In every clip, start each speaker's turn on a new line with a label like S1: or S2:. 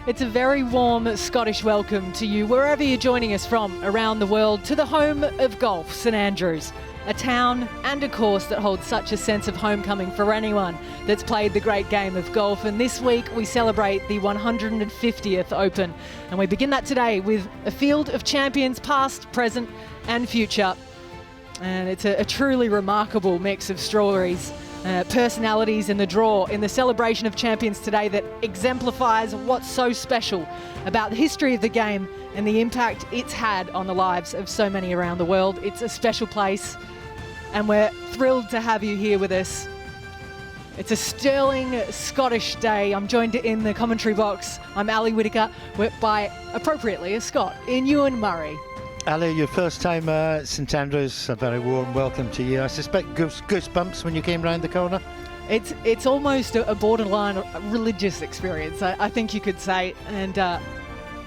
S1: It's a very warm Scottish welcome to you wherever you're joining us from around the world to the home of golf, St Andrews, a town and a course that holds such a sense of homecoming for anyone that's played the great game of golf. And this week we celebrate the 150th Open, and we begin that today with a field of champions past, present and future. And it's a truly remarkable mix of stories, personalities in the draw in the celebration of champions today that exemplifies what's so special about the history of the game and the impact it's had on the lives of so many around the world. It's a special place and we're thrilled to have you here with us. It's a sterling Scottish day. I'm joined in the commentary box. I'm Ali Whittaker, by appropriately a Scot in Ewan Murray.
S2: Ali, your first time at St Andrews, a very warm welcome to you. I suspect goosebumps when you came round the corner?
S1: It's almost a borderline religious experience, I think you could say, and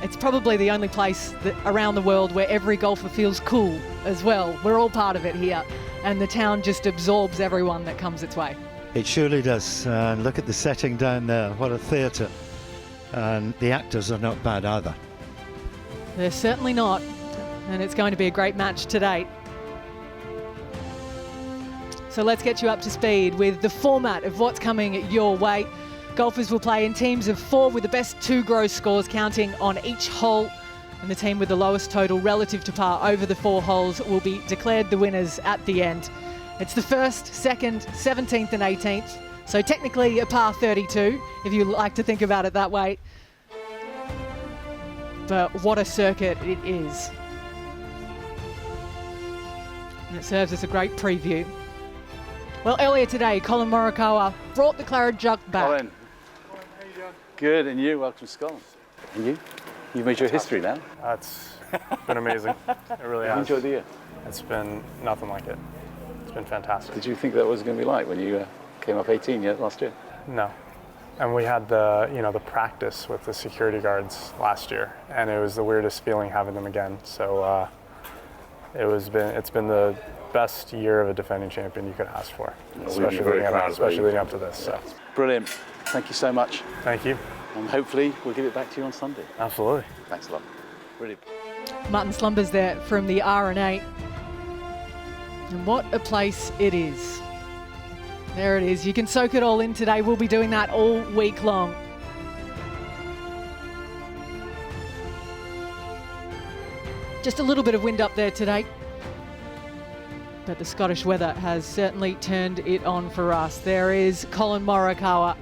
S1: it's probably the only place around the world where every golfer feels cool as well. We're all part of it here, and the town just absorbs everyone that comes its way.
S2: It surely does. Look at the setting down there, what a theatre. And the actors are not bad either.
S1: They're certainly not. And it's going to be a great match today. So let's get you up to speed with the format of what's coming your way. Golfers will play in teams of 4 with the best 2 gross scores counting on each hole. And the team with the lowest total relative to par over the 4 holes will be declared the winners at the end. It's the 1st, 2nd, 17th and 18th. So technically a par 32, if you like to think about it that way. But what a circuit it is. And it serves as a great preview. Well, earlier today, Colin Morikawa brought the claret jug back.
S3: Colin. How you doing? Good, and you? Welcome to Scotland. And you? You've made your history now.
S4: It's been amazing. It really has.
S3: Enjoyed the year.
S4: It's been nothing like it. It's been fantastic.
S3: Did you think that was going to be like when you came up 18 last year?
S4: No. And we had the practice with the security guards last year, and it was the weirdest feeling having them again. So. It's been the best year of a defending champion you could ask for, especially leading up to this. So.
S3: Brilliant. Thank you so much.
S4: Thank you.
S3: And hopefully we'll give it back to you on Sunday.
S4: Absolutely.
S3: Thanks a lot. Brilliant.
S1: Martin Slumbers there from the R&A. And what a place it is. There it is. You can soak it all in today. We'll be doing that all week long. Just a little bit of wind up there today, but the Scottish weather has certainly turned it on for us. There is Colin Morikawa,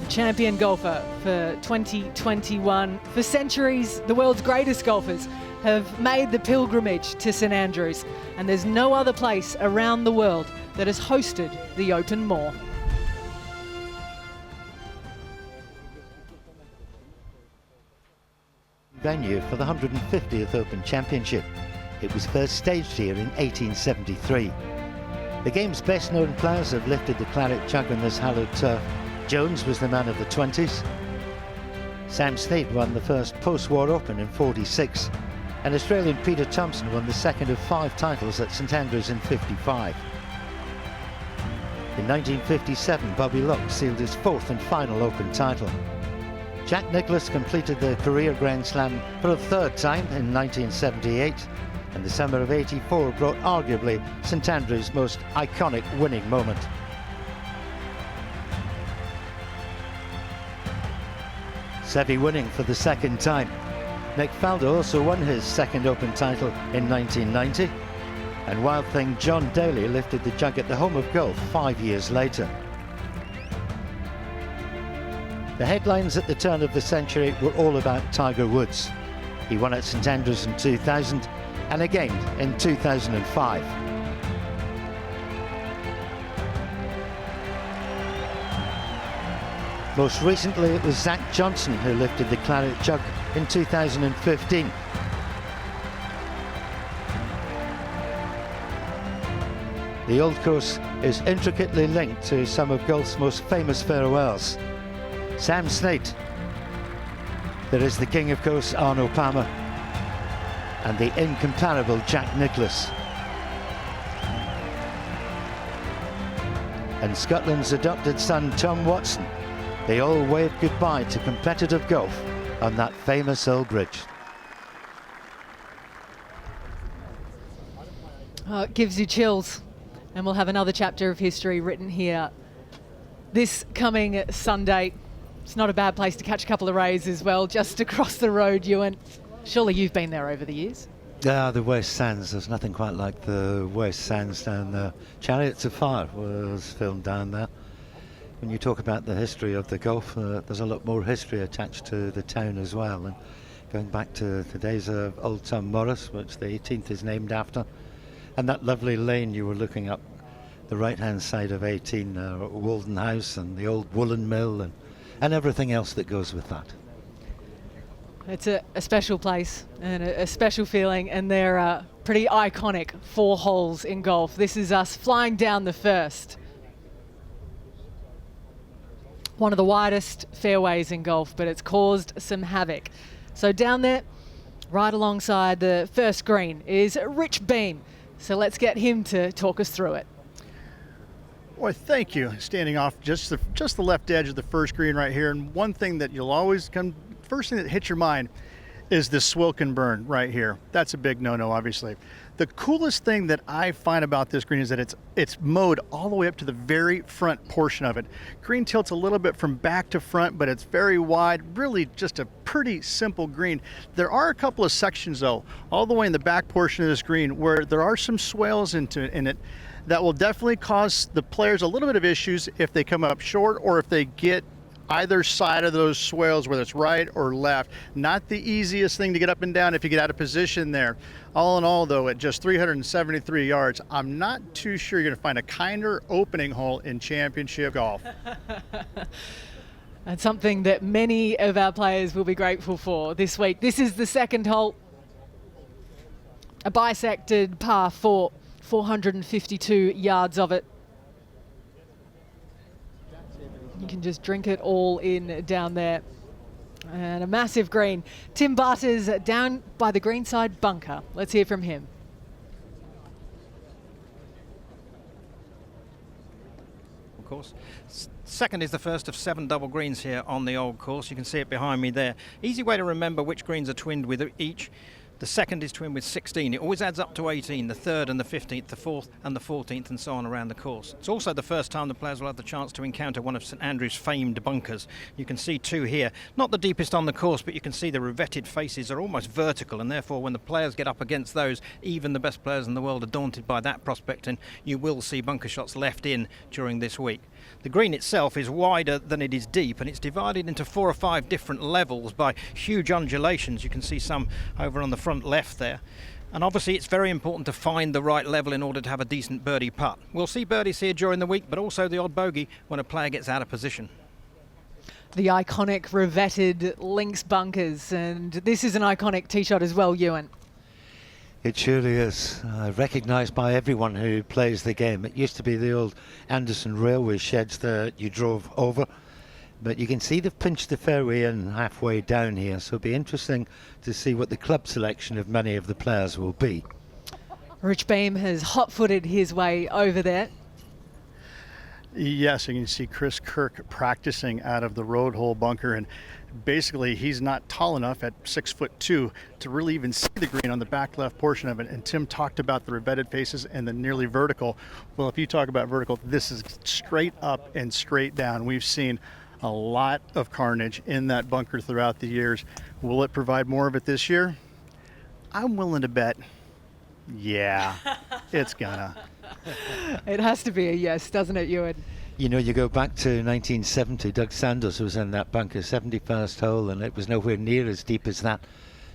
S1: the champion golfer for 2021. For centuries, the world's greatest golfers have made the pilgrimage to St Andrews, and there's no other place around the world that has hosted the Open more.
S2: Venue for the 150th Open Championship. It was first staged here in 1873. The game's best known players have lifted the claret jug on this hallowed turf. Jones was the man of the 20s. Sam Snead won the first post-war Open in 46, and Australian Peter Thomson won the second of 5 titles at St Andrews in 55. In 1957, Bobby Locke sealed his 4th and final Open title. Jack Nicklaus completed the career Grand Slam for a 3rd time in 1978, and the summer of '84 brought arguably St Andrews' most iconic winning moment. Seve winning for the 2nd time. Nick Faldo also won his 2nd Open title in 1990, and Wild Thing John Daly lifted the jug at the home of golf 5 years later. The headlines at the turn of the century were all about Tiger Woods. He won at St Andrews in 2000 and again in 2005. Most recently, it was Zach Johnson who lifted the claret jug in 2015. The Old Course is intricately linked to some of golf's most famous farewells. Sam Snate. There is the king, of course, Arno Palmer, and the incomparable Jack Nicklaus. And Scotland's adopted son, Tom Watson. They all waved goodbye to competitive golf on that famous old bridge.
S1: Oh, it gives you chills. And we'll have another chapter of history written here this coming Sunday. It's not a bad place to catch a couple of rays as well, just across the road, Ewan. Surely you've been there over the years.
S2: The West Sands, there's nothing quite like the West Sands down there. Chariots of Fire was filmed down there. When you talk about the history of the golf, there's a lot more history attached to the town as well. And going back to the days of Old Tom Morris, which the 18th is named after, and that lovely lane you were looking up the right-hand side of 18, Walden House and the old woolen mill and everything else that goes with that.
S1: It's a special place and a special feeling, and they're pretty iconic 4 holes in golf. This is us flying down the first. One of the widest fairways in golf, but it's caused some havoc. So down there, right alongside the first green, is Rich Beam. So let's get him to talk us through it.
S5: Well, thank you. Standing off just the left edge of the first green right here. And one thing that you'll always first thing that hits your mind is this Swilken burn right here. That's a big no-no, obviously. The coolest thing that I find about this green is that it's mowed all the way up to the very front portion of it. Green tilts a little bit from back to front, but it's very wide. Really just a pretty simple green. There are a couple of sections, though, all the way in the back portion of this green where there are some swales in it that will definitely cause the players a little bit of issues if they come up short or if they get either side of those swales, whether it's right or left. Not the easiest thing to get up and down if you get out of position there. All in all, though, at just 373 yards, I'm not too sure you're going to find a kinder opening hole in championship golf.
S1: That's something that many of our players will be grateful for this week. This is the second hole, a bisected par 4, 452 yards of it. You can just drink it all in down there. And a massive green. Tim Butters down by the greenside bunker. Let's hear from him.
S6: Of course. Second is the first of 7 double greens here on the old course. You can see it behind me there. Easy way to remember which greens are twinned with each. The second is twinned with 16. It always adds up to 18, the third and the 15th, the fourth and the 14th, and so on around the course. It's also the first time the players will have the chance to encounter one of St Andrews' famed bunkers. You can see 2 here. Not the deepest on the course, but you can see the revetted faces are almost vertical, and therefore when the players get up against those, even the best players in the world are daunted by that prospect, and you will see bunker shots left in during this week. The green itself is wider than it is deep, and it's divided into 4 or 5 different levels by huge undulations. You can see some over on the front left there. And obviously it's very important to find the right level in order to have a decent birdie putt. We'll see birdies here during the week, but also the odd bogey when a player gets out of position.
S1: The iconic revetted links bunkers, and this is an iconic tee shot as well, Ewan.
S2: It surely is, recognised by everyone who plays the game. It used to be the old Anderson Railway sheds that you drove over, but you can see they've pinched the fairway in halfway down here, so it'll be interesting to see what the club selection of many of the players will be.
S1: Rich Beam has hot-footed his way over there.
S5: Yes, you can see Chris Kirk practicing out of the road hole bunker, and basically he's not tall enough at 6'2" to really even see the green on the back left portion of it. And Tim talked about the revetted faces and the nearly vertical. Well, if you talk about vertical, this is straight up and straight down. We've seen a lot of carnage in that bunker throughout the years. Will it provide more of it this year? I'm willing to bet, yeah, it's gonna.
S1: It has to be a yes, doesn't it, Ewan?
S2: You know, you go back to 1970, Doug Sanders was in that bunker, 71st hole, and it was nowhere near as deep as that.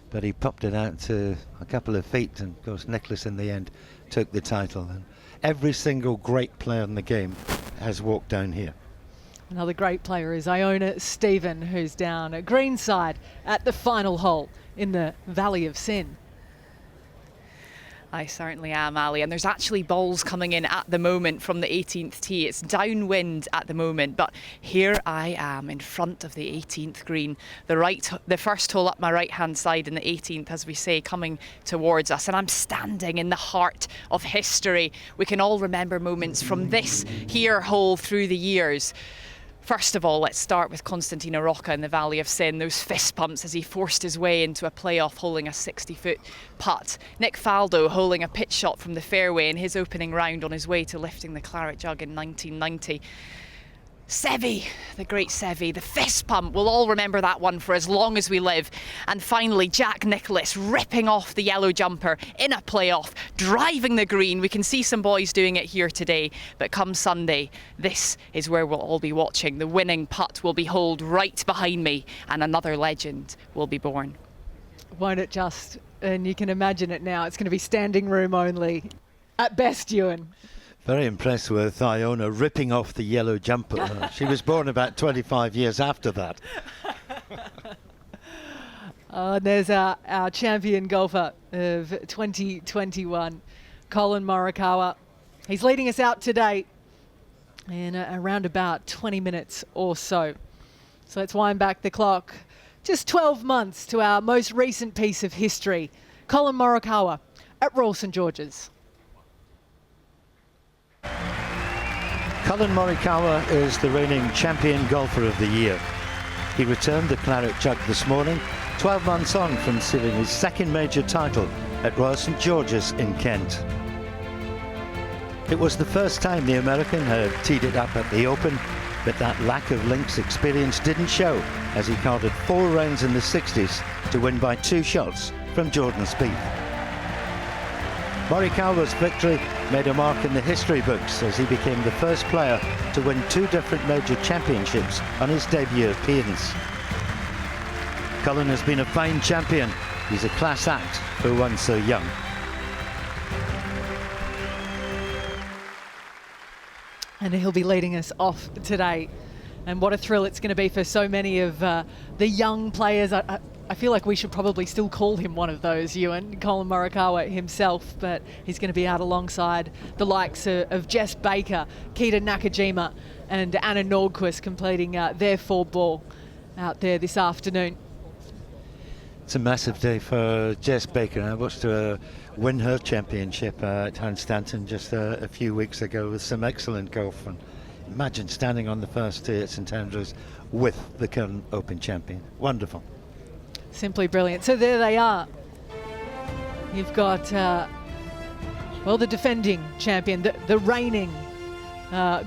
S2: But he popped it out to a couple of feet, and of course Nicklaus in the end took the title. And every single great player in the game has walked down here.
S1: Another great player is Iona Stephen, who's down at greenside at the final hole in the Valley of Sin.
S7: I certainly am, Ali, and there's actually balls coming in at the moment from the 18th tee. It's downwind at the moment, but here I am in front of the 18th green, the first hole up my right-hand side, and the 18th, as we say, coming towards us, and I'm standing in the heart of history. We can all remember moments from this here hole through the years. First of all, let's start with Constantino Rocca in the Valley of Sin, those fist pumps as he forced his way into a playoff holing a 60-foot putt. Nick Faldo holing a pitch shot from the fairway in his opening round on his way to lifting the Claret Jug in 1990. Seve, the great Seve, the fist pump, we'll all remember that one for as long as we live. And finally, Jack Nicklaus ripping off the yellow jumper in a playoff, driving the green. We can see some boys doing it here today, but come Sunday, this is where we'll all be watching. The winning putt will be holed right behind me, and another legend will be born.
S1: Won't it just? And you can imagine it now. It's going to be standing room only at best, Ewan.
S2: Very impressed with Iona ripping off the yellow jumper. She was born about 25 years after that.
S1: There's our champion golfer of 2021, Colin Morikawa. He's leading us out today in around about 20 minutes or so. So let's wind back the clock. Just 12 months to our most recent piece of history, Colin Morikawa at Royal St George's.
S2: Colin Morikawa is the reigning champion golfer of the year. He returned the Claret Jug this morning, 12 months on from sealing his second major title at Royal St George's in Kent. It was the first time the American had teed it up at the Open, but that lack of links experience didn't show as he carded 4 rounds in the 60s to win by 2 shots from Jordan Spieth. Morikawa's victory made a mark in the history books as he became the first player to win 2 different major championships on his debut appearance. Colin has been a fine champion. He's a class act for one so young.
S1: And he'll be leading us off today. And what a thrill it's going to be for so many of the young players. I feel like we should probably still call him one of those, Ewan, Colin Morikawa himself, but he's going to be out alongside the likes of Jess Baker, Keita Nakajima and Anna Nordqvist completing their 4-ball out there this afternoon.
S2: It's a massive day for Jess Baker. I watched her win her championship at Handstanton just a few weeks ago with some excellent golf. And imagine standing on the first tee at St Andrews with the current Open champion. Wonderful.
S1: Simply brilliant. So there they are. You've got, the defending champion, the reigning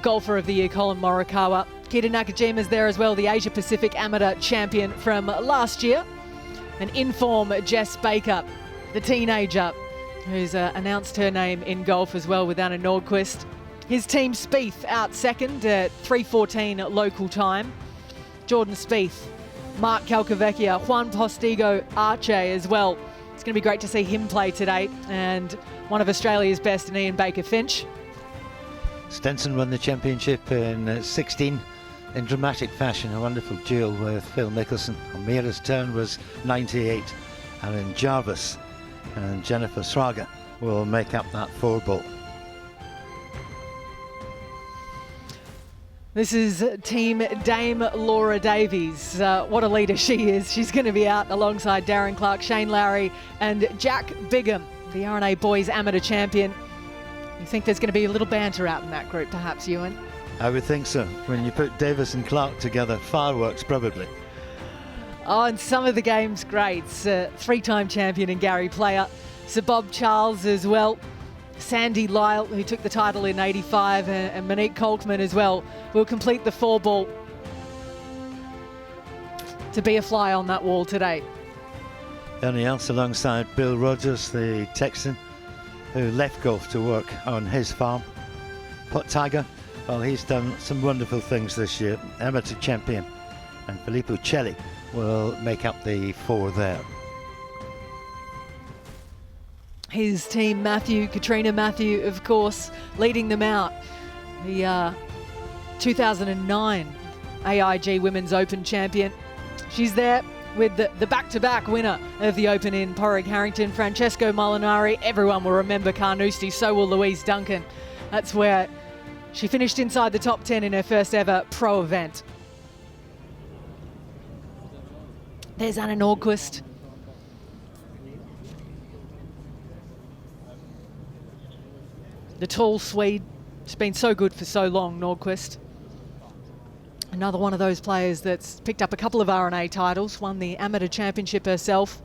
S1: golfer of the year, Colin Morikawa. Keita Nakajima's there as well, the Asia Pacific Amateur champion from last year. And in-form Jess Baker, the teenager, who's announced her name in golf as well with Anna Nordqvist. His team Spieth out second at 3:14 local time. Jordan Spieth, Mark Calcavecchia, Juan Postigo Arce as well. It's going to be great to see him play today. And one of Australia's best, and Ian Baker Finch.
S2: Stenson won the championship in 16 in dramatic fashion. A wonderful duel with Phil Mickelson. O'Meara's turn was 98. Alan Jarvis and Jennifer Sraga will make up that 4-ball.
S1: This is Team Dame Laura Davies. What a leader she is. She's going to be out alongside Darren Clark, Shane Lowry and Jack Bigham, the R&A Boys Amateur Champion. You think there's going to be a little banter out in that group, perhaps, Ewan?
S2: I would think so. When you put Davis and Clark together, fireworks probably.
S1: Oh, and some of the game's greats. 3-time champion and Gary Player. Sir Bob Charles as well. Sandy Lyle, who took the title in 85, and Monique Kolkman as well, will complete the 4-ball to be a fly on that wall today.
S2: Ernie Els alongside Bill Rogers, the Texan, who left golf to work on his farm. Pot Tiger, well, he's done some wonderful things this year. Amateur champion. And Filippo Celli will make up the 4 there.
S1: His team, Katrina Matthew, of course, leading them out. The 2009 AIG Women's Open champion. She's there with the back-to-back winner of the Open in Porrick-Harrington, Francesco Molinari. Everyone will remember Carnoustie, so will Louise Duncan. That's where she finished inside the top 10 in her first ever pro event. There's Anna Nordqvist. The tall Swede. She's been so good for so long, Nordqvist. Another one of those players that's picked up a couple of R&A titles, won the amateur championship herself.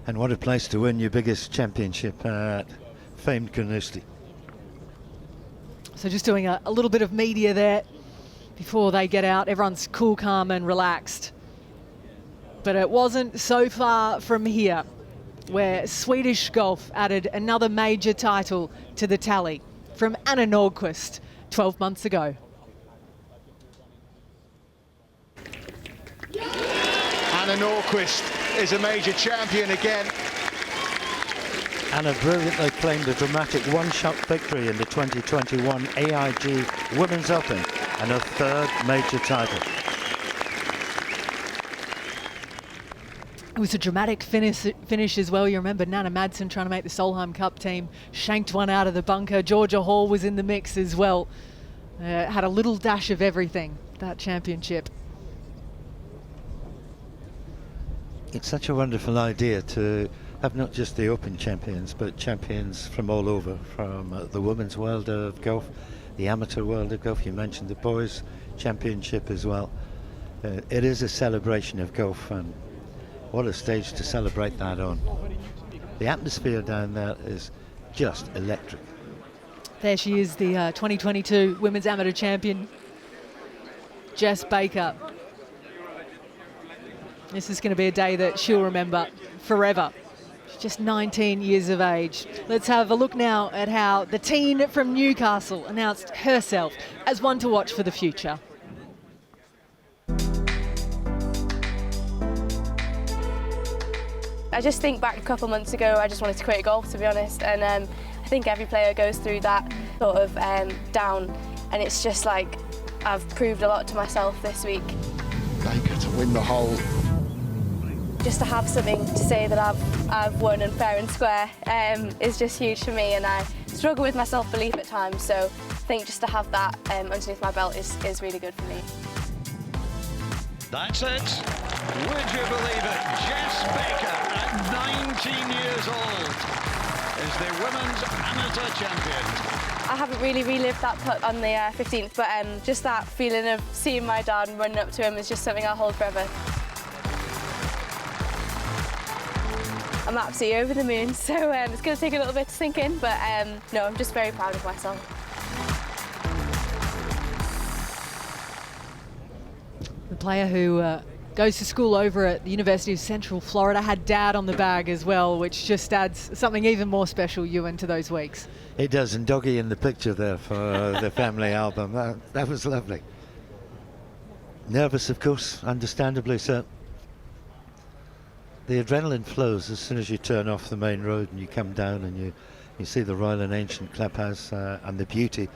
S2: And what a place to win your biggest championship at famed Carnoustie.
S1: So just doing a little bit of media there before they get out. Everyone's cool, calm and relaxed. But it wasn't so far from here, where Swedish golf added another major title to the tally from Anna Nordqvist 12 months ago.
S8: Anna Nordqvist is a major champion again.
S2: Anna brilliantly claimed a dramatic one-shot victory in the 2021 AIG Women's Open and her third major title.
S1: It was a dramatic finish as well. You remember Nana Madsen trying to make the Solheim Cup team, shanked one out of the bunker. Georgia Hall was in the mix as well. Had a little dash of everything, that championship.
S2: It's such a wonderful idea to have not just the Open champions, but champions from all over, from the women's world of golf, the amateur world of golf. You mentioned the boys championship as well. It is a celebration of golf, and what a stage to celebrate that on. The atmosphere down there is just electric.
S1: There she is, the 2022 Women's Amateur Champion, Jess Baker. This is going to be a day that she'll remember forever. She's just 19 years of age. Let's have a look now at how the teen from Newcastle announced herself as one to watch for the future.
S9: I just think back a couple months ago, I just wanted to quit golf, to be honest, and I think every player goes through that sort of down, and it's just like I've proved a lot to myself this week.
S8: Baker to win the hole.
S9: Just to have something to say that I've won and fair and square is just huge for me, and I struggle with my self-belief at times, so I think just to have that underneath my belt is really good for me.
S10: That's it. Would you believe it? Jess Baker, at 19 years old, is the Women's Amateur Champion.
S9: I haven't really relived that putt on the 15th, but just that feeling of seeing my dad and running up to him is just something I'll hold forever. I'm absolutely over the moon, so it's going to take a little bit to sink in, but no, I'm just very proud of myself.
S1: The player who goes to school over at the University of Central Florida had Dad on the bag as well, which just adds something even more special, Ewan, to those weeks.
S2: It does, and Doggy in the picture there for the family album. That was lovely. Nervous, of course, understandably so. The adrenaline flows as soon as you turn off the main road and you come down and you see the Royal and Ancient Clubhouse and the beauty,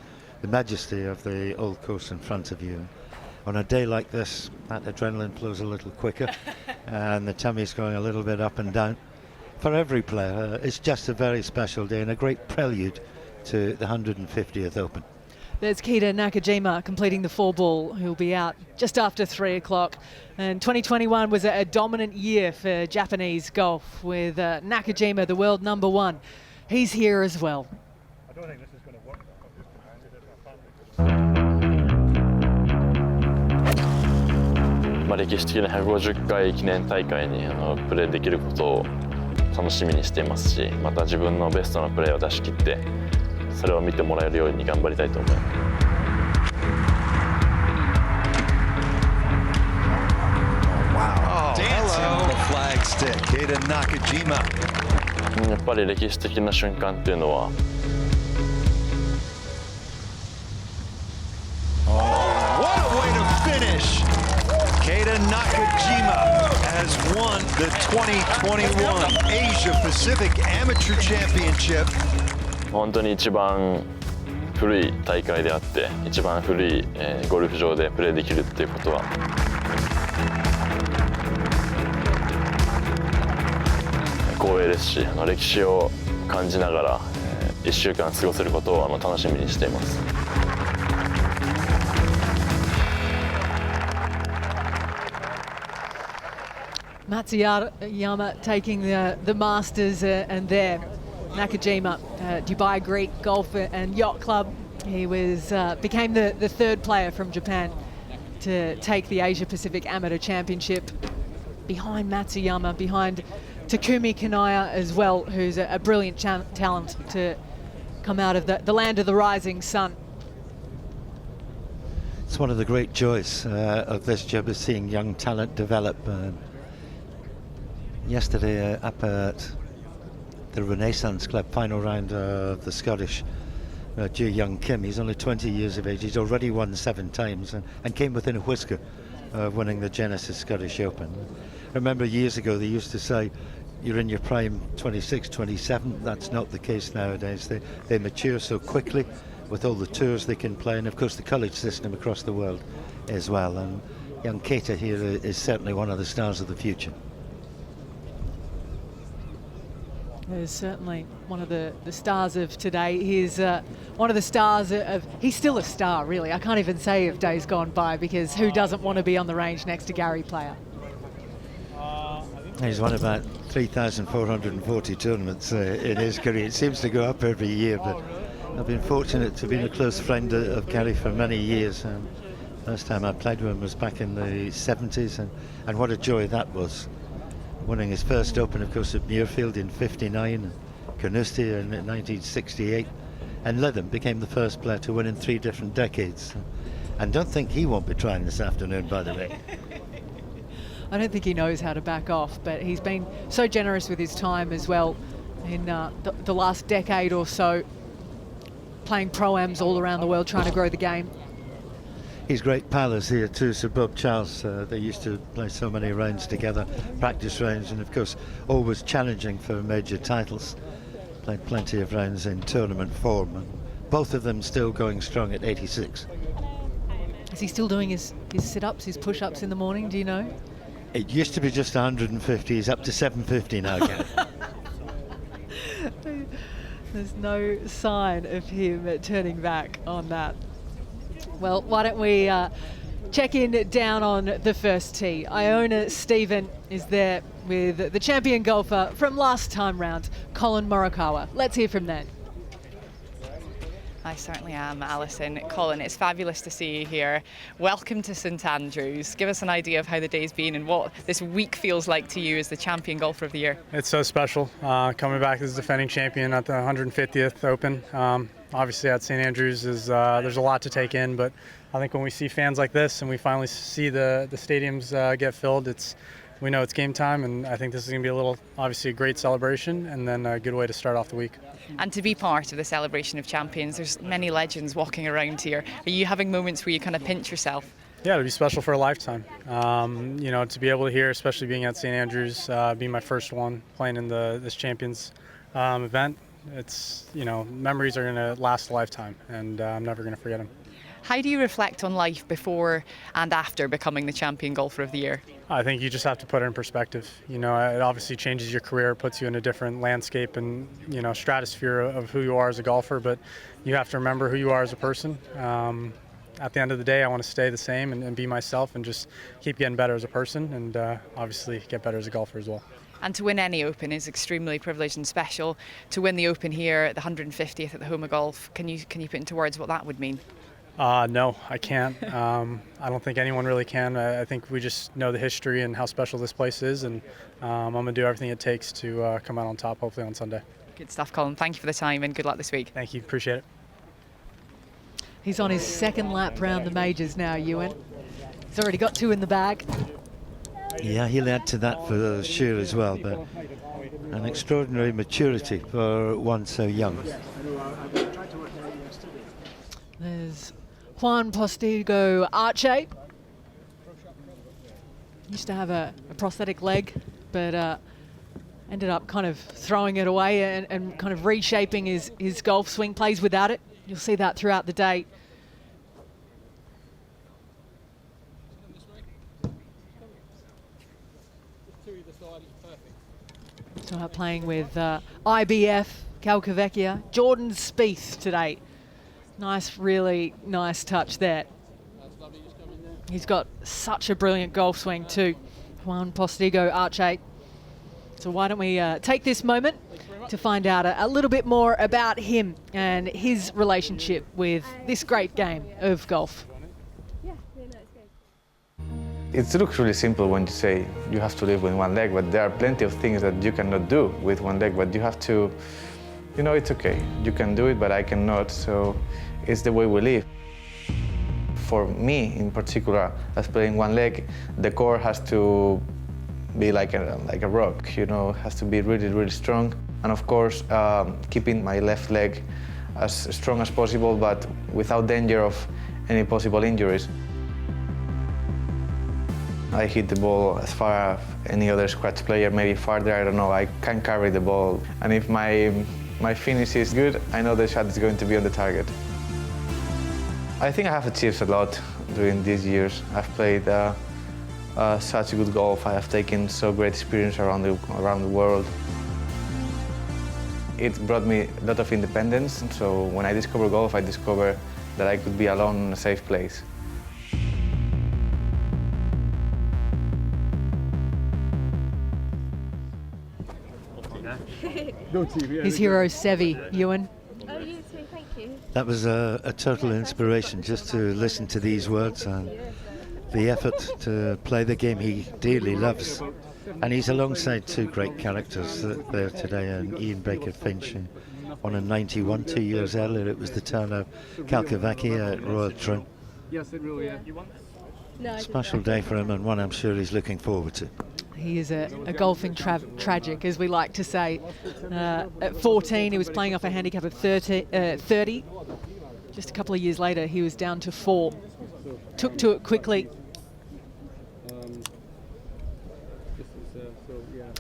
S2: the majesty of the old course in front of you. On a day like this, that adrenaline flows a little quicker and the tummy's going a little bit up and down. For every player, it's just a very special day and a great prelude to the 150th Open.
S1: There's Keita Nakajima completing the fourball, who'll be out just after 3 o'clock. And 2021 was a dominant year for Japanese golf with Nakajima, the world #1. He's here as well.
S5: I don't think this is going to work.
S11: まあ歴史的な150回記念大会にプレーできることを楽しみにしていますし、また自分のベストなプレーを出し切ってそれを見てもらえるように頑張りたいと思います。やっぱり歴史的な瞬間っていうのは。
S10: Keita Nakajima has won the 2021 Asia Pacific Amateur Championship.
S11: 本当に一番古い大会であって一番古い、ゴルフ場でプレーできるっていうことは光栄ですし、歴史を感じながら、1週間過ごせることを楽しみにしています。
S1: Matsuyama taking the Masters and there. Nakajima, Dubai Greek Golf and Yacht Club. He became the third player from Japan to take the Asia Pacific Amateur Championship behind Matsuyama, behind Takumi Kanaya as well, who's a brilliant talent to come out of the land of the rising sun.
S2: It's one of the great joys of this job is seeing young talent develop. Yesterday up at the Renaissance Club final round of the Scottish, Ju Young Kim, he's only 20 years of age, he's already won 7 times and came within a whisker of winning the Genesis Scottish Open. I remember years ago they used to say you're in your prime 26, 27, that's not the case nowadays. They mature so quickly with all the tours they can play, and of course the college system across the world as well, and young Keita here is certainly one of the stars of the future.
S1: He's certainly one of the stars of today. He's one of the stars of, he's still a star really. I can't even say if days gone by, because who doesn't want to be on the range next to Gary Player?
S2: He's won about 3,440 tournaments in his career. It seems to go up every year, but I've been fortunate to be a close friend of Gary for many years. First time I played with him was back in the 70s, and what a joy that was. Winning his first Open, of course, at Muirfield in '59, and Carnoustie in 1968, and Lytham became the first player to win in 3 different decades. And don't think he won't be trying this afternoon, by the way.
S1: I don't think he knows how to back off, but he's been so generous with his time as well in the last decade or so, playing pro-ams all around the world, trying to grow the game.
S2: He's great pals here too, Sir Bob Charles. They used to play so many rounds together, practice rounds, and of course always challenging for major titles. Played plenty of rounds in tournament form, and both of them still going strong at 86.
S1: Is he still doing his sit-ups, his push-ups in the morning, do you know?
S2: It used to be just 150, he's up to 750 now again.
S1: There's no sign of him turning back on that. Well, why don't we check in down on the first tee. Iona Stephen is there with the champion golfer from last time round, Colin Morikawa. Let's hear from them.
S7: I certainly am, Alison. Colin, it's fabulous to see you here. Welcome to St Andrews. Give us an idea of how the day's been and what this week feels like to you as the champion golfer of the year.
S4: It's so special, coming back as defending champion at the 150th Open. Obviously at St Andrews there's a lot to take in, but I think when we see fans like this and we finally see the stadiums get filled, we know it's game time, and I think this is going to be obviously a great celebration and then a good way to start off the week.
S7: And to be part of the Celebration of Champions, there's many legends walking around here. Are you having moments where you kind of pinch yourself?
S4: Yeah, it'll be special for a lifetime. To be able to hear, especially being at St Andrews, being my first one playing in this Champions event, memories are going to last a lifetime, and I'm never going to forget them.
S7: How do you reflect on life before and after becoming the champion golfer of the year?
S4: I think you just have to put it in perspective. It obviously changes your career, puts you in a different landscape and, stratosphere of who you are as a golfer, but you have to remember who you are as a person. At the end of the day, I want to stay the same and be myself and just keep getting better as a person and obviously get better as a golfer as well.
S7: And to win any Open is extremely privileged and special. To win the Open here at the 150th at the Home of Golf, can you put into words what that would mean?
S4: No, I can't. I don't think anyone really can. I think we just know the history and how special this place is, and I'm going to do everything it takes to come out on top, hopefully on Sunday.
S7: Good stuff, Colin. Thank you for the time and good luck this week.
S4: Thank you. Appreciate it.
S1: He's on his second lap round the majors now, Ewan. He's already got 2 in the bag.
S2: Yeah, he'll add to that for sure as well, but an extraordinary maturity for one so young.
S1: There's Juan Postigo Arche. Used to have a prosthetic leg, but ended up kind of throwing it away and kind of reshaping his golf swing. Plays without it You'll see that throughout the day. So playing with IBF, Calcavecchia, Jordan Spieth today. Nice, really nice touch there. He's got such a brilliant golf swing too. Juan Postigo, Arch 8. So why don't we take this moment to find out a little bit more about him and his relationship with this great game of golf.
S12: It looks really simple when you say you have to live with one leg, but there are plenty of things that you cannot do with one leg, but you have to, you know, it's okay. You can do it, but I cannot, so it's the way we live. For me, in particular, as playing one leg, the core has to be like a rock, you know, has to be really, really strong. And of course, keeping my left leg as strong as possible, but without danger of any possible injuries. I hit the ball as far as any other scratch player, maybe farther, I don't know, I can carry the ball. And if my finish is good, I know the shot is going to be on the target. I think I have achieved a lot during these years. I've played such good golf. I have taken so great experience around the world. It brought me a lot of independence, so when I discovered golf, I discovered that I could be alone in a safe place.
S1: His hero, Sevi, Ewan.
S9: Oh, you too, thank you.
S2: That was a total inspiration just to listen to these words and the effort to play the game he dearly loves. And he's alongside two great characters there today, and Ian Baker Finch on a 91. 2 years earlier it was the turn of Calcavecchia at Royal Troon. Special day for him, and one I'm sure he's looking forward to.
S1: He is a golfing tragic, as we like to say. At 14, he was playing off a handicap of 30. Just a couple of years later, he was down to 4. Took to it quickly.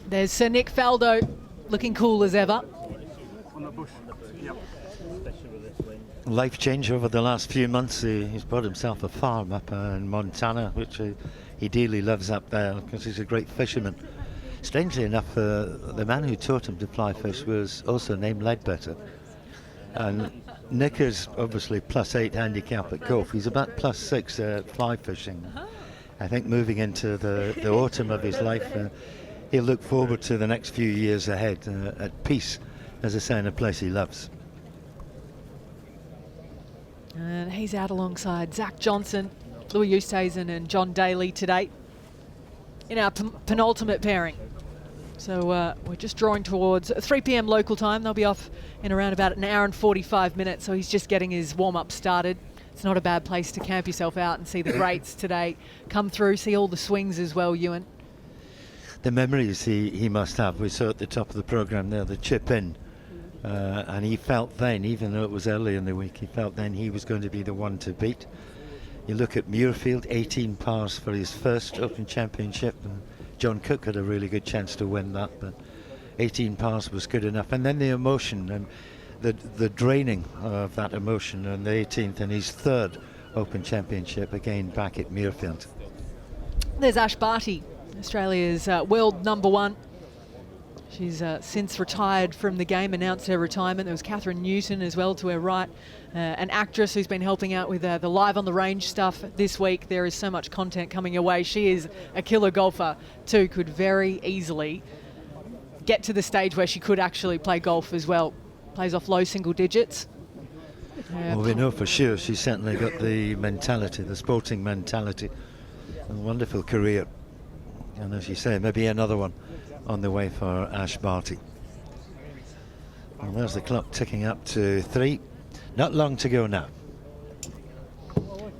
S1: There's Sir Nick Faldo, looking cool as ever.
S2: Life change over the last few months. He's bought himself a farm up in Montana, which he dearly loves up there because he's a great fisherman. Strangely enough, the man who taught him to fly fish was also named Ledbetter. And Nick is obviously +8 handicap at golf. He's about +6 at fly fishing. I think moving into the autumn of his life, he'll look forward to the next few years ahead at peace, as I say, in a place he loves.
S1: And he's out alongside Zach Johnson, Louis Oosthuizen and John Daly today in our penultimate pairing. So we're just drawing towards 3 p.m. local time. They'll be off in around about an hour and 45 minutes, so he's just getting his warm-up started. It's not a bad place to camp yourself out and see the greats today come through, see all the swings as well, Ewan.
S2: The memories he must have. We saw at the top of the programme there, the chip in. And he felt then, even though it was early in the week, he felt then he was going to be the one to beat. You look at Muirfield, 18 pars for his first Open Championship, and John Cook had a really good chance to win that, but 18 pars was good enough. And then the emotion and the draining of that emotion on the 18th in his third Open Championship, again back at Muirfield.
S1: There's Ash Barty, Australia's world #1. She's since retired from the game, announced her retirement. There was Catherine Newton as well to her right, an actress who's been helping out with the Live on the Range stuff this week. There is so much content coming your way. She is a killer golfer too, could very easily get to the stage where she could actually play golf as well. Plays off low single digits.
S2: Well, we know for sure she's certainly got the mentality, the sporting mentality. A wonderful career. And as you say, maybe another one on the way for Ash Barty. And there's the clock ticking up to 3. Not long to go now.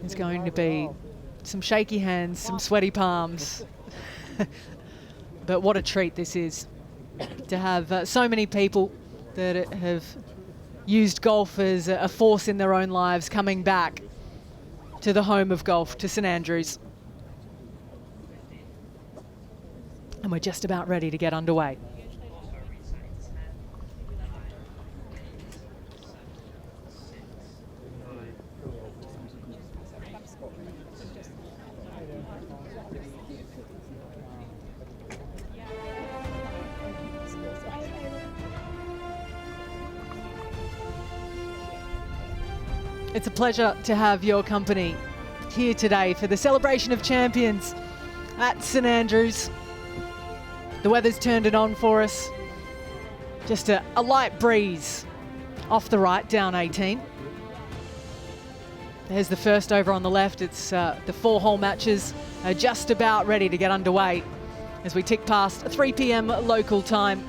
S1: It's going to be some shaky hands, some sweaty palms. But what a treat this is to have so many people that have used golf as a force in their own lives coming back to the home of golf, to St Andrews. And we're just about ready to get underway. It's a pleasure to have your company here today for the Celebration of Champions at St Andrews. The weather's turned it on for us. Just a light breeze off the right, down 18. There's the first over on the left. It's the 4-hole matches are just about ready to get underway as we tick past 3 p.m. local time.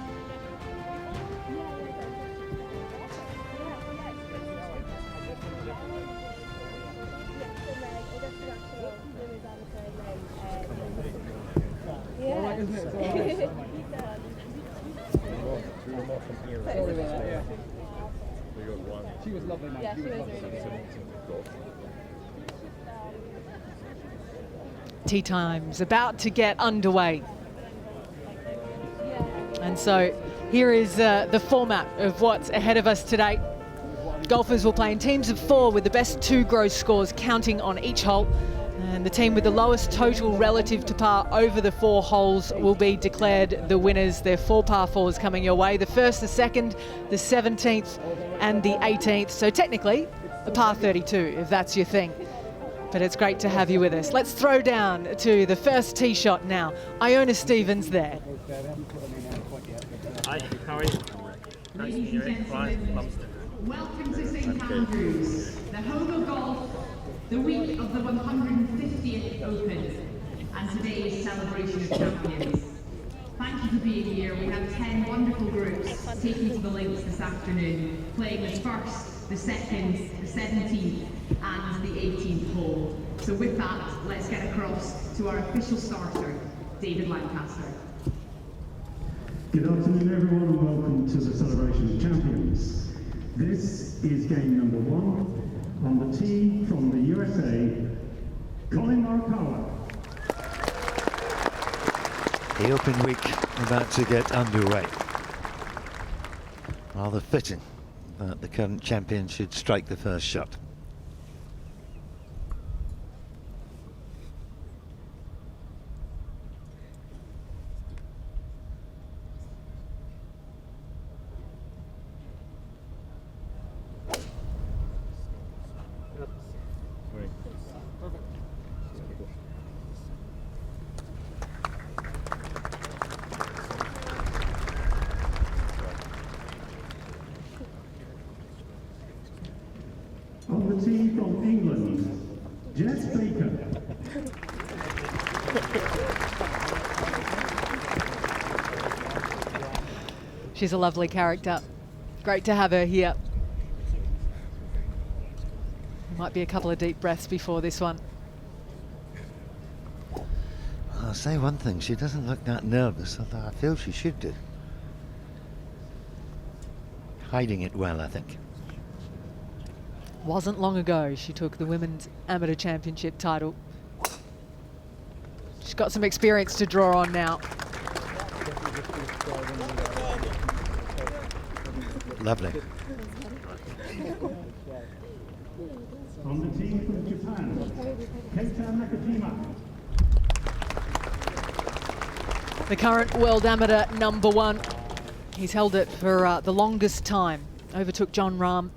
S13: She was lovely, man. Yeah, she was really good.
S1: Tee time's about to get underway. And so here is the format of what's ahead of us today. Golfers will play in teams of 4 with the best 2 gross scores counting on each hole. And the team with the lowest total relative to par over the 4 holes will be declared the winners. There are 4 par 4s coming your way. The first, the second, the 17th and the 18th. So technically a par 32 if that's your thing. But it's great to have you with us. Let's throw down to the first tee shot now. Iona Stevens there.
S14: Hi, how are you? Nice to meet you.
S15: Welcome to St Andrews, the home of golf, the week of the 150th Open, and today's Celebration of Champions. Thank you for being here. We have 10 wonderful groups taking to the links this afternoon, playing the first, the second, the 17th, and the 18th hole. So with that, let's get across to our official starter, David Lancaster.
S16: Good afternoon, everyone, and welcome to the Celebration of Champions. This is game number 1. On the tee from the USA, Colin Morikawa.
S2: The Open week about to get underway. Rather fitting that the current champion should strike the first shot.
S16: On the tee from England, Jess Baker.
S1: She's a lovely character. Great to have her here. Might be a couple of deep breaths before this one.
S2: I'll say one thing, she doesn't look that nervous, although I feel she should do. Hiding it well, I think.
S1: Wasn't long ago she took the Women's Amateur Championship title. She's got some experience to draw on now.
S2: Lovely.
S16: On the team from Japan, Keita Nakajima.
S1: The current world amateur #1. He's held it for the longest time. Overtook John Rahm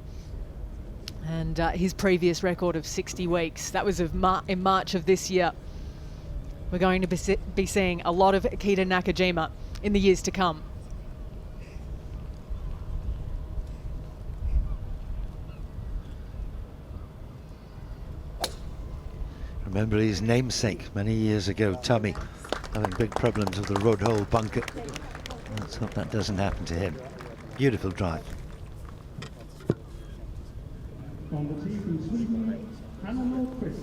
S1: and his previous record of 60 weeks. That was in March of this year. We're going to be seeing a lot of Keita Nakajima in the years to come.
S2: Remember his namesake many years ago, Tommy, having big problems with the road hole bunker. Let's hope that doesn't happen to him. Beautiful drive.
S16: On the tee from Sweden, Anna Nordqvist.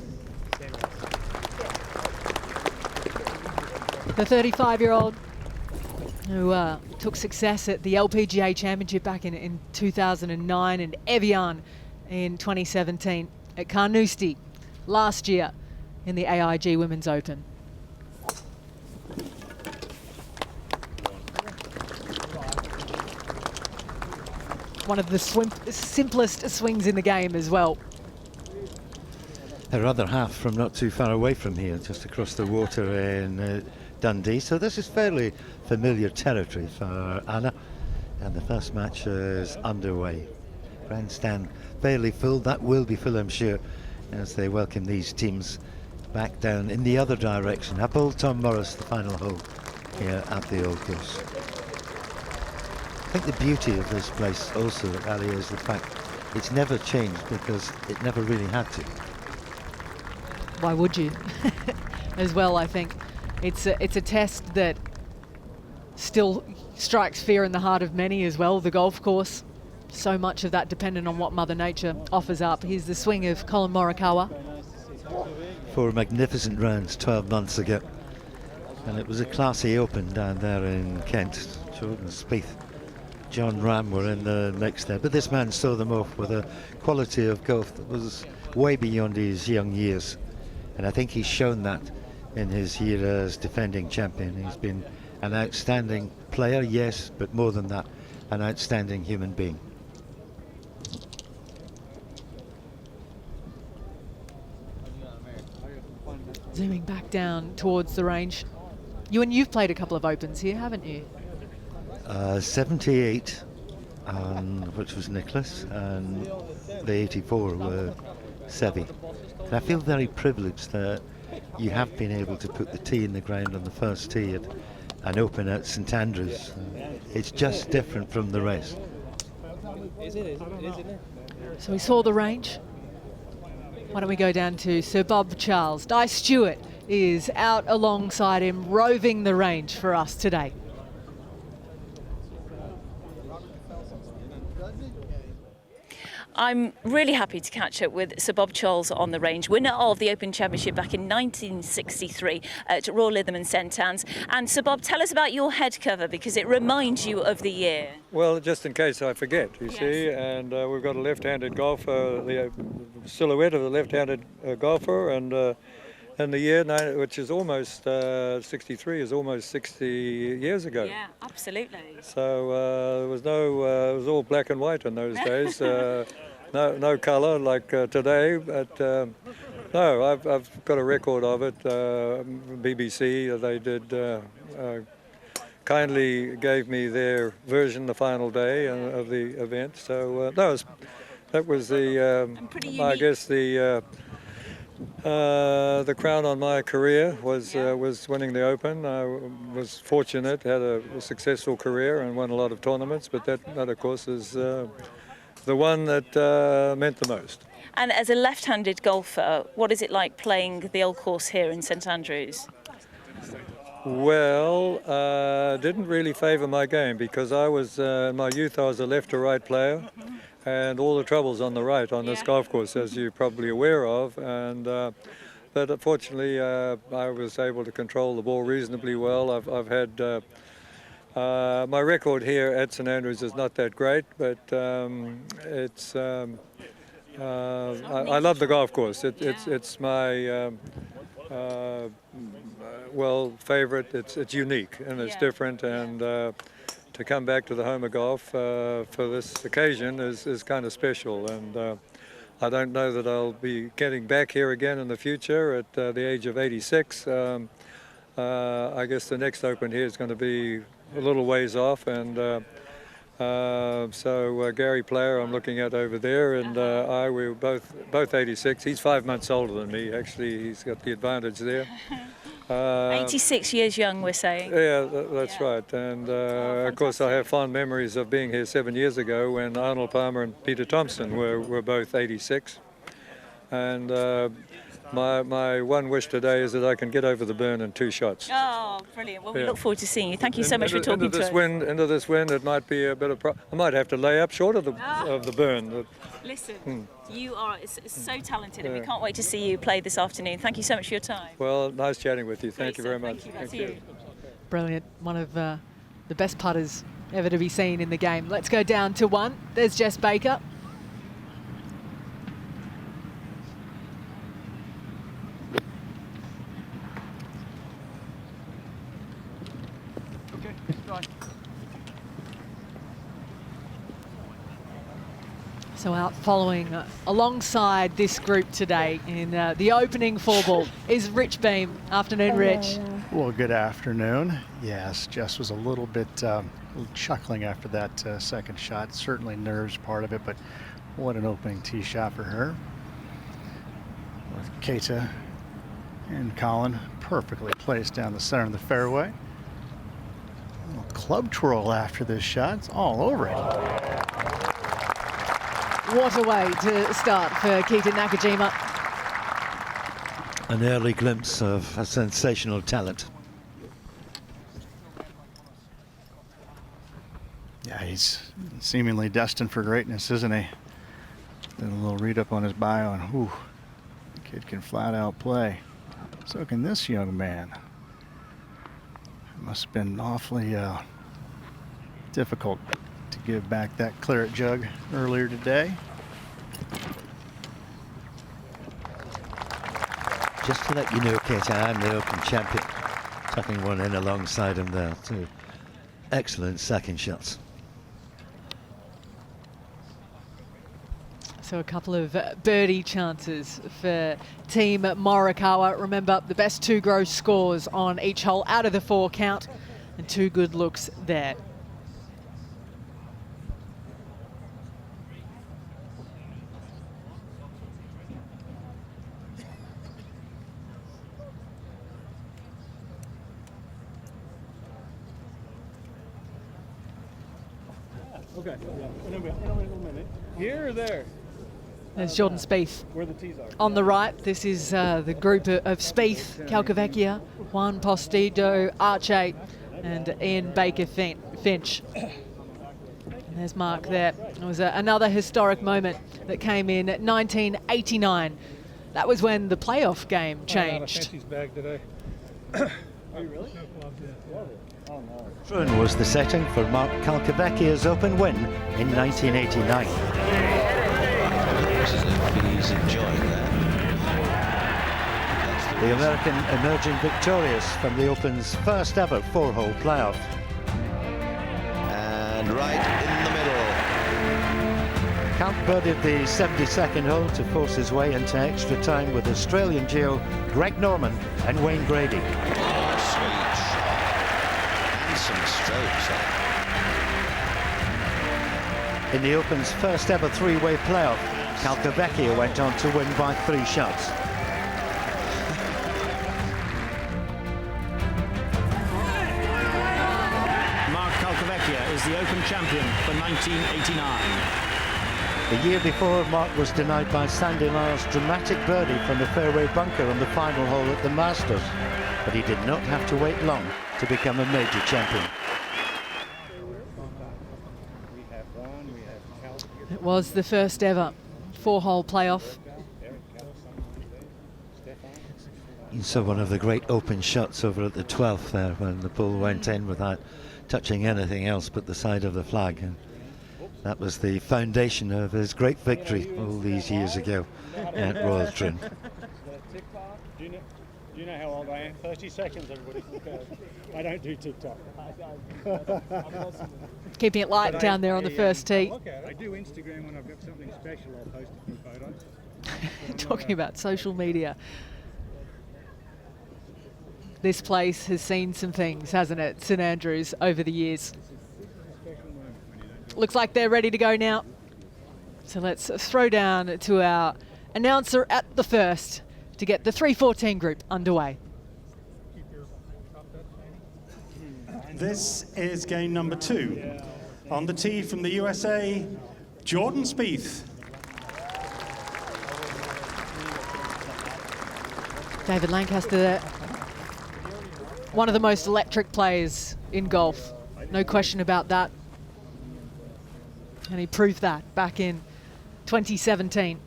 S1: The 35-year-old who took success at the LPGA Championship back in 2009 and Evian in 2017 at Carnoustie last year in the AIG Women's Open. One of the simplest swings in the game as well.
S2: Her other half from not too far away from here, just across the water in Dundee. So this is fairly familiar territory for Anna. And the first match is underway. Grandstand fairly full. That will be full, I'm sure, as they welcome these teams back down in the other direction. Up Old Tom Morris, the final hole here at the Old Course. I think the beauty of this place also, Ali, is the fact it's never changed because it never really had to.
S1: Why would you? As well, I think it's a test that still strikes fear in the heart of many as well, the golf course. So much of that dependent on what Mother Nature offers up. Here's the swing of Colin Morikawa.
S2: 4 magnificent rounds 12 months ago. And it was a classy open down there in Kent. Jordan Spieth, John Ram were in the mix there. But this man saw them off with a quality of golf that was way beyond his young years. And I think he's shown that in his year as defending champion. He's been an outstanding player, yes, but more than that, an outstanding human being.
S1: Zooming back down towards the range. You've played a couple of opens here, haven't you?
S2: 78, which was Nicholas, and the 84 were Seve. And I feel very privileged that you have been able to put the tee in the ground on the first tee at an open at St Andrews. It's just different from the rest.
S1: So we saw the range. Why don't we go down to Sir Bob Charles? Di Stewart is out alongside him, roving the range for us today.
S17: I'm really happy to catch up with Sir Bob Charles on the range, winner of the Open Championship back in 1963 at Royal Lytham and St Anne's. And Sir Bob, tell us about your head cover because it reminds you of the year.
S18: Well, just in case I forget, you see, and we've got a left-handed golfer, the silhouette of the left-handed golfer, and the year, which is almost 63, is almost 60 years ago.
S17: Yeah, absolutely.
S18: So it was all black and white in those days. No colour like today, but no, I've got a record of it. BBC, they did kindly gave me their version the final day of the event. So that was the, I guess the crown on my career was winning the Open. I was fortunate, had a successful career and won a lot of tournaments, but that of course is the one that meant the most.
S17: And as a left-handed golfer, what is it like playing the old course here in St Andrews?
S18: Well, didn't really favour my game because I was, in my youth, I was a left to right player. And all the troubles on the right on this golf course, as you're probably aware of. And but unfortunately, I was able to control the ball reasonably well. I've had my record here at St Andrews is not that great, but it's I love the golf course. It's my favourite. It's unique and it's different and. To come back to the home of golf for this occasion is kind of special, and I don't know that I'll be getting back here again in the future at the age of 86. I guess the next Open here is going to be a little ways off, and so Gary Player I'm looking at over there, and we're both 86. He's 5 months older than me. Actually, he's got the advantage there.
S17: 86 years young, we're saying.
S18: Yeah, that's right. And of course, I have fond memories of being here 7 years ago when Arnold Palmer and Peter Thompson were both 86. And my one wish today is that I can get over the burn in 2 shots.
S17: Oh, brilliant. Well, we look forward to seeing you. Thank you so much for talking to us.
S18: Into this wind, it might be a bit of I might have to lay up short of the burn.
S17: Listen, you are so talented, and we can't wait to see you play this afternoon. Thank you so much for your time.
S18: Well, nice chatting with you. Thank you very much.
S17: Thank you.
S1: Brilliant. One of the best putters ever to be seen in the game. Let's go down to 1. There's Jess Baker. So out following alongside this group today in the opening 4-ball is Rich Beam. Afternoon, Rich.
S5: Well, good afternoon. Yes, Jess was a little bit chuckling after that second shot. Certainly nerves part of it, but What an opening tee shot for her. With Keita and Colin perfectly placed down the center of the fairway. A little club twirl after this shot. It's all over it.
S1: What a way to start for Keita Nakajima.
S2: An early glimpse of a sensational talent.
S5: Yeah, he's seemingly destined for greatness, isn't he? Did a little read up on his bio, and whew, the kid can flat out play. So can this young man. It must have been awfully difficult to give back that claret jug earlier today.
S2: Just to let you know, Keita, I'm the Open champion. Tucking one in alongside him there. Two excellent second shots.
S1: So a couple of birdie chances for Team Morikawa. Remember, the best 2 gross scores on each hole out of the 4 count, and 2 good looks there.
S13: Okay, in a minute. Here or there?
S1: There's Jordan Spieth
S13: Where the tees are.
S1: on the right. This is the group of Spieth, Calcavecchia, Juan Postido, Arche, and Ian Baker Finch. And there's Mark there. It was another historic moment that came in 1989. That was when the playoff game changed.
S13: Bag today. Are you really? Oh, no.
S2: Troon was the setting for Mark Calcavecchia's Open win in 1989.
S10: He's enjoying that.
S2: The American emerging victorious from the Open's first ever 4-hole playoff.
S10: And right in the middle.
S2: Calc birdied the 72nd hole to force his way into extra time with Australian duo Greg Norman and Wayne Grady.
S10: Oh, sweet shot. And some strokes.
S2: In the Open's first ever 3-way playoff, Calcavecchia went on to win by 3 shots.
S19: Mark Calcavecchia is the Open champion for 1989.
S2: The year before, Mark was denied by Sandy Lyle's dramatic birdie from the fairway bunker on the final hole at the Masters, but he did not have to wait long to become a major champion.
S1: It was the first ever 4-hole playoff.
S2: You saw one of the great open shots over at the 12th there when the ball went in without touching anything else but the side of the flag. And that was the foundation of his great victory all these years ago at Royal Troon.
S13: Do you know how old I am? 30 seconds, everybody. I don't do TikTok.
S1: Keeping it light down there on the first tee.
S13: I do Instagram when I've got something special. I'll post a few photos.
S1: Talking about social media. This place has seen some things, hasn't it, St Andrews, over the years. Looks like they're ready to go now. So let's throw down to our announcer at the first to get the 3:14 group underway.
S16: This is game number 2. On the tee from the USA, Jordan Spieth.
S1: David Lancaster there. One of the most electric players in golf. No question about that. And he proved that back in 2017.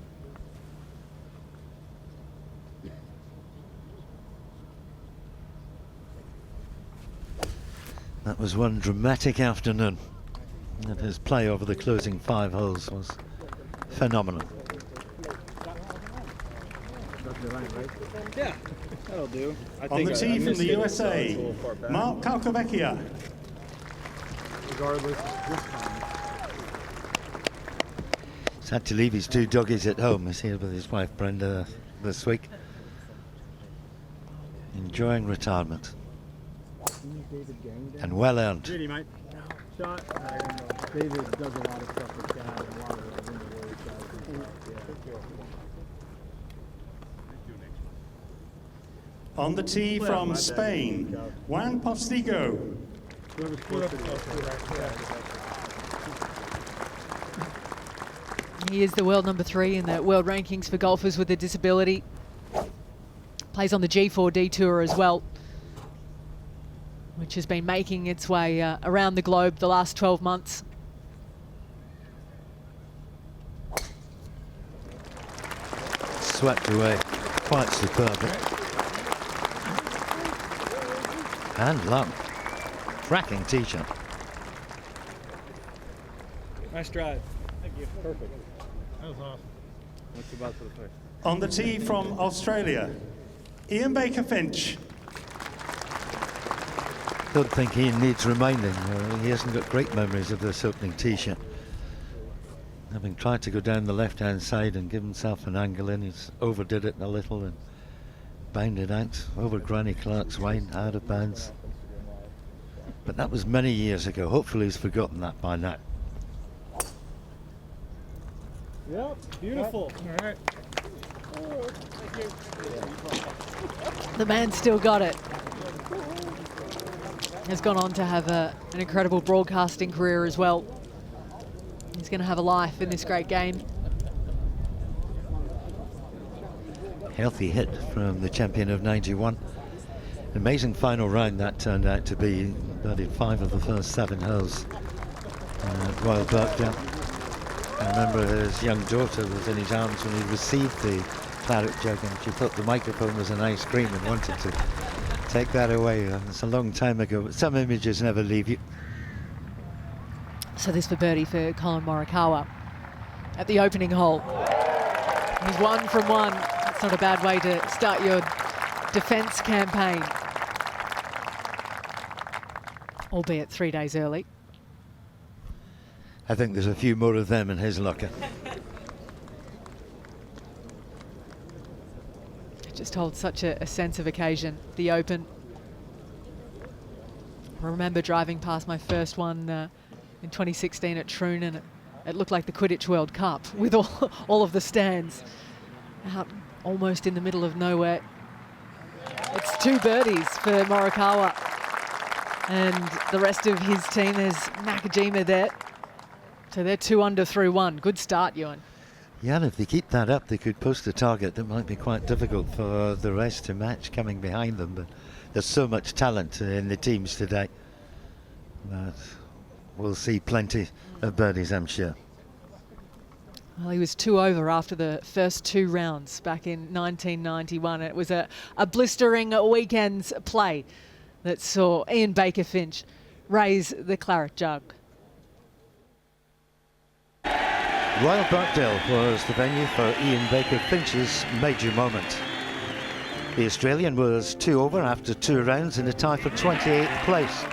S2: That was one dramatic afternoon, and his play over the closing 5 holes was phenomenal.
S13: Yeah, that'll do.
S16: On the tee from the USA, Mark Calcavecchia.
S13: Regardless, this time.
S2: He's had to leave his 2 doggies at home. He's here with his wife Brenda this week, enjoying retirement. And well earned.
S13: Really, mate. Shot. David does a lot of stuff with Dad and a lot of the Warriors guys.
S16: On the tee from Spain, Juan Postigo.
S1: He is the world number 3 in the world rankings for golfers with a disability. Plays on the G4D Tour as well, which has been making its way around the globe the last 12 months.
S2: Swept away, quite superb. And long, cracking tee shot.
S13: Nice drive. Thank you. Perfect.
S14: That was awesome. What's about to the play?
S16: On the tee from Australia, Ian Baker Finch.
S2: Don't think Ian needs reminding. He hasn't got great memories of this opening tee shot. Having tried to go down the left-hand side and give himself an angle in, he's overdid it a little and bounded out over Granny Clark's wine, out of bounds. But that was many years ago. Hopefully he's forgotten that by now.
S13: Yep, beautiful. All right.
S1: The man's still got it. Has gone on to have an incredible broadcasting career as well. He's going to have a life in this great game.
S2: Healthy hit from the champion of 91. Amazing final round that turned out to be. Birdied 5 of the first 7 holes at Royal Birkdale. I remember his young daughter was in his arms when he received the claret jug, and she thought the microphone was an ice cream and wanted to take that away. It's a long time ago, but some images never leave you.
S1: So this for birdie for Colin Morikawa at the opening hole. He's 1 from 1. That's not a bad way to start your defence campaign, albeit 3 days early.
S2: I think there's a few more of them in his locker.
S1: It just holds such a sense of occasion, the Open. I remember driving past my first one in 2016 at Troon, and it looked like the Quidditch World Cup with all of the stands out almost in the middle of nowhere. It's 2 birdies for Morikawa and the rest of his team. There's Nakajima there. So they're 2 under through 1. Good start, Ewan.
S2: Yeah, and if they keep that up, they could post a target that might be quite difficult for the rest to match coming behind them. But there's so much talent in the teams today that we'll see plenty of birdies, I'm sure.
S1: Well, he was 2 over after the first 2 rounds back in 1991. It was a blistering weekend's play that saw Ian Baker Finch raise the claret jug.
S2: Royal Birkdale was the venue for Ian Baker Finch's major moment. The Australian was 2 over after 2 rounds in a tie for 28th place.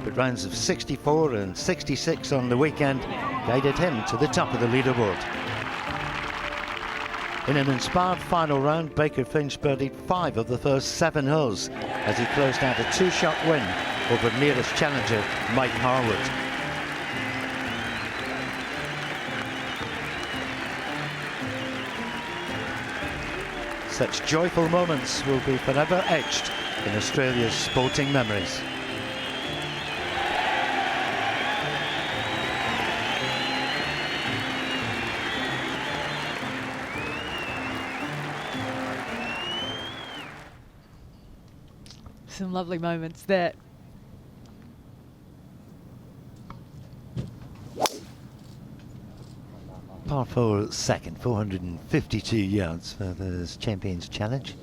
S2: But rounds of 64 and 66 on the weekend guided him to the top of the leaderboard. In an inspired final round, Baker Finch birdied 5 of the first 7 holes as he closed out a 2-shot win over nearest challenger Mike Harwood. Such joyful moments will be forever etched in Australia's sporting memories.
S1: Some lovely moments there.
S2: Par 4 second, 452 yards for the Champions Challenge.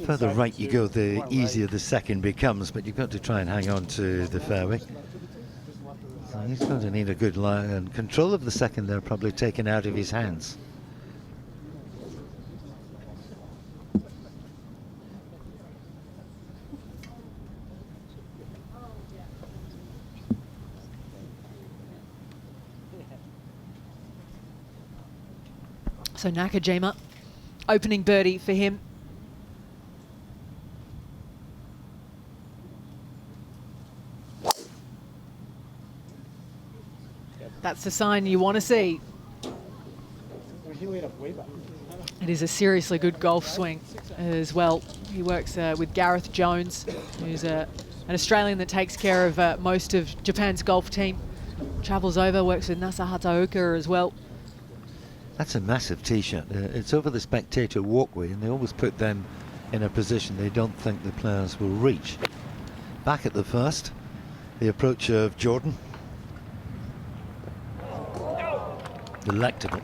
S2: Further right you go, the easier the second becomes, but you've got to try and hang on to the fairway. So he's going to need a good line, and control of the second there probably taken out of his hands.
S1: So Nakajima, opening birdie for him. That's the sign you want to see. It is a seriously good golf swing as well. He works with Gareth Jones, who's an Australian that takes care of most of Japan's golf team. Travels over, works with Nasa Hataoka as well.
S2: That's a massive tee-shot. It's over the spectator walkway, and they always put them in a position they don't think the players will reach. Back at the first, the approach of Jordan. Delectable.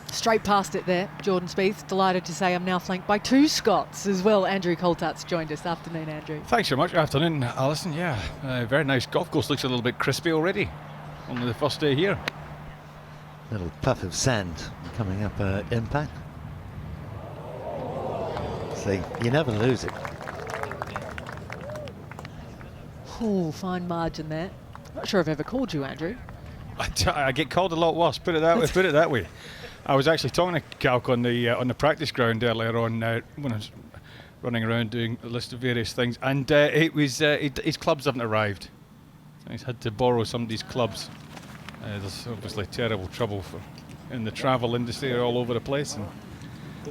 S1: Straight past it there, Jordan Spieth. Delighted to say I'm now flanked by two Scots as well. Andrew Coulthard's joined us. Afternoon, Andrew.
S20: Thanks very much. Afternoon, Alison. Yeah, very nice golf course. Looks a little bit crispy already. Only the first day here.
S2: Little puff of sand coming up impact. See, you never lose it.
S1: Oh, fine margin there. Not sure I've ever called you, Andrew.
S20: I get called a lot worse. Put it that way. Put it that way. I was actually talking to Calc on the practice ground earlier on when I was running around doing a list of various things, and it was his clubs haven't arrived. So he's had to borrow somebody's clubs. There's obviously terrible trouble in the travel industry all over the place, and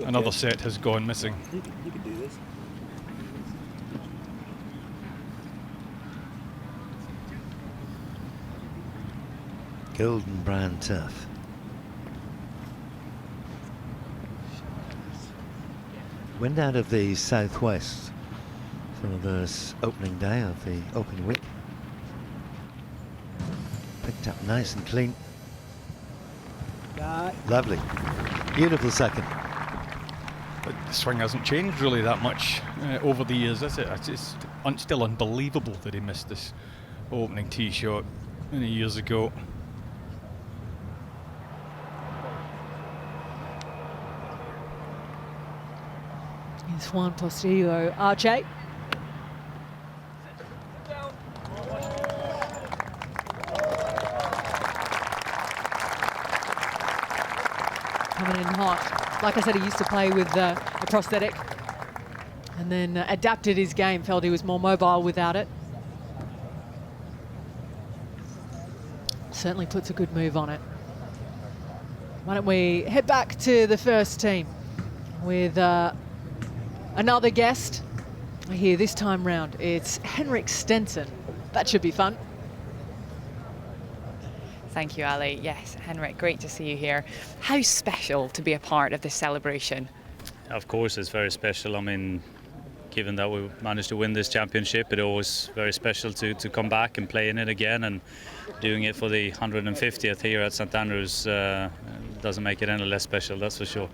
S20: another set has gone missing.
S21: You can do this.
S2: Golden brown turf. Wind out of the southwest for this opening day of the open week. Picked up nice and clean. Lovely. Beautiful second.
S20: But the swing hasn't changed really that much over the years, is it? It's still unbelievable that he missed this opening tee shot many years ago.
S1: Here's Juan Postillo, Arche. Coming in hot. Like I said, he used to play with a prosthetic and then adapted his game, felt he was more mobile without it. Certainly puts a good move on it. Why don't we head back to the first team with another guest here this time round. It's Henrik Stenson. That should be fun.
S7: Thank you, Ali. Yes, Henrik, great to see you here. How special to be a part of this celebration?
S22: Of course, it's very special. I mean, given that we managed to win this championship, it's always very special to come back and play in it again, and doing it for the 150th here at St Andrews doesn't make it any less special, that's for sure.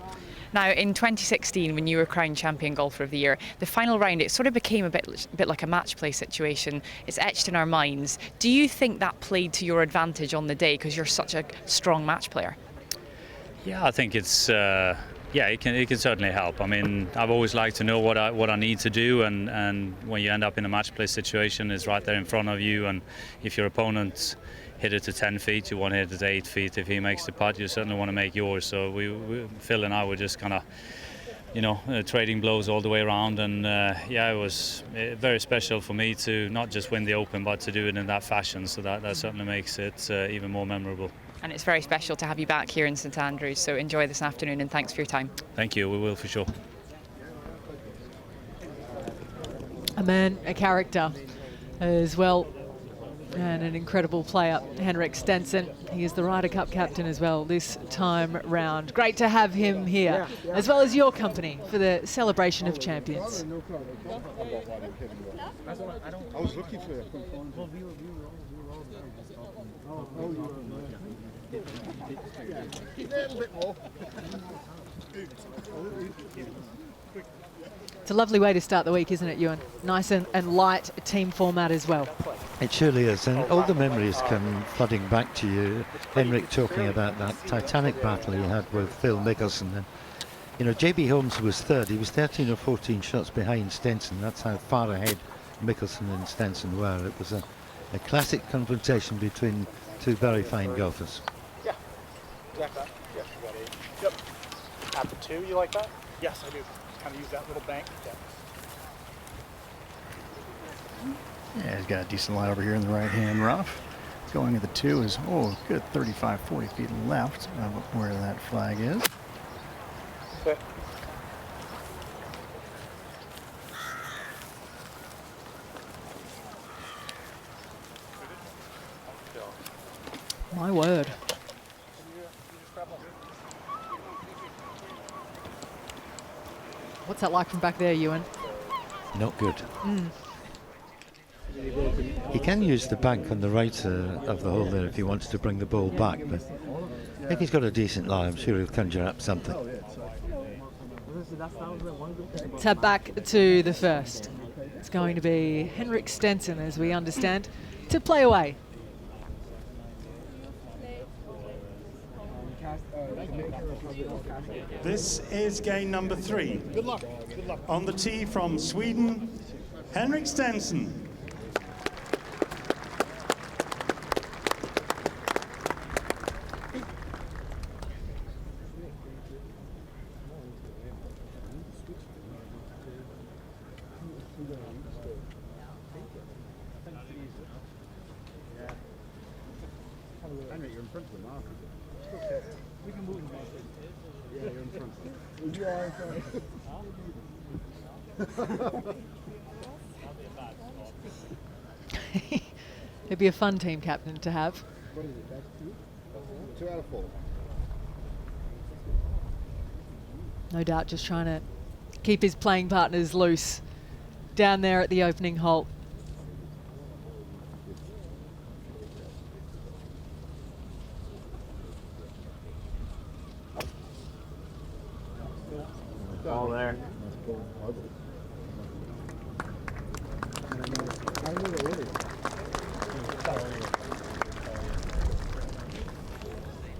S7: Now, in 2016, when you were crowned Champion Golfer of the Year, the final round, it sort of became a bit like a match play situation. It's etched in our minds. Do you think that played to your advantage on the day because you're such a strong match player?
S22: Yeah, I think it's it can certainly help. I mean, I've always liked to know what I need to do, and when you end up in a match play situation, it's right there in front of you, and if your opponent hit it to 10 feet, you want to hit it to 8 feet. If he makes the putt, you certainly want to make yours. So Phil and I were just kind of, trading blows all the way around, and it was very special for me to not just win the Open, but to do it in that fashion. So that certainly makes it even more memorable.
S7: And it's very special to have you back here in St Andrews. So enjoy this afternoon, and thanks for your time.
S22: Thank you. We will for sure.
S1: A man, a character as well. And an incredible player, Henrik Stenson. He is the Ryder Cup captain as well this time round. Great to have him here, as well as your company for the Celebration of Champions.
S8: I was looking for it. A little bit more.
S1: It's a lovely way to start the week, isn't it, Ewan? Nice and light team format as well.
S2: It surely is, and all the memories come flooding back to you. Henrik talking about that titanic battle he had with Phil Mickelson. And, JB Holmes was third. He was 13 or 14 shots behind Stenson. That's how far ahead Mickelson and Stenson were. It was a classic confrontation between two very fine golfers.
S23: Yeah, exactly. Yes, you got 8. Yep. After 2, you like that? Yes, I do.
S13: kind of use that little bank to depth.
S5: Yeah, he's got a decent lie over here in the right-hand rough. Going to the 2 is, good 35, 40 feet left of where that flag is.
S13: Set.
S1: My word. What's that like from back there, Ewan?
S2: Not good. He can use the bank on the right of the hole there if he wants to bring the ball back, but if he's got a decent lie, I'm sure he'll conjure up something.
S1: Tab back to the first. It's going to be Henrik Stenson, as we understand, to play away.
S16: This is game number 3.
S13: Good luck. Good luck.
S16: On the tee from Sweden, Henrik Stenson.
S13: Henrik, you're in front of the marker. Okay. We can move the marker. Yeah, you're in front. You are in front.
S1: It'd be a fun team captain to have.
S13: What is it? That's 2? 2 out of 4.
S1: No doubt just trying to keep his playing partners loose down there at the opening hole.
S14: All there.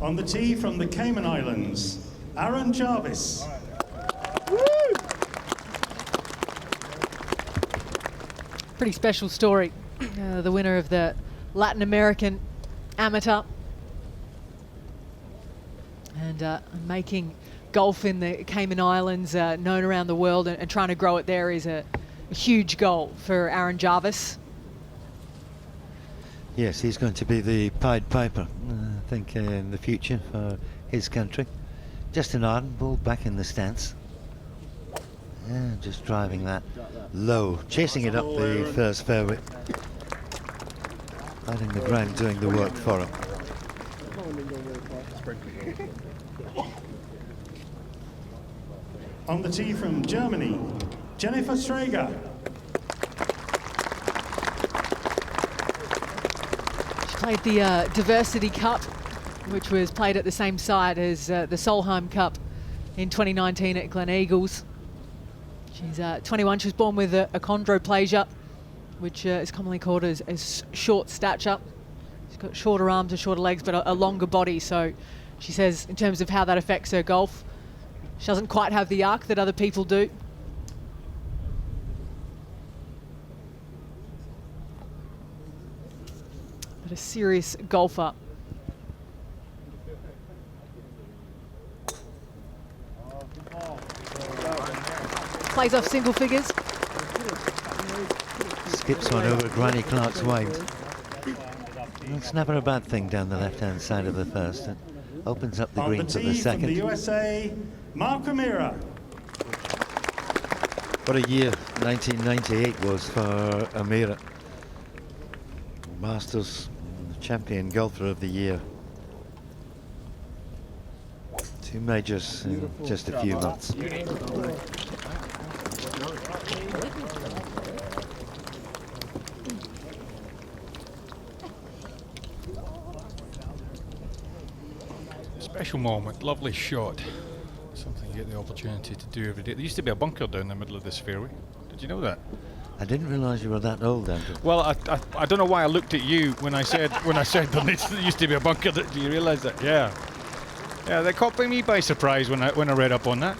S16: On the tee from the Cayman Islands, Aaron Jarvis.
S1: Pretty special story. The winner of the Latin American Amateur. And making golf in the Cayman Islands known around the world and trying to grow it there is a huge goal for Aaron Jarvis.
S2: Yes, he's going to be the Pied Piper, I think, in the future for his country. Just an Ireland ball back in the stance. Yeah, just driving that low, chasing it up the first fairway. Letting the ground doing the work for him.
S16: On the tee from Germany, Jennifer Strager.
S1: She played the Diversity Cup, which was played at the same site as the Solheim Cup in 2019 at Glen Eagles. She's 21. She was born with achondroplasia, which is commonly called as short stature. She's got shorter arms and shorter legs, but a longer body. So she says, in terms of how that affects her golf, she doesn't quite have the arc that other people do. But a serious golfer. Plays off single figures.
S2: Skips one over Granny Clark's Way. It's never a bad thing down the left-hand side of the first. It opens up the green for the second.
S16: On the tee from the USA, Mark O'Meara.
S2: What a year 1998 was for O'Meara. Masters champion golfer of the year. 2 majors in just a few months.
S20: Special moment, lovely shot. Something you get the opportunity to do every day. There used to be a bunker down the middle of this fairway. Did you know that?
S2: I didn't realise you were that old, Andrew.
S20: Well, I don't know why I looked at you when I said there used to be a bunker. Do you realise that? Yeah. Yeah, they caught me by surprise when I read up on that.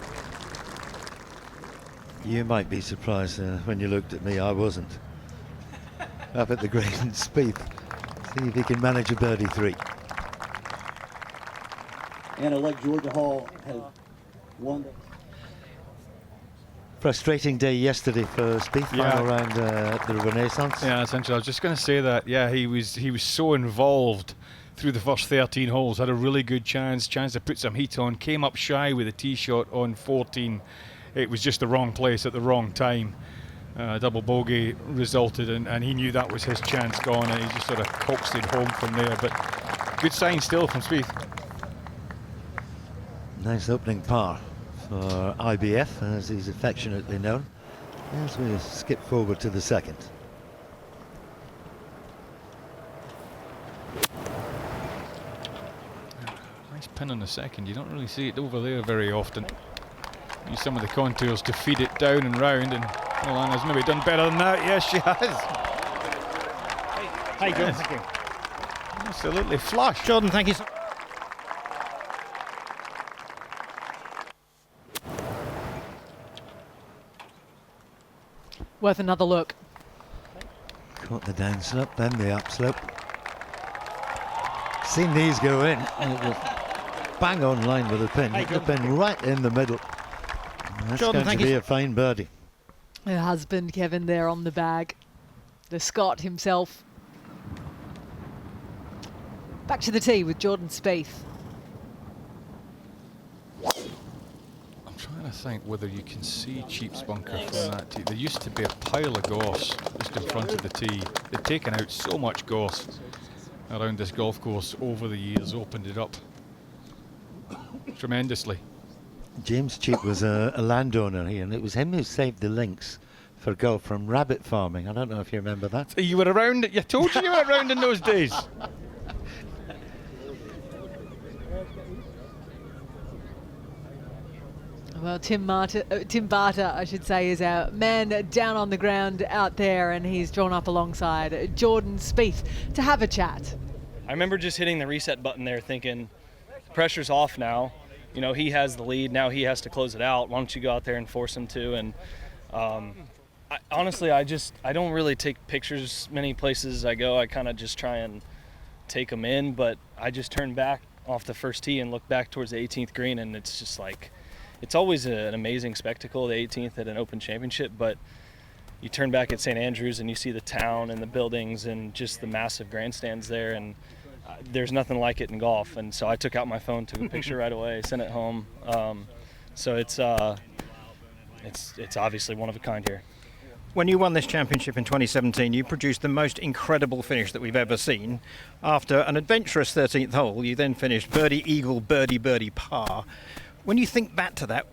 S2: You might be surprised when you looked at me. I wasn't. Up at the green and Spieth. See if he can manage a birdie 3.
S3: And like Georgia Hall has won.
S2: Frustrating day yesterday for Spieth, final round the Renaissance.
S20: Yeah, essentially. I was just going to say that. Yeah, he was so involved through the first 13 holes. Had a really good chance to put some heat on. Came up shy with a tee shot on 14. It was just the wrong place at the wrong time. Double bogey resulted, and he knew that was his chance gone, and he just sort of coaxed it home from there. But good sign still from Spieth.
S2: Nice opening par for IBF, as he's affectionately known, as we skip forward to the second.
S20: Nice pin on the second. You don't really see it over there very often. Use some of the contours to feed it down and round, and well, Anna's maybe done better than that. Yes, she has.
S6: Hey, Jordan, thank you.
S20: Absolutely flush.
S6: Jordan, thank you.
S1: Worth another look.
S2: Caught the downslope, then the upslope. Seen these go in, and it was bang on line with the pin.
S6: Hey,
S2: the pin right in the middle. And that's
S6: Jordan,
S2: going to be a fine birdie.
S1: Her husband Kevin there on the bag. The Scot himself. Back to the tee with Jordan Spieth.
S20: I'm trying to think whether you can see Cheap's bunker from that tee. There used to be a pile of gorse just in front of the tee. They've taken out so much gorse around this golf course over the years, opened it up tremendously.
S2: James Cheap was a landowner here, and it was him who saved the links for golf from rabbit farming. I don't know if you remember that.
S20: You were around, I told you were around in those days.
S1: Well, Tim Barter, I should say, is our man down on the ground out there, and he's drawn up alongside Jordan Spieth to have a chat.
S3: I remember just hitting the reset button there thinking, pressure's off now. You know, he has the lead, now he has to close it out. Why don't you go out there and force him to? And honestly, I don't really take pictures many places I go. I kind of just try and take them in, but I just turned back off the first tee and looked back towards the 18th green, and it's just like, it's always an amazing spectacle, the 18th at an Open Championship, but you turn back at St. Andrews and you see the town and the buildings and just the massive grandstands there, and there's nothing like it in golf. And so I took out my phone, took a picture right away, sent it home. So it's obviously one of a kind here.
S6: When you won this championship in 2017, you produced the most incredible finish that we've ever seen. After an adventurous 13th hole, you then finished birdie, eagle, birdie, birdie, par. When you think back to that,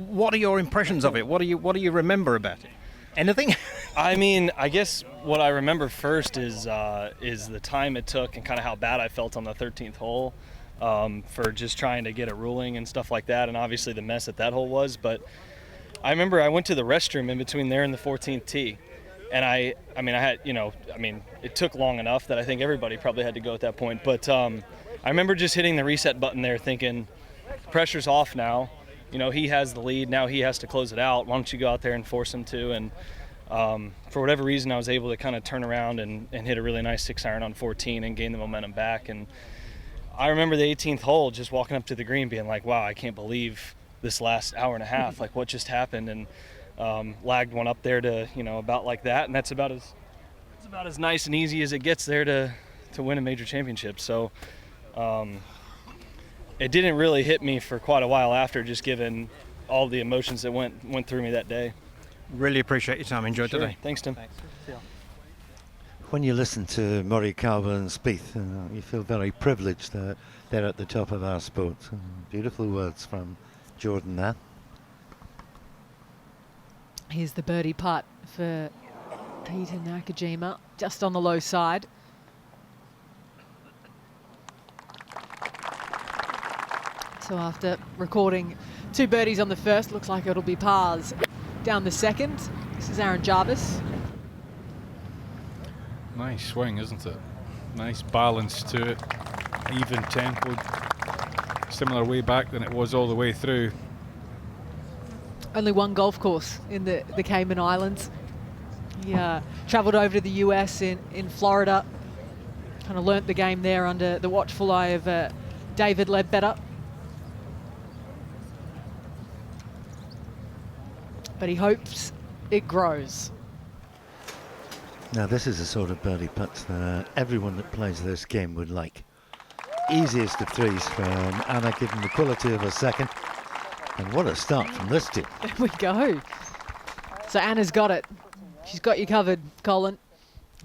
S6: what are your impressions of it? What do you remember about it? Anything?
S3: I mean, I guess what I remember first is the time it took and kind of how bad I felt on the 13th hole for just trying to get a ruling and stuff like that, and obviously the mess that hole was. But I remember I went to the restroom in between there and the 14th tee, and I mean, it took long enough that I think everybody probably had to go at that point. But I remember just hitting the reset button there thinking, pressure's off now. You know, he has the lead, now he has to close it out. Why don't you go out there and force him to? And for whatever reason, I was able to kind of turn around and hit a really nice 6-iron on 14 and gain the momentum back. And I remember the 18th hole, just walking up to the green being like, wow, I can't believe this last hour and a half, like what just happened. And lagged one up there to, you know, about like that. And that's about as nice and easy as it gets there to win a major championship. So it didn't really hit me for quite a while after, just given all the emotions that went through me that day.
S6: Really appreciate your time. Enjoy today.
S3: Thanks, Tim.
S6: Thanks.
S2: When you listen to Morikawa and Spieth, you feel very privileged that they're at the top of our sport. Beautiful words from Jordan there.
S1: Here's the birdie putt for Peter Nakajima, just on the low side. So after recording 2 birdies on the first, looks like it'll be pars down the second. This is Aaron Jarvis.
S20: Nice swing, isn't it? Nice balance to it. Even tempo. Similar way back than it was all the way through.
S1: Only one golf course in the Cayman Islands. He travelled over to the US in Florida. Kind of learnt the game there under the watchful eye of David Ledbetter. but he hopes it grows.
S2: Now this is the sort of birdie putt that everyone that plays this game would like. Easiest of threes from Anna, given the quality of her second. And what a start from this team.
S1: There we go. So Anna's got it. She's got you covered, Colin.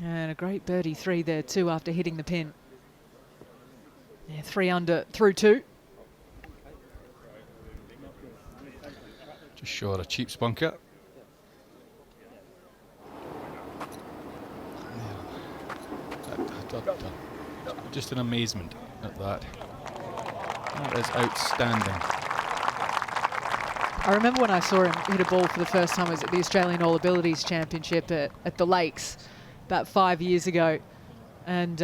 S1: And a great birdie 3 there too after hitting the pin. Yeah, 3 under through 2.
S20: Just short a cheap spunker. Just an amazement at that. That is outstanding.
S1: I remember when I saw him hit a ball for the first time, it was at the Australian All Abilities Championship at the Lakes about 5 years ago. And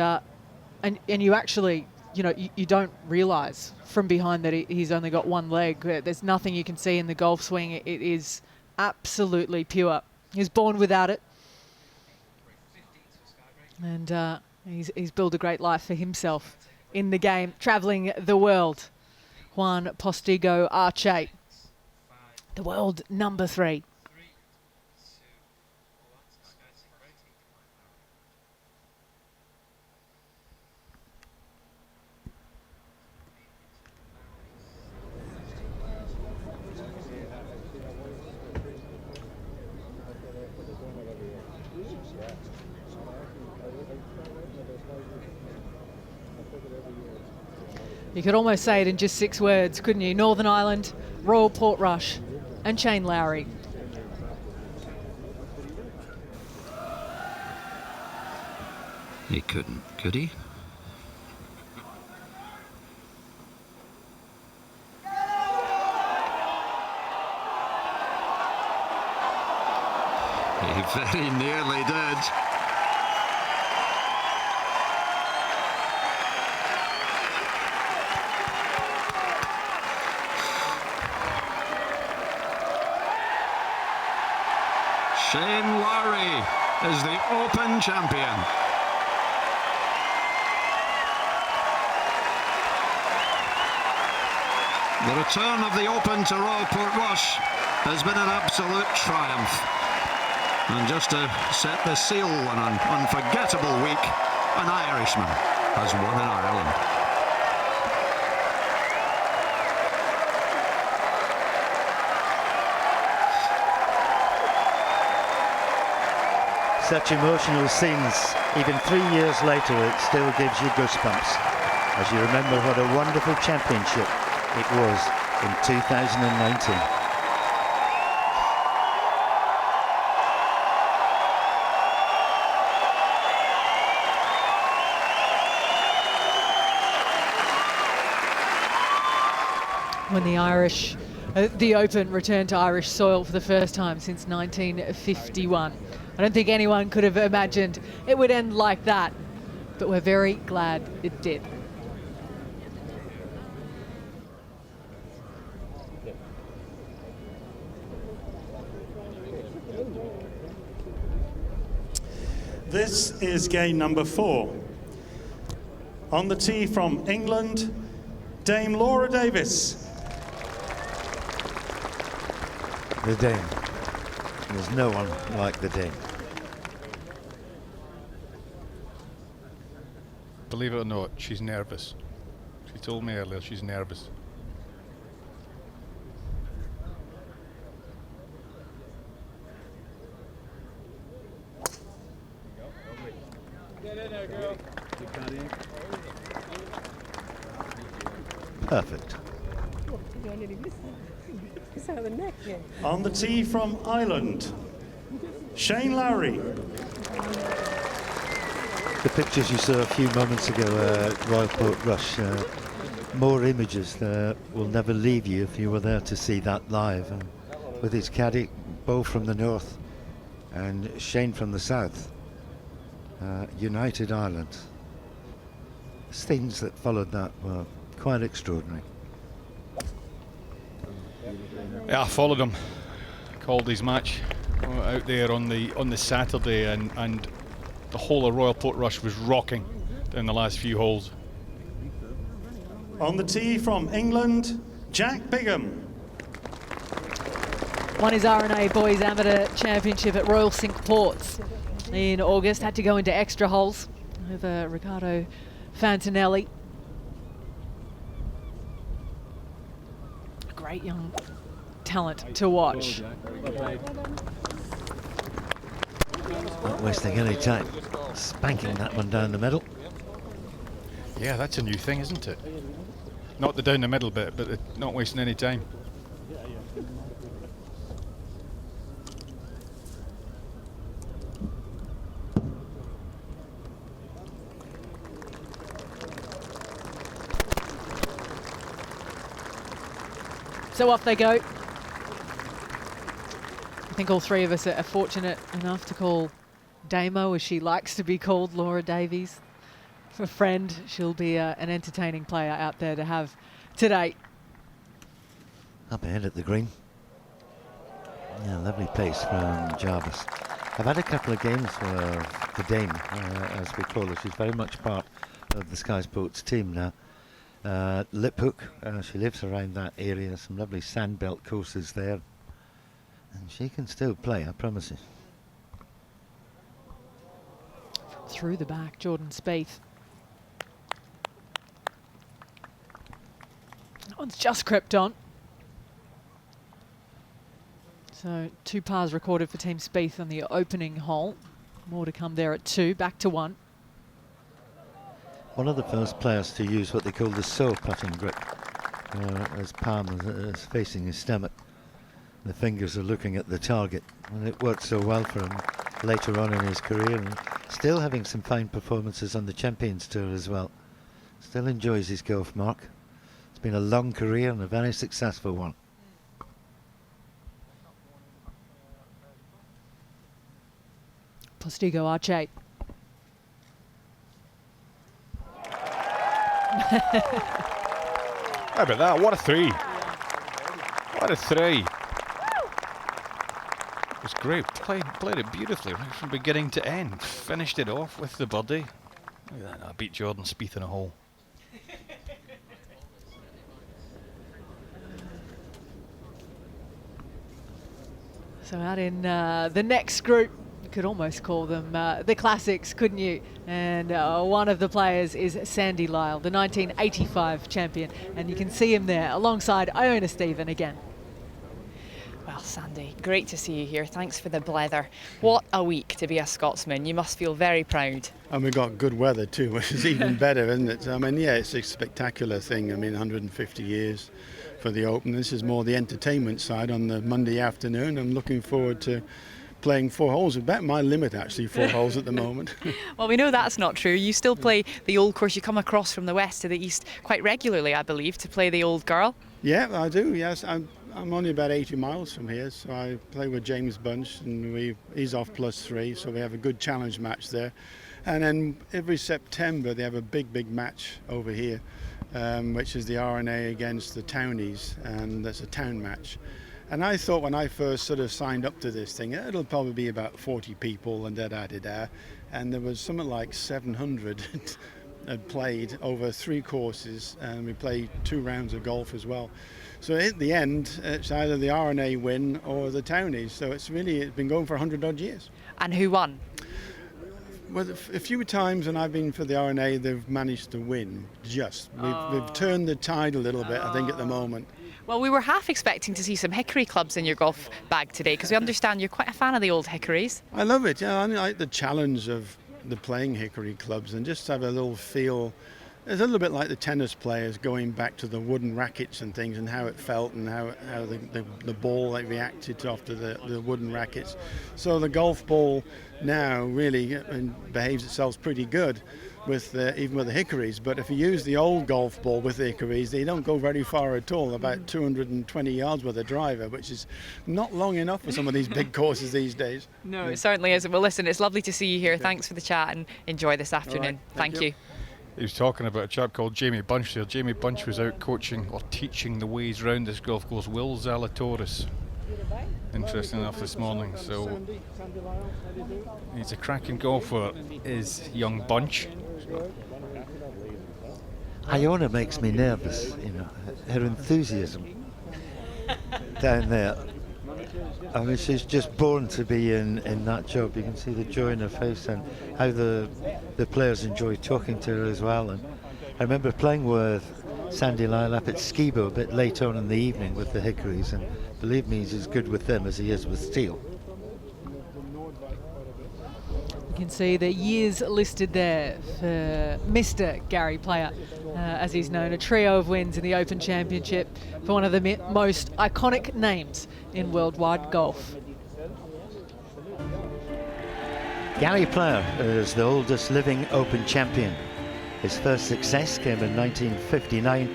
S1: you actually, you don't realise from behind that he's only got one leg. There's nothing you can see in the golf swing. It is absolutely pure. He was born without it. And he's built a great life for himself in the game, travelling the world. Juan Postigo Arche, the world number 3. You could almost say it in just 6 words, couldn't you? Northern Ireland, Royal Portrush, and Shane Lowry.
S11: He couldn't, could he? He very nearly did. Shane Lowry is the Open champion. The return of the Open to Royal Portrush has been an absolute triumph. And just to set the seal on an unforgettable week, an Irishman has won in Ireland.
S2: Such emotional scenes, even 3 years later, it still gives you goosebumps as you remember what a wonderful championship it was in 2019.
S1: When the Open returned to Irish soil for the first time since 1951. I don't think anyone could have imagined it would end like that, but we're very glad it did.
S16: This is game number 4. On the tee from England, Dame Laura Davis.
S2: The Dame. There's no one like the Dame.
S20: Believe it or not, she's nervous. She told me earlier she's nervous.
S14: Get in there, girl.
S2: Perfect.
S16: On the tee from Ireland, Shane Lowry.
S2: The pictures you saw a few moments ago at Royal Portrush, more images will never leave you if you were there to see that live. With his caddy, Bo from the north and Shane from the south, United Ireland. The scenes that followed that were quite extraordinary.
S20: Yeah, I followed him. Called his match out there on the Saturday, and the whole of Royal Portrush was rocking down the last few holes.
S16: On the tee from England, Jack Bigham.
S1: Won his R&A Boys Amateur Championship at Royal Cinque Ports in August. Had to go into extra holes over Riccardo Fantinelli. A great young talent to watch.
S2: Not wasting any time. Spanking that one down the middle.
S20: Yeah, that's a new thing, isn't it? Not the down the middle bit, but not wasting any time.
S1: So off they go. I think all three of us are fortunate enough to call Damo, as she likes to be called, Laura Davies, a friend. She'll be an entertaining player out there to have today.
S2: Up ahead at the green. Yeah, lovely pace from Jarvis. I've had a couple of games for the Dame, as we call her. She's very much part of the Sky Sports team now. Liphook, she lives around that area. Some lovely sandbelt courses there. And she can still play, I promise you.
S1: Through the back, Jordan Spieth. That one's just crept on. So 2 pars recorded for Team Spieth on the opening hole. More to come there at 2, back to 1.
S2: One of the first players to use what they call the saw putting grip, as palm is facing his stomach. The fingers are looking at the target, and it worked so well for him later on in his career, and still having some fine performances on the Champions Tour as well. Still enjoys his golf, Mark. It's been a long career and a very successful one.
S1: Postigo Arche.
S20: How about that? What a 3. What a 3. It was great. Played it beautifully right from beginning to end. Finished it off with the birdie. Look at that. I beat Jordan Spieth in a hole.
S1: So out in the next group, you could almost call them the classics, couldn't you? And one of the players is Sandy Lyle, the 1985 champion. And you can see him there alongside Iona Stephen again.
S7: Well, Sandy, great to see you here. Thanks for the blether. What a week to be a Scotsman. You must feel very proud.
S4: And we've got good weather too, which is even better, isn't it? I mean, yeah, it's a spectacular thing. I mean, 150 years for the Open. This is more the entertainment side on the Monday afternoon. I'm looking forward to playing 4 holes. About my limit, actually, 4 holes at the moment.
S7: Well, we know that's not true. You still play the old course. You come across from the west to the east quite regularly, I believe, to play the Old Girl.
S4: Yeah, I do, yes. I'm only about 80 miles from here, so I play with James Bunch, and he's off +3, so we have a good challenge match there. And then every September they have a big match over here, which is the R&A against the Townies, and that's a town match. And I thought when I first sort of signed up to this thing, it'll probably be about 40 people and da-da-da-da, and there was something like 700 had played over 3 courses, and we played 2 rounds of golf as well. So at the end, it's either the R&A win or the Townies. So it's been going for 100 odd years.
S7: And who won?
S4: Well, a few times when I've been for the R&A, they've managed to win. We've turned the tide a little bit, I think, at the moment.
S7: Well, we were half expecting to see some hickory clubs in your golf bag today, because we understand you're quite a fan of the old hickories.
S4: I love it. Yeah, I like the challenge of the playing hickory clubs and just have a little feel. It's a little bit like the tennis players going back to the wooden rackets and things, and how it felt and how the ball reacted after the wooden rackets. So the golf ball now really behaves itself pretty good with even with the hickories. But if you use the old golf ball with the hickories, they don't go very far at all, about 220 yards with a driver, which is not long enough for some of these big courses these days.
S7: No, it certainly isn't. Well, listen, it's lovely to see you here. Thanks for the chat and enjoy this afternoon.
S4: Right,
S7: Thank you.
S20: He was talking about a chap called Jamie Bunch there. Jamie Bunch was out coaching or teaching the ways round this golf course. Will Zalatoris, interesting enough, this morning. So he's a cracking golfer, is young Bunch.
S2: Iona makes me nervous, you know, her enthusiasm down there. I mean, she's just born to be in that job. You can see the joy in her face and how the players enjoy talking to her as well. And I remember playing with Sandy Lyle up at Skibo a bit late on in the evening with the Hickories, and believe me, he's as good with them as he is with steel.
S1: You can see the years listed there for Mr. Gary Player, as he's known, a trio of wins in the Open Championship for one of the most iconic names in worldwide golf.
S2: Gary Player is the oldest living Open champion. His first success came in 1959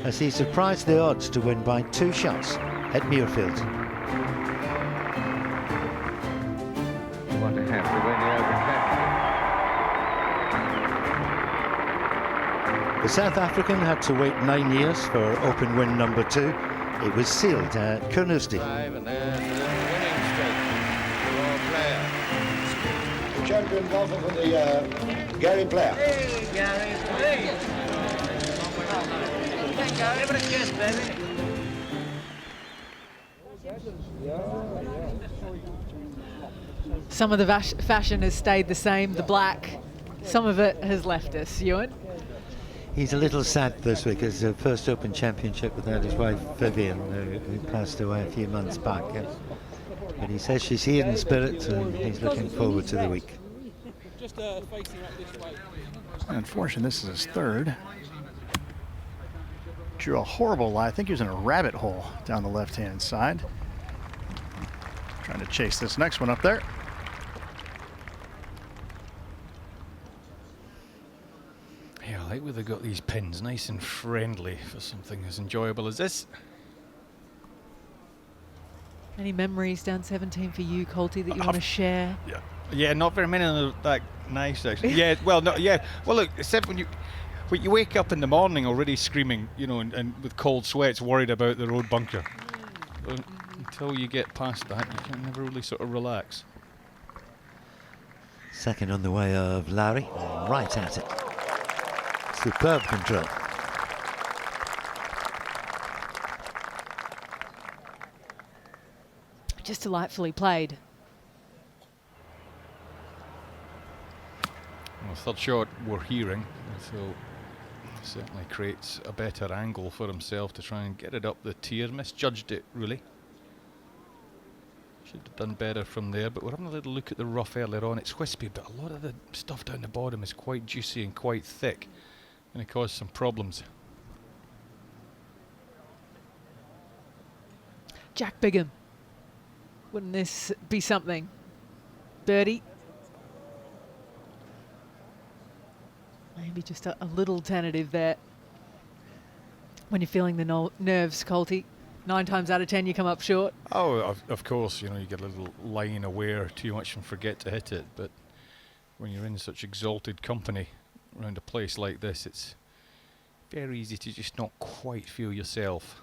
S2: as he surprised the odds to win by 2 shots at Muirfield.
S12: You want to have to win the Open Championship.
S2: The South African had to wait 9 years for Open win number 2. It was sealed at Carnoustie.
S8: And there's the winning streak for Player. The champion golfer for the Gary Player.
S14: Hey, Gary, hey. Give it a kiss, baby.
S1: Some of the fashion has stayed the same, the black. Some of it has left us. Ewan?
S2: He's a little sad this week. It's the first Open Championship without his wife Vivian, who passed away a few months back. But he says she's here in spirit and he's looking forward to the week.
S5: Unfortunately, this is his third. Drew a horrible lie. I think he was in a rabbit hole down the left-hand side. Trying to chase this next one up there.
S20: Yeah, I like where they've got these pins nice and friendly for something as enjoyable as this.
S1: Any memories down 17 for you, Colty, that you want to share?
S20: Yeah, not very many of them are that nice, actually. Yeah, well, no, yeah. Well, look, except when you wake up in the morning already screaming, you know, and with cold sweats, worried about the road bunker. Until you get past that, you can never really sort of relax.
S2: Second on the way of Larry, right at it. Superb control.
S1: Just delightfully played.
S20: Well, third shot we're hearing, so certainly creates a better angle for himself to try and get it up the tier. Misjudged it, really. Should have done better from there, but we're having a little look at the rough earlier on. It's wispy, but a lot of the stuff down the bottom is quite juicy and quite thick. Going to cause some problems.
S1: Jack Bigham. Wouldn't this be something? Birdie. Maybe just a little tentative there. When you're feeling the nerves, Colty, 9 times out of 10 you come up short.
S20: Oh, of course, you know, you get a little line aware too much and forget to hit it, but when you're in such exalted company around a place like this, it's very easy to just not quite feel yourself.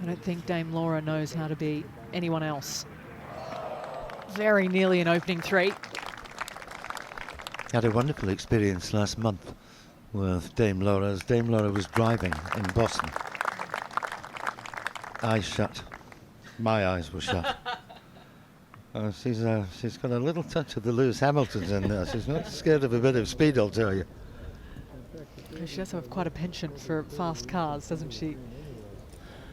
S1: I don't think Dame Laura knows how to be anyone else. Very nearly an opening 3.
S2: Had a wonderful experience last month with Dame Laura as Dame Laura was driving in Boston. Eyes shut. My eyes were shut. She's got a little touch of the Lewis Hamiltons in there. She's not scared of a bit of speed, I'll tell you.
S1: She does have quite a penchant for fast cars, doesn't she?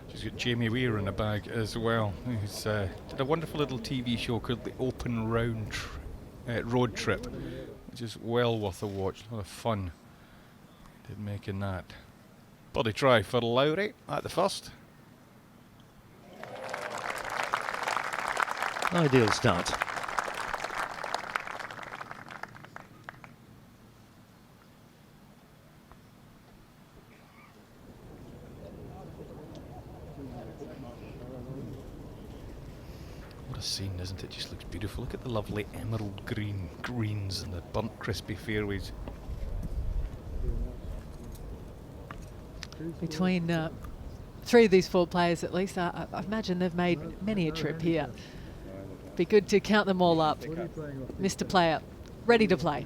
S20: She's got Jamie Weir in the bag as well. He's did a wonderful little TV show called The Open Road Trip, which is well worth a watch. A lot of fun did making that. Body try for Lowry at the first.
S2: Ideal start.
S20: What a scene, isn't it? Just looks beautiful. Look at the lovely emerald green greens and the burnt crispy fairways.
S1: Between 3 of these 4 players at least, I imagine they've made many a trip here. Be good to count them all up. Mr. Player, ready to play.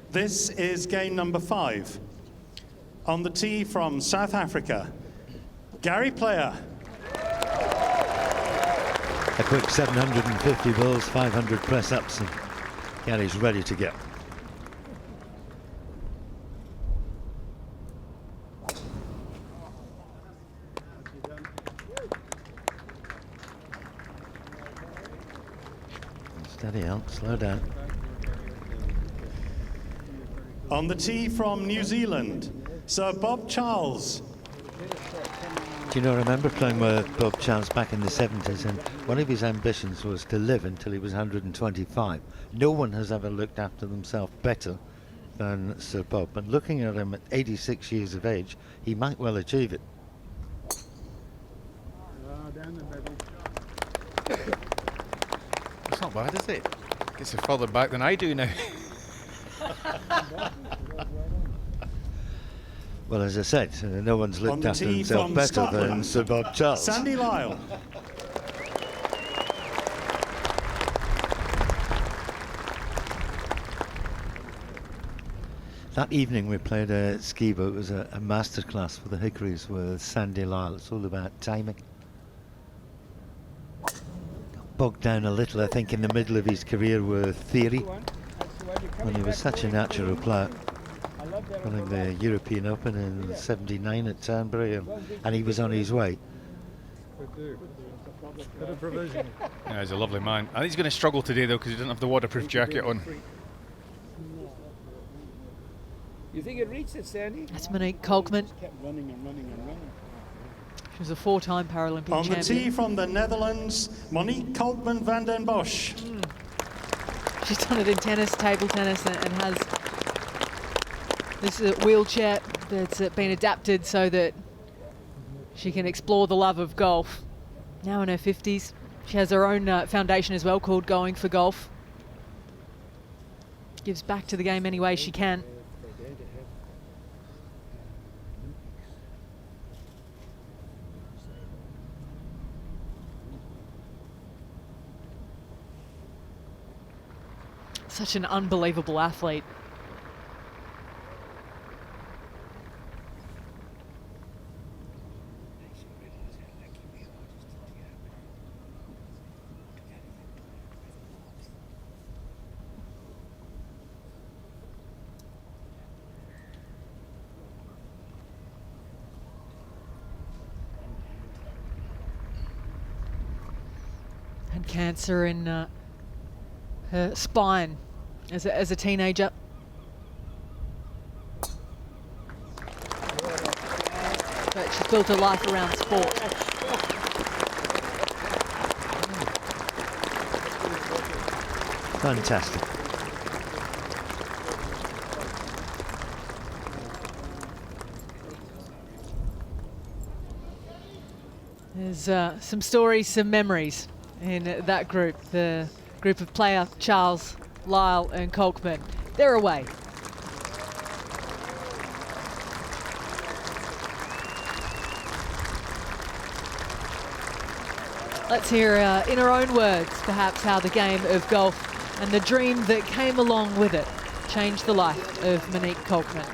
S16: This is game number 5.
S9: On the tee from South Africa, Gary Player.
S2: A quick 750 balls, 500 press-ups, and Gary's ready to go. Steady on, slow down.
S9: On the tee from New Zealand, Sir Bob Charles.
S2: Do you know, I remember playing with Bob Charles back in the 70s, and one of his ambitions was to live until he was 125. No one has ever looked after themselves better than Sir Bob. And looking at him at 86 years of age, he might well achieve it.
S21: It's not bad, is it? Gets it further back than I do now.
S2: Well, as I said, no one's looked after himself better than Sir Bob Charles.
S9: Sandy Lyle.
S2: That evening we played a skibo. It was a masterclass for the Hickories with Sandy Lyle. It's all about timing. Got bogged down a little, I think, in the middle of his career with theory, when he was such a natural player. Winning the European Open in '79 at Turnberry, and he was on his way.
S20: Yeah, he's a lovely man. I think he's going to struggle today though, because he doesn't have the waterproof jacket on.
S23: You think it reached it, Sandy?
S1: That's Monique Kolkman.
S13: Kept running and running and running.
S1: She was a 4-time Paralympic
S9: On
S1: champion.
S9: the tee from the Netherlands, Monique Kolkman van den Bosch.
S1: She's done it in tennis, table tennis, and has this wheelchair that's been adapted so that she can explore the love of golf. Now in her 50s. She has her own foundation as well called Going for Golf. Gives back to the game any way she can. Such an unbelievable athlete. And cancer in her spine as a teenager. But she's built her life around sport.
S2: Fantastic.
S1: There's some stories, some memories in that group. The group of player Charles, Lyle and Kolkman. They're away. Let's hear in her own words perhaps how the game of golf and the dream that came along with it changed the life of Monique Kolkman.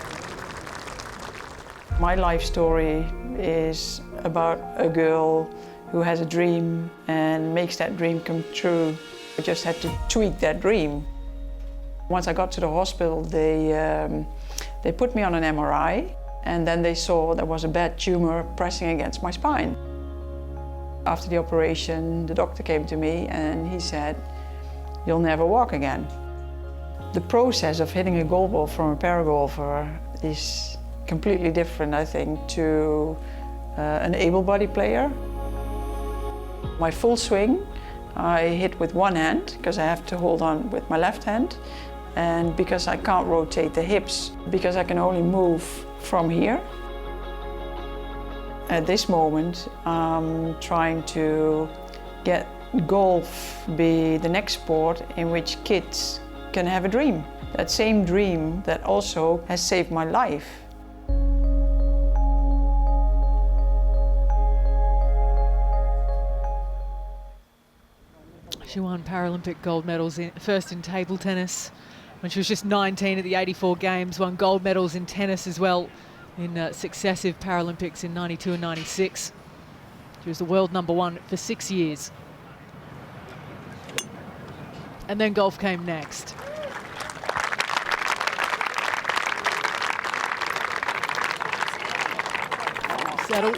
S24: My life story is about a girl who has a dream and makes that dream come true. I just had to tweak that dream. Once I got to the hospital, they put me on an MRI, and then they saw there was a bad tumor pressing against my spine. After the operation, the doctor came to me and he said, "You'll never walk again." The process of hitting a golf ball from a paragolfer is completely different, I think, to an able-bodied player. My full swing, I hit with one hand because I have to hold on with my left hand, and because I can't rotate the hips, because I can only move from here. At this moment, I'm trying to get golf be the next sport in which kids can have a dream. That same dream that also has saved my life.
S1: She won Paralympic gold medals, first in table tennis when she was just 19 at the '84 Games, won gold medals in tennis as well in successive Paralympics in 92 and 96. She was the world #1 for 6 years. And then golf came next. Settle.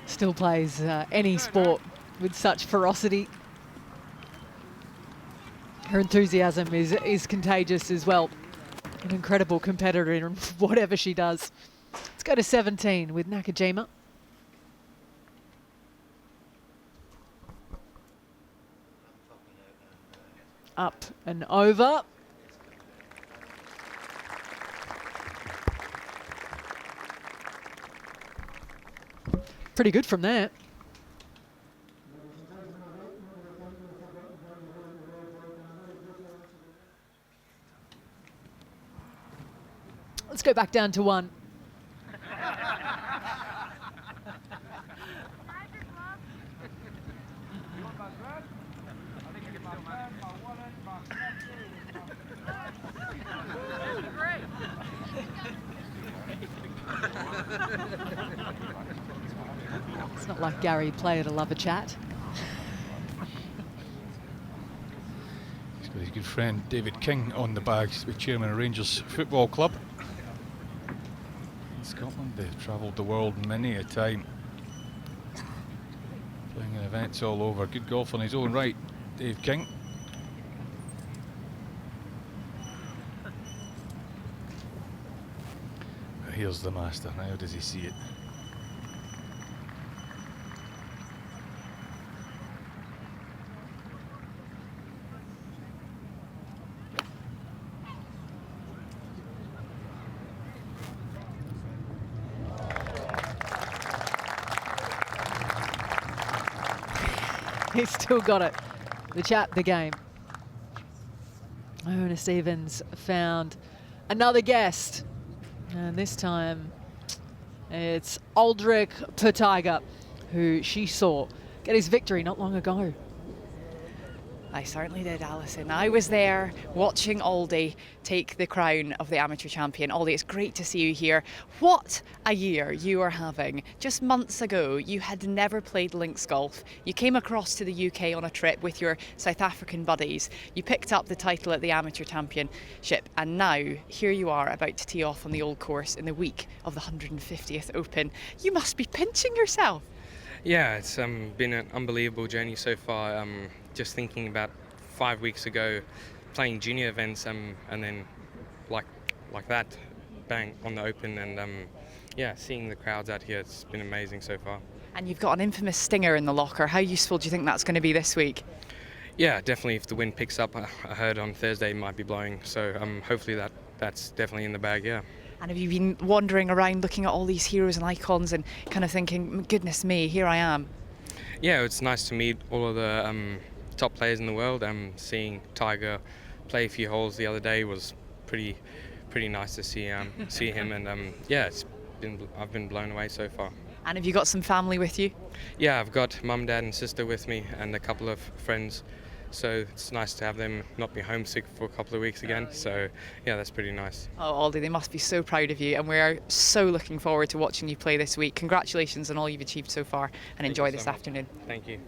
S1: Still plays any sport with such ferocity. Her enthusiasm is contagious as well. An incredible competitor in whatever she does. Let's go to 17 with Nakajima. Up and over. Pretty good from there. Let's go back down to 1. It's not like Gary player to love a chat.
S20: He's got his good friend David King on the bags, the chairman of Rangers Football Club. In Scotland, they've travelled the world many a time, playing in events all over. Good golf on his own right, Dave King. Here's the master. Now, how does he see it?
S1: He's still got it. The chat, the game. Ernest Evans found another guest. And this time it's Aldrich Pertiger, who she saw get his victory not long ago.
S7: I certainly did, Alison. I was there watching Aldi take the crown of the amateur champion. Aldi, it's great to see you here. What a year you are having. Just months ago, you had never played links golf. You came across to the UK on a trip with your South African buddies. You picked up the title at the amateur championship, and now here you are about to tee off on the old course in the week of the 150th Open. You must be pinching yourself.
S10: Yeah, it's been an unbelievable journey so far. Just thinking about 5 weeks ago, playing junior events, and then like that, bang, on the Open, and yeah, seeing the crowds out here, it's been amazing so far.
S7: And you've got an infamous stinger in the locker. How useful do you think that's going to be this week?
S10: Yeah, definitely. If the wind picks up, I heard on Thursday it might be blowing, so hopefully that's definitely in the bag. Yeah.
S7: And have you been wandering around looking at all these heroes and icons and kind of thinking, goodness me, here I am?
S10: Yeah, it's nice to meet all of the top players in the world. Seeing Tiger play a few holes the other day was pretty nice to see him, and yeah, I've been blown away so far.
S7: And have you got some family with you?
S10: Yeah, I've got mum, dad and sister with me, and a couple of friends. So it's nice to have them not be homesick for a couple of weeks again. So yeah, that's pretty nice.
S7: Oh, Aldi, they must be so proud of you, and we are so looking forward to watching you play this week. Congratulations on all you've achieved so far, and enjoy this afternoon.
S10: Thank you.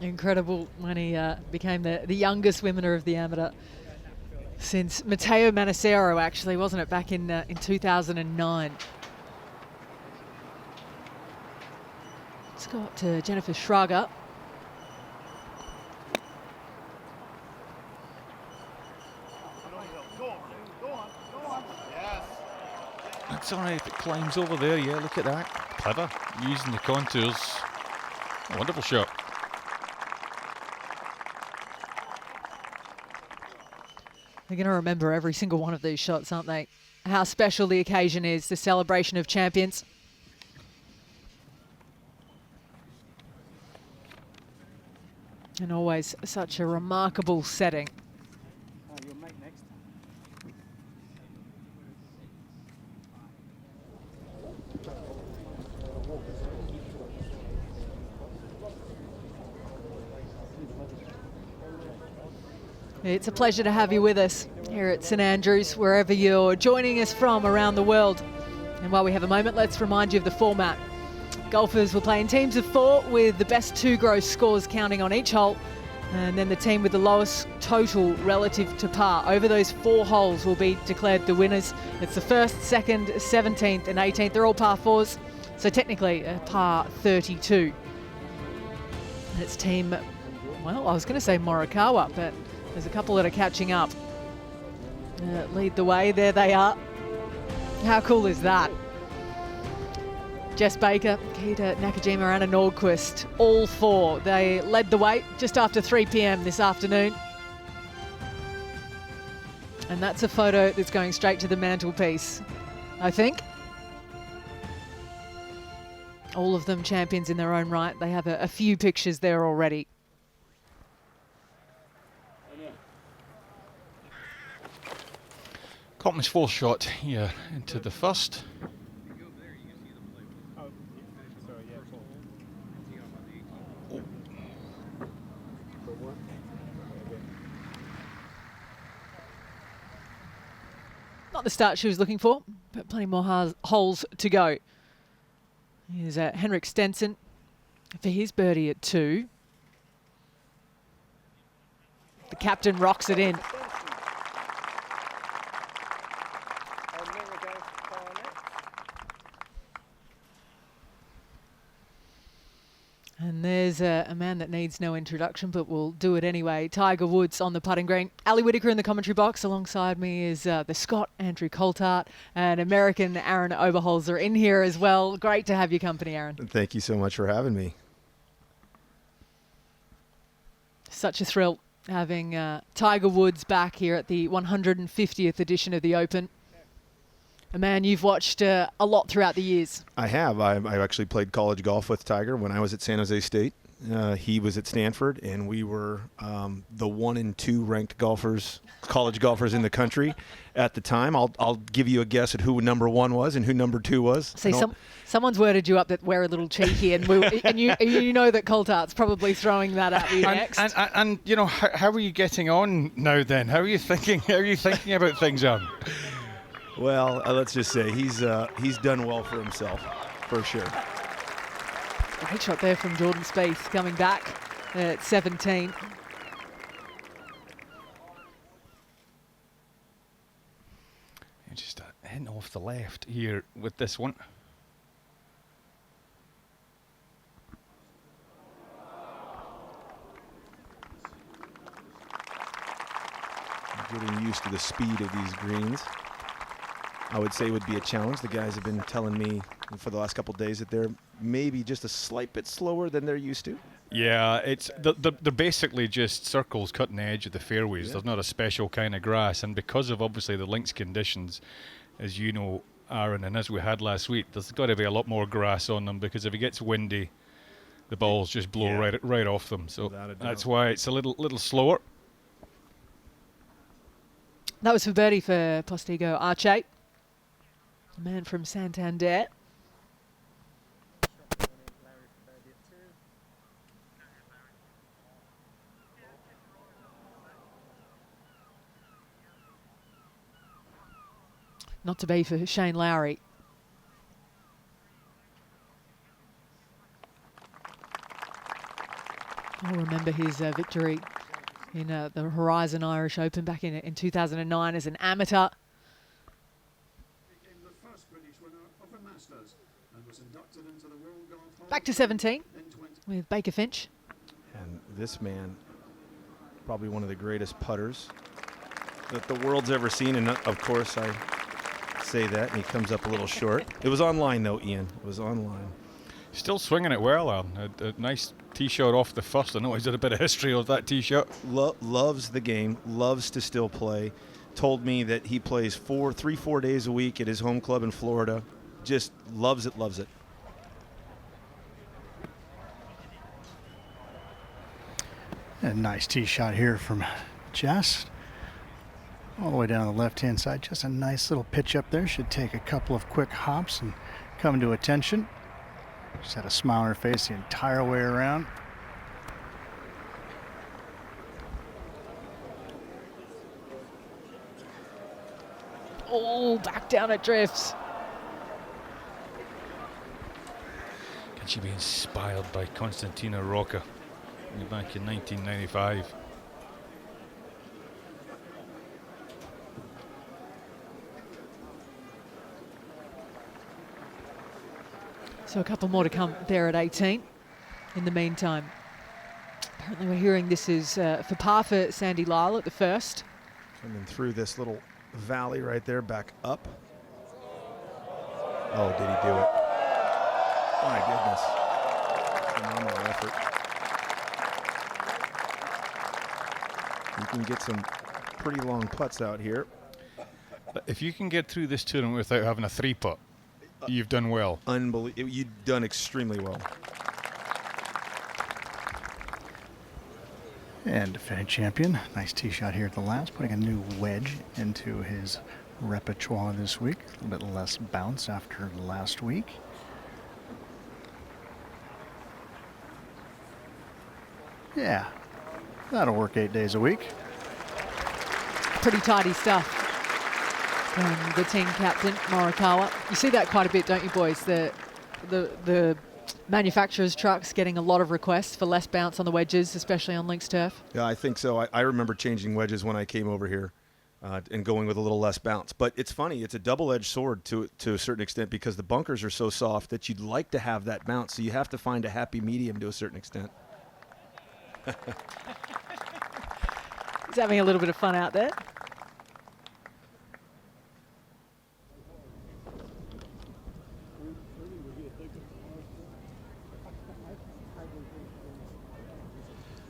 S1: Incredible when he became the youngest winner of the amateur since Matteo Manacero, actually, wasn't it, back in 2009. Let's go up to Jennifer Schrager.
S20: It's all right if it climbs over there. Yeah, look at that. Clever. Using the contours. A wonderful shot.
S1: They're going to remember every single one of these shots, aren't they? How special the occasion is, the celebration of champions. And always such a remarkable setting. It's a pleasure to have you with us here at St Andrews, wherever you're joining us from around the world. And while we have a moment, let's remind you of the format. Golfers will play in teams of 4 with the best 2 gross scores counting on each hole. And then the team with the lowest total relative to par over those 4 holes will be declared the winners. It's the 1st, 2nd, 17th and 18th. They're all par 4s, so technically a par 32. And it's team, well, I was going to say Morikawa, but there's a couple that are catching up. Lead the way. There they are. How cool is that? Jess Baker, Keita Nakajima, Anna Nordqvist, all 4. They led the way just after 3 p.m. this afternoon. And that's a photo that's going straight to the mantelpiece, I think. All of them champions in their own right. They have a few pictures there already.
S20: Cotman's 4th shot here into the first.
S1: Not the start she was looking for, but plenty more holes to go. Here's Henrik Stenson for his birdie at 2. The captain rocks it in. And there's a man that needs no introduction, but we'll do it anyway. Tiger Woods on the putting green. Ali Whitaker in the commentary box. Alongside me is the Scot, Andrew Coulthard, and American Aaron Oberholzer in here as well. Great to have your company, Aaron.
S15: Thank you so much for having me.
S1: Such a thrill having Tiger Woods back here at the 150th edition of the Open. A man you've watched a lot throughout the years.
S15: I have. I actually played college golf with Tiger when I was at San Jose State. He was at Stanford, and we were the 1 and 2 ranked golfers, college golfers in the country at the time. I'll give you a guess at who number 1 was and who number 2 was.
S1: See, someone's worded you up that we're a little cheeky, and you know that Coulthard's probably throwing that at you next.
S20: And you know, how are you getting on now? Then, how are you thinking? How are you thinking about things,
S15: Well, let's just say he's done well for himself, for sure.
S1: Great shot there from Jordan Spieth coming back at 17.
S20: And just hitting off the left here with this one.
S15: Getting used to the speed of these greens, I would say, would be a challenge. The guys have been telling me for the last couple of days that they're maybe just a slight bit slower than they're used to.
S20: Yeah, it's they're basically just circles cutting the edge of the fairways. Yeah. There's not a special kind of grass, and because of obviously the links conditions, as you know, Aaron, and as we had last week, there's got to be a lot more grass on them, because if it gets windy, the balls just blow right off them. So that's why it's a little slower.
S1: That was for birdie for Postigo Arche, a man from Santander. Not to be for Shane Lowry. I'll remember his victory in the Horizon Irish Open back in 2009 as an amateur. Back to 17 with Baker Finch.
S15: And this man, probably one of the greatest putters that the world's ever seen. And of course, I say that, and he comes up a little short. It was online, though, Ian. It was online.
S20: Still swinging it well, Alan. A nice tee shot off the first. I know he's had a bit of history of that tee shot.
S15: Loves the game, loves to still play. Told me that he plays 3-4 days a week at his home club in Florida. Just loves it, loves it.
S5: A nice tee shot here from Jess. All the way down the left-hand side. Just a nice little pitch up there. Should take a couple of quick hops and come to attention. Just had a smile on her face the entire way around.
S1: Oh, back down it drifts.
S20: Can she be inspired by Konstantina Rocca back in 1995?
S1: So a couple more to come there at 18. In the meantime, apparently we're hearing this is for par for Sandy Lyle at the first.
S15: Coming through this little valley right there, back up. Oh, did he do it? My goodness. Phenomenal effort. You can get some pretty long putts out here.
S20: If you can get through this tournament without having a 3-putt, you've done well.
S15: Unbelievable. You've done extremely well.
S5: And defending champion, nice tee shot here at the last, putting a new wedge into his repertoire this week. A little bit less bounce after last week. Yeah, that'll work 8 days a week.
S1: Pretty tidy stuff from the team captain, Morikawa. You see that quite a bit, don't you, boys? The manufacturers' trucks getting a lot of requests for less bounce on the wedges, especially on links turf.
S15: Yeah, I think so. I remember changing wedges when I came over here and going with a little less bounce. But it's funny, it's a double-edged sword to a certain extent because the bunkers are so soft that you'd like to have that bounce, so you have to find a happy medium to a certain extent.
S1: He's having a little bit of fun out there.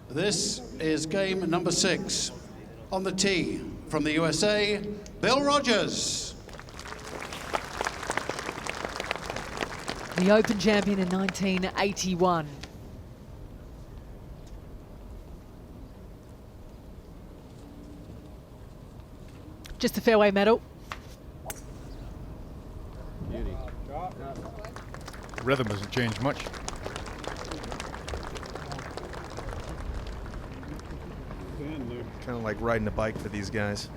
S9: This is game number 6. On the tee from the USA, Bill Rogers.
S1: The Open champion in 1981. Just a fairway medal.
S20: Beauty. Rhythm hasn't changed much.
S15: Kind of like riding a bike for these guys.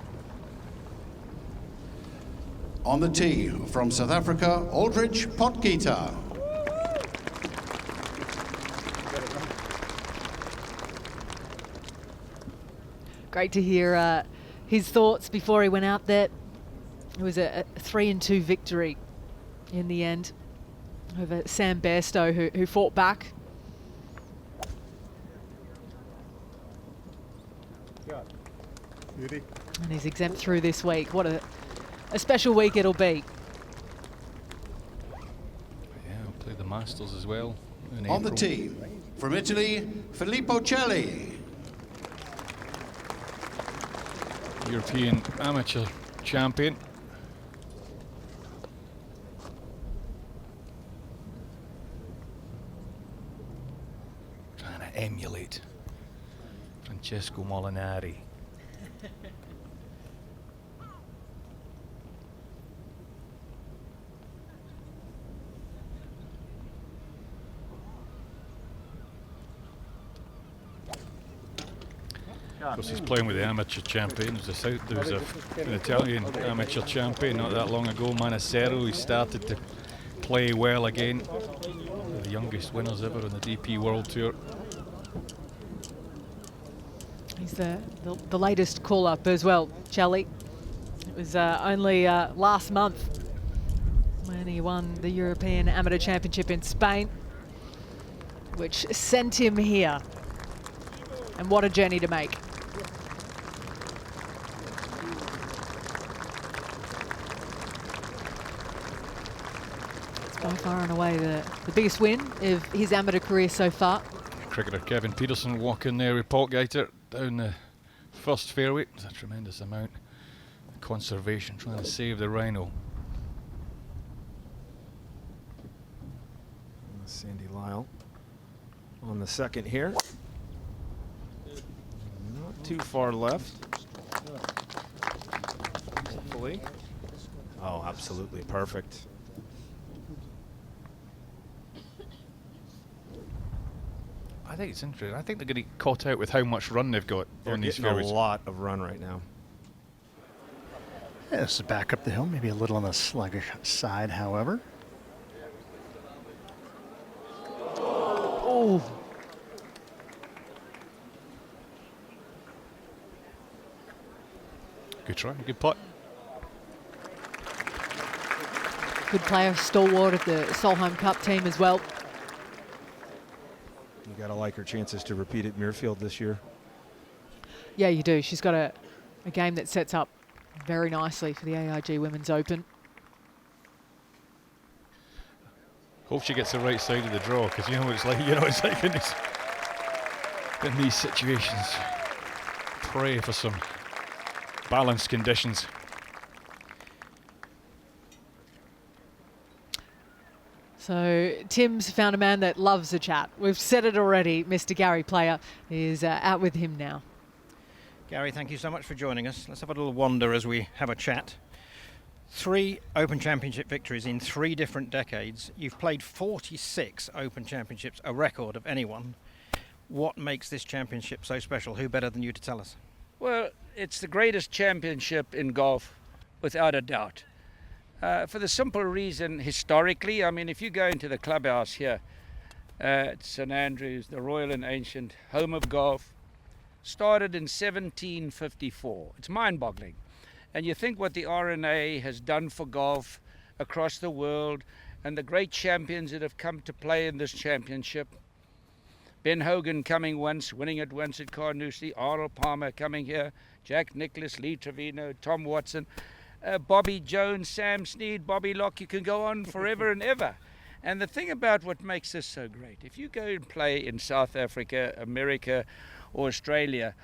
S9: On the tee from South Africa, Aldrich Potgieter.
S1: Great to hear his thoughts before he went out there. It was a 3-2 victory in the end over Sam Bairstow, who fought back.
S5: Beauty.
S1: And he's exempt through this week. What a special week it'll be.
S20: Yeah, we'll play the Masters as well.
S9: On the tee from Italy, Filippo Celli.
S20: European amateur champion. Trying to emulate Francesco Molinari. Of course, he's playing with the amateur champion. There was an Italian amateur champion not that long ago, Manacero. He started to play well again. One of the youngest winners ever on the DP World Tour.
S1: He's the latest call-up as well, Celli. It was only last month when he won the European Amateur Championship in Spain, which sent him here. And what a journey to make. It's by far and away the biggest win of his amateur career so far.
S20: Cricketer Kevin Peterson walking there with Potgieter down the first fairway. It's a tremendous amount of conservation, trying to save the rhino.
S15: Sandy Lyle on the second here. Not too far left. Hopefully. Oh, absolutely perfect.
S20: I think it's interesting. I think they're going to get caught out with how much run they've got
S15: They're
S20: on these
S15: getting
S20: fairways.
S15: a lot of run right now.
S5: Yeah, this is back up the hill, maybe a little on the sluggish side, however.
S1: Oh.
S20: Good try, good putt.
S1: Good player, stalwart of the Solheim Cup team as well.
S15: You got to like her chances to repeat at Muirfield this year.
S1: Yeah, you do. She's got a game that sets up very nicely for the AIG Women's Open.
S20: Hope she gets the right side of the draw, because you know what it's like. You know, it's like in these situations. Pray for some balanced conditions.
S1: So Tim's found a man that loves a chat. We've said it already. Mr. Gary Player is out with him now.
S6: Gary, thank you so much for joining us. Let's have a little wander as we have a chat. 3 Open Championship victories in 3 different decades. You've played 46 Open Championships, a record of anyone. What makes this championship so special? Who better than you to tell us?
S23: Well, it's the greatest championship in golf, without a doubt. For the simple reason, historically, I mean, if you go into the clubhouse here at St Andrews, the Royal and Ancient home of golf, started in 1754. It's mind-boggling. And you think what the R&A has done for golf across the world and the great champions that have come to play in this championship. Ben Hogan coming once, winning it once at Carnoustie, Arnold Palmer coming here, Jack Nicklaus, Lee Trevino, Tom Watson, Bobby Jones, Sam Snead, Bobby Locke, you can go on forever and ever. And the thing about what makes this so great, if you go and play in South Africa, America, or Australia,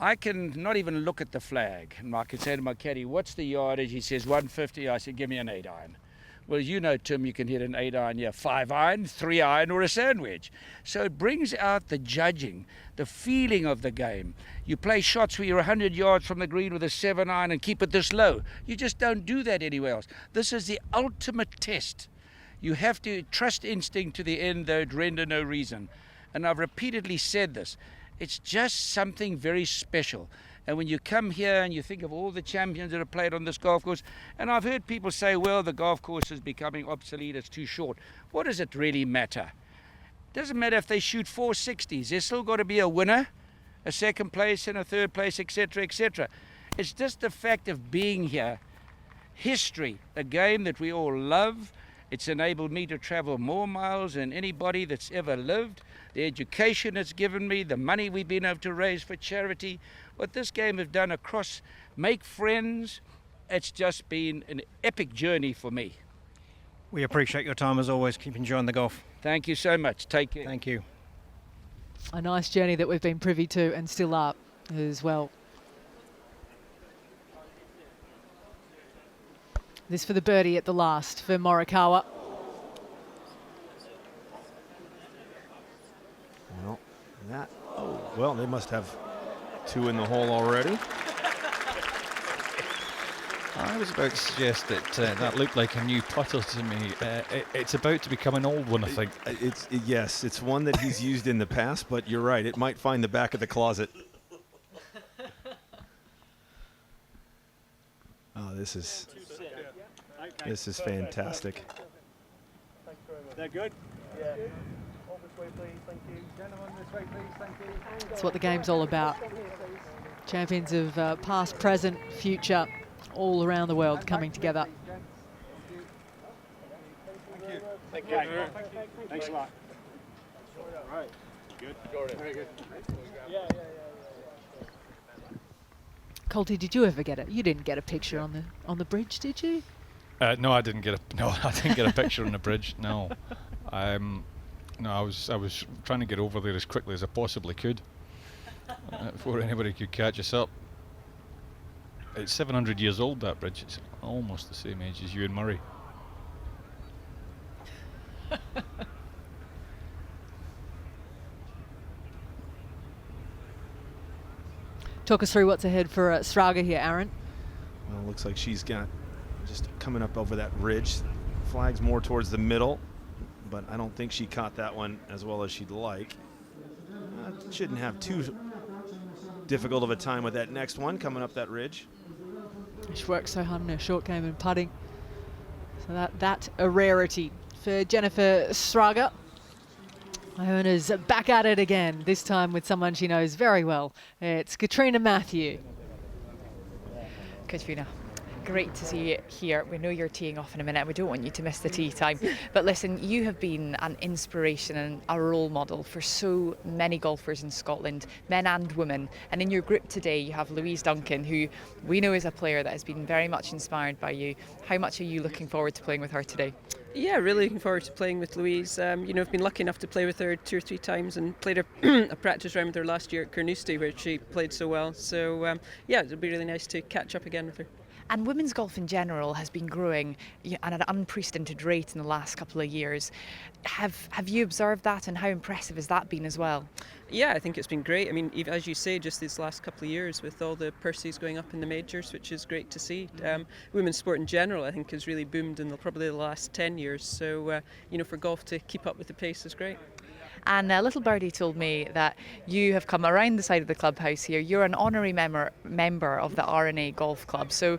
S23: I can not even look at the flag. And I can say to my caddy, what's the yardage? He says 150. I said, give me an 8-iron. Well, you know, Tim, you can hit an 8-iron, 5-iron, 3-iron, or a sandwich. So it brings out the judging, the feeling of the game. You play shots where you're 100 yards from the green with a 7-iron and keep it this low. You just don't do that anywhere else. This is the ultimate test. You have to trust instinct to the end, though it render no reason. And I've repeatedly said this. It's just something very special. And when you come here and you think of all the champions that have played on this golf course, and I've heard people say, well, the golf course is becoming obsolete, it's too short. What does it really matter? It doesn't matter if they shoot 460s. There's still got to be a winner, a second place and a third place, etc., etc. It's just the fact of being here. History, a game that we all love. It's enabled me to travel more miles than anybody that's ever lived. The education it's given me, the money we've been able to raise for charity, what this game has done across, make friends, it's just been an epic journey for me.
S6: We appreciate your time as always. Keep enjoying the golf.
S23: Thank you so much. Take care.
S6: Thank you.
S1: A nice journey that we've been privy to and still are as well. This for the birdie at the last for Morikawa.
S15: Well, they must have 2 in the hole already.
S20: I was about to suggest that that looked like a new putter to me. It's about to become an old one, I think.
S15: Yes, it's one that he's used in the past, but you're right. It might find the back of the closet. Oh, this is fantastic.
S13: They're good?
S23: Yeah.
S1: That's what the game's all about. Champions of past, present, future, all around the world coming together.
S13: Thank you. Thanks a lot. All right. Good. Very good. Yeah.
S1: Colty, did you ever get it? You didn't get a picture on the bridge, did you?
S20: No, I didn't get a picture on the bridge. No, no, I was trying to get over there as quickly as I possibly could before anybody could catch us up. It's 700 years old, that bridge. It's almost the same age as you and Murray.
S1: Talk us through what's ahead for Straga here, Aaron.
S15: Well, it looks like she's got just coming up over that ridge. Flag's more towards the middle, but I don't think she caught that one as well as she'd like. Shouldn't have too difficult of a time with that next one coming up that ridge.
S1: She works so hard in her short game and putting. So that a rarity for Jennifer Sraga. Iona's back at it again, this time with someone she knows very well. It's Katrina Matthew.
S7: Katrina, great to see you here. We know you're teeing off in a minute. We don't want you to miss the tee time. But listen, you have been an inspiration and a role model for so many golfers in Scotland, men and women. And in your group today, you have Louise Duncan, who we know is a player that has been very much inspired by you. How much are you looking forward to playing with her today?
S17: Yeah, really looking forward to playing with Louise. You know, I've been lucky enough to play with her 2 or 3 times and played a practice round with her last year at Carnoustie, where she played so well. So, yeah, it'll be really nice to catch up again with her.
S7: And women's golf in general has been growing at an unprecedented rate in the last couple of years. Have you observed that, and how impressive has that been as well?
S17: Yeah, I think it's been great. I mean, as you say, just these last couple of years with all the purses going up in the majors, which is great to see. Women's sport in general, I think, has really boomed in probably the last 10 years. So, you know, for golf to keep up with the pace is great.
S7: And little birdie told me that you have come around the side of the clubhouse here. You're an honorary member of the R&A Golf Club. So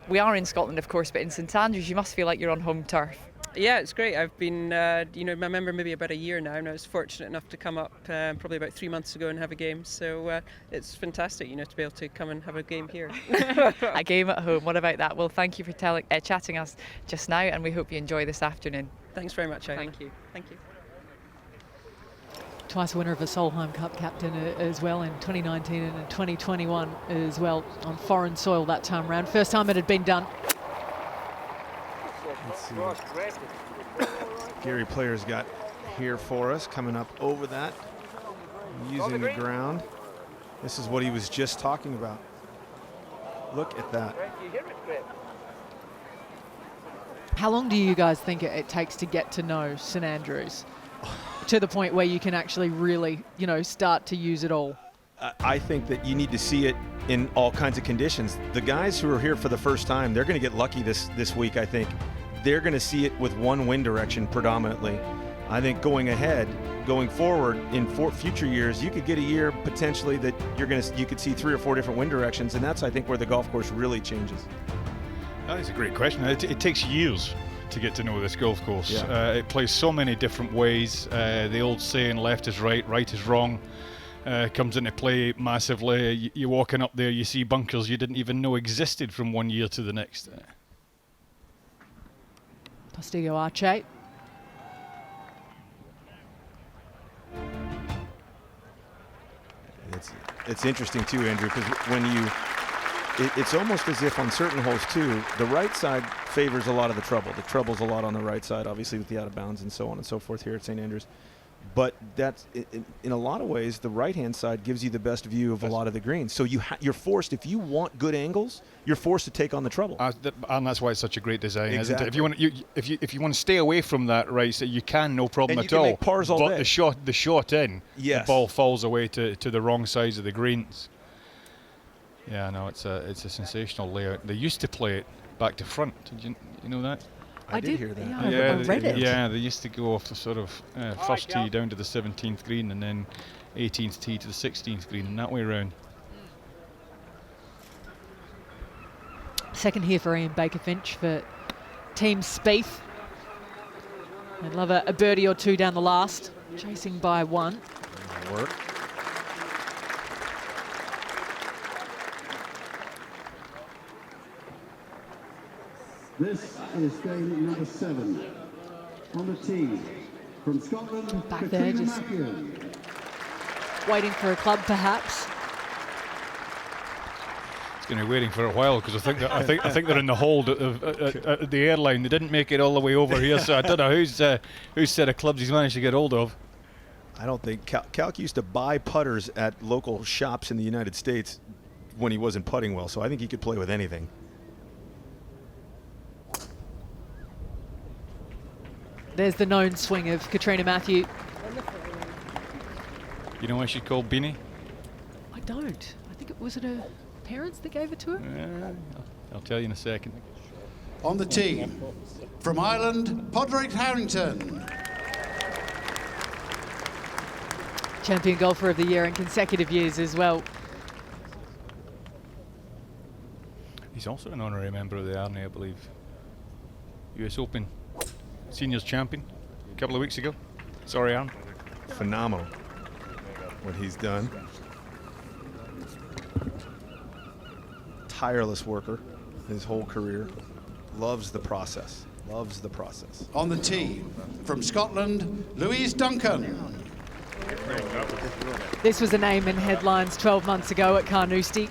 S7: we are in Scotland, of course, but in St Andrews, you must feel like you're on home turf.
S17: Yeah, it's great. I've been, you know, a member maybe about a year now, and I was fortunate enough to come up probably about 3 months ago and have a game. So it's fantastic, you know, to be able to come and have a game here.
S7: A game at home. What about that? Well, thank you for chatting us just now, and we hope you enjoy this afternoon.
S17: Thanks very much, Aileen.
S7: Thank you.
S17: Thank you.
S1: Twice winner of a Solheim Cup captain as well in 2019 and in 2021 as well, on foreign soil that time round. First time it had been done.
S15: Let's see what Gary Player's got here for us, coming up over that, using the ground. This is what he was just talking about. Look at that.
S1: How long do you guys think it takes to get to know St Andrews to the point where you can actually really, you know, start to use it all?
S15: I think that you need to see it in all kinds of conditions. The guys who are here for the first time, they're going to get lucky this week, I think. They're going to see it with one wind direction predominantly. I think going forward in future years, you could get a year potentially that you could see 3 or 4 different wind directions, and that's, I think, where the golf course really changes.
S20: That's a great question. It takes years to get to know this golf course.
S15: Yeah.
S20: It plays so many different ways. The old saying, left is right, right is wrong, comes into play massively. You're walking up there, you see bunkers you didn't even know existed from one year to the next.
S1: Postigo Arche.
S15: It's interesting too, Andrew, because when it's almost as if on certain holes too, the right side favors a lot of the trouble. The trouble's a lot on the right side, obviously, with the out of bounds and so on and so forth here at St Andrews. But that's in a lot of ways, the right-hand side gives you the best view of a lot of the greens. So you're forced, if you want good angles, you're forced to take on the trouble.
S20: And that's why it's such a great design,
S15: exactly.
S20: Isn't it? If you want to stay away from that right, so you can, no problem
S15: and
S20: at
S15: you
S20: all.
S15: can make pars all
S20: but
S15: day.
S20: the shot in,
S15: yes.
S20: The ball falls away to the wrong sides of the greens. Yeah, no, it's a sensational layout. They used to play it back to front. Did you know that?
S15: I did hear that.
S1: Yeah, I read it.
S20: Yeah, they used to go off the sort of first tee down to the 17th green and then 18th tee to the 16th green and that way around.
S1: Second here for Ian Baker-Finch for Team Spieth. I'd love a birdie or two down the last, chasing by one.
S15: That'll work.
S16: This is game number 7. On the tee, from Scotland,
S1: Back there,
S16: Katrina
S1: just
S16: Matthew.
S1: waiting for a club, perhaps.
S20: It's going to be waiting for a while because I think they're in the hold at the airline. They didn't make it all the way over here, so I don't know whose set of clubs he's managed to get hold of.
S15: I don't think Calc used to buy putters at local shops in the United States when he wasn't putting well, so I think he could play with anything.
S1: There's the known swing of Katrina Matthew.
S20: You know why she's called Beanie?
S1: I don't. I think it was her parents that gave it to her.
S20: I'll tell you in a second.
S9: On the tee, from Ireland, Podrick Harrington.
S1: Champion golfer of the year in consecutive years as well.
S20: He's also an honorary member of the R&A, I believe. US Open Seniors Champion a couple of weeks ago. Sorry, Aaron.
S15: Phenomenal what he's done. Tireless worker his whole career. Loves the process. Loves the process.
S9: On the tee, from Scotland, Louise Duncan.
S1: This was a name in headlines 12 months ago at Carnoustie.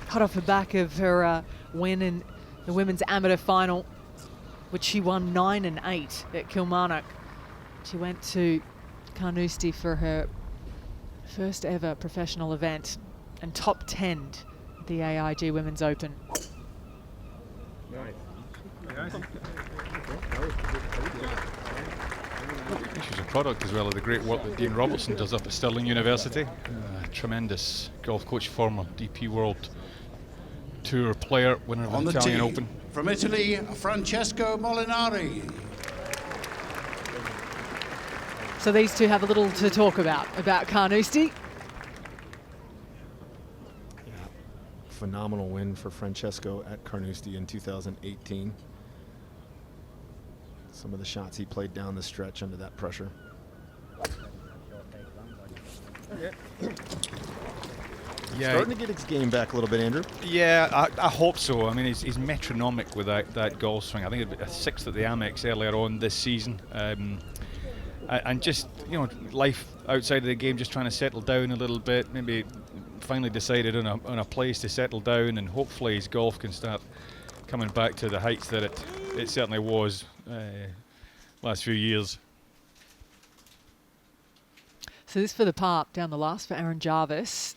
S1: Hot off the back of her win in the women's amateur final, which she won 9 and 8 at Kilmarnock. She went to Carnoustie for her first ever professional event and top 10 at the AIG Women's Open.
S20: She's a product as well of the great work that Dean Robertson does up at Stirling University. Tremendous golf coach, former DP World Tour player, winner of the Italian Open.
S9: From Italy, Francesco Molinari.
S1: So these two have a little to talk about Carnoustie.
S15: Phenomenal win for Francesco at Carnoustie in 2018. Some of the shots he played down the stretch under that pressure.
S20: Yeah,
S15: starting to get his game back a little bit, Andrew.
S20: Yeah, I hope so. I mean, he's metronomic with that golf swing. I think it was a 6th at the Amex earlier on this season. And just, you know, life outside of the game, just trying to settle down a little bit, maybe finally decided on a place to settle down, and hopefully his golf can start coming back to the heights that it certainly was last few years.
S1: So this for the par down the last for Aaron Jarvis.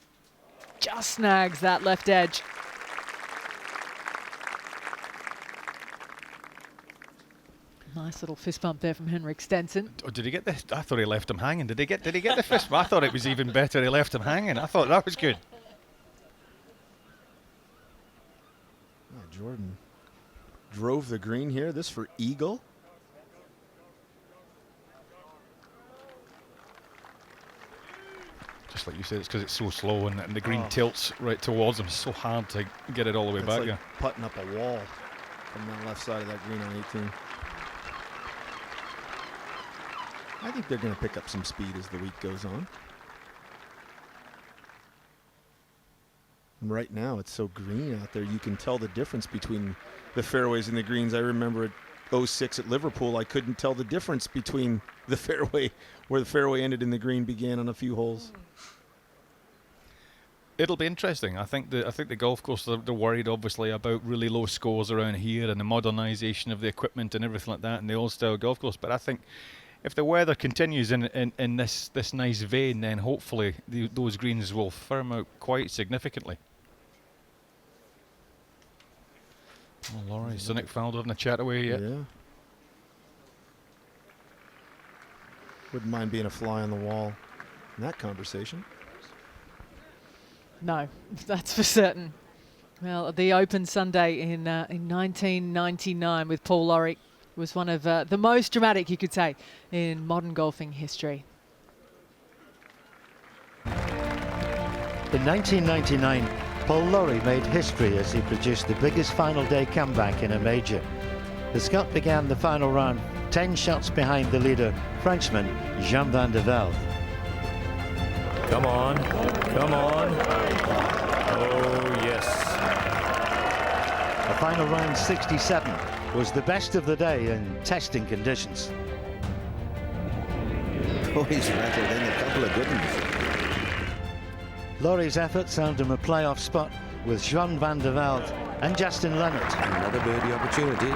S1: Just snags that left edge. Nice little fist bump there from Henrik Stenson.
S20: Oh, did he get this? I thought he left him hanging. Did he get the fist bump? I thought it was even better he left him hanging. I thought that was good.
S15: Oh, Jordan drove the green here. This for eagle.
S20: Just like you said, it's because it's so slow and the green tilts right towards him. It's so hard to get it all the way back.
S15: Like
S20: yeah,
S15: putting up a wall from the left side of that green on 18. I think they're going to pick up some speed as the week goes on. And right now, it's so green out there, you can tell the difference between the fairways and the greens. I remember at 06 at Liverpool, I couldn't tell the difference between the fairway, where the fairway ended and the green began on a few holes.
S20: It'll be interesting. I think the golf course, they're worried obviously about really low scores around here and the modernisation of the equipment and everything like that in the old-style golf course. But I think if the weather continues in this nice vein, then hopefully those greens will firm out quite significantly. Oh, Laurie, so Nick Faldo having a chat away yet?
S15: Yeah. Wouldn't mind being a fly on the wall in that conversation.
S1: No, that's for certain. Well, the Open Sunday in 1999 with Paul Lawrie was one of the most dramatic, you could say, in modern golfing history.
S2: In 1999, Paul Lawrie made history as he produced the biggest final day comeback in a major. The Scot began the final round 10 shots behind the leader, Frenchman Jean van der Velde.
S3: Come on, come on. Oh, yes.
S2: The final round 67 was the best of the day in testing conditions.
S3: Oh, he's rattled in a couple of good ones.
S2: Laurie's efforts earned him a playoff spot with Jean van der Velde and Justin Leonard.
S3: Another birdie opportunity.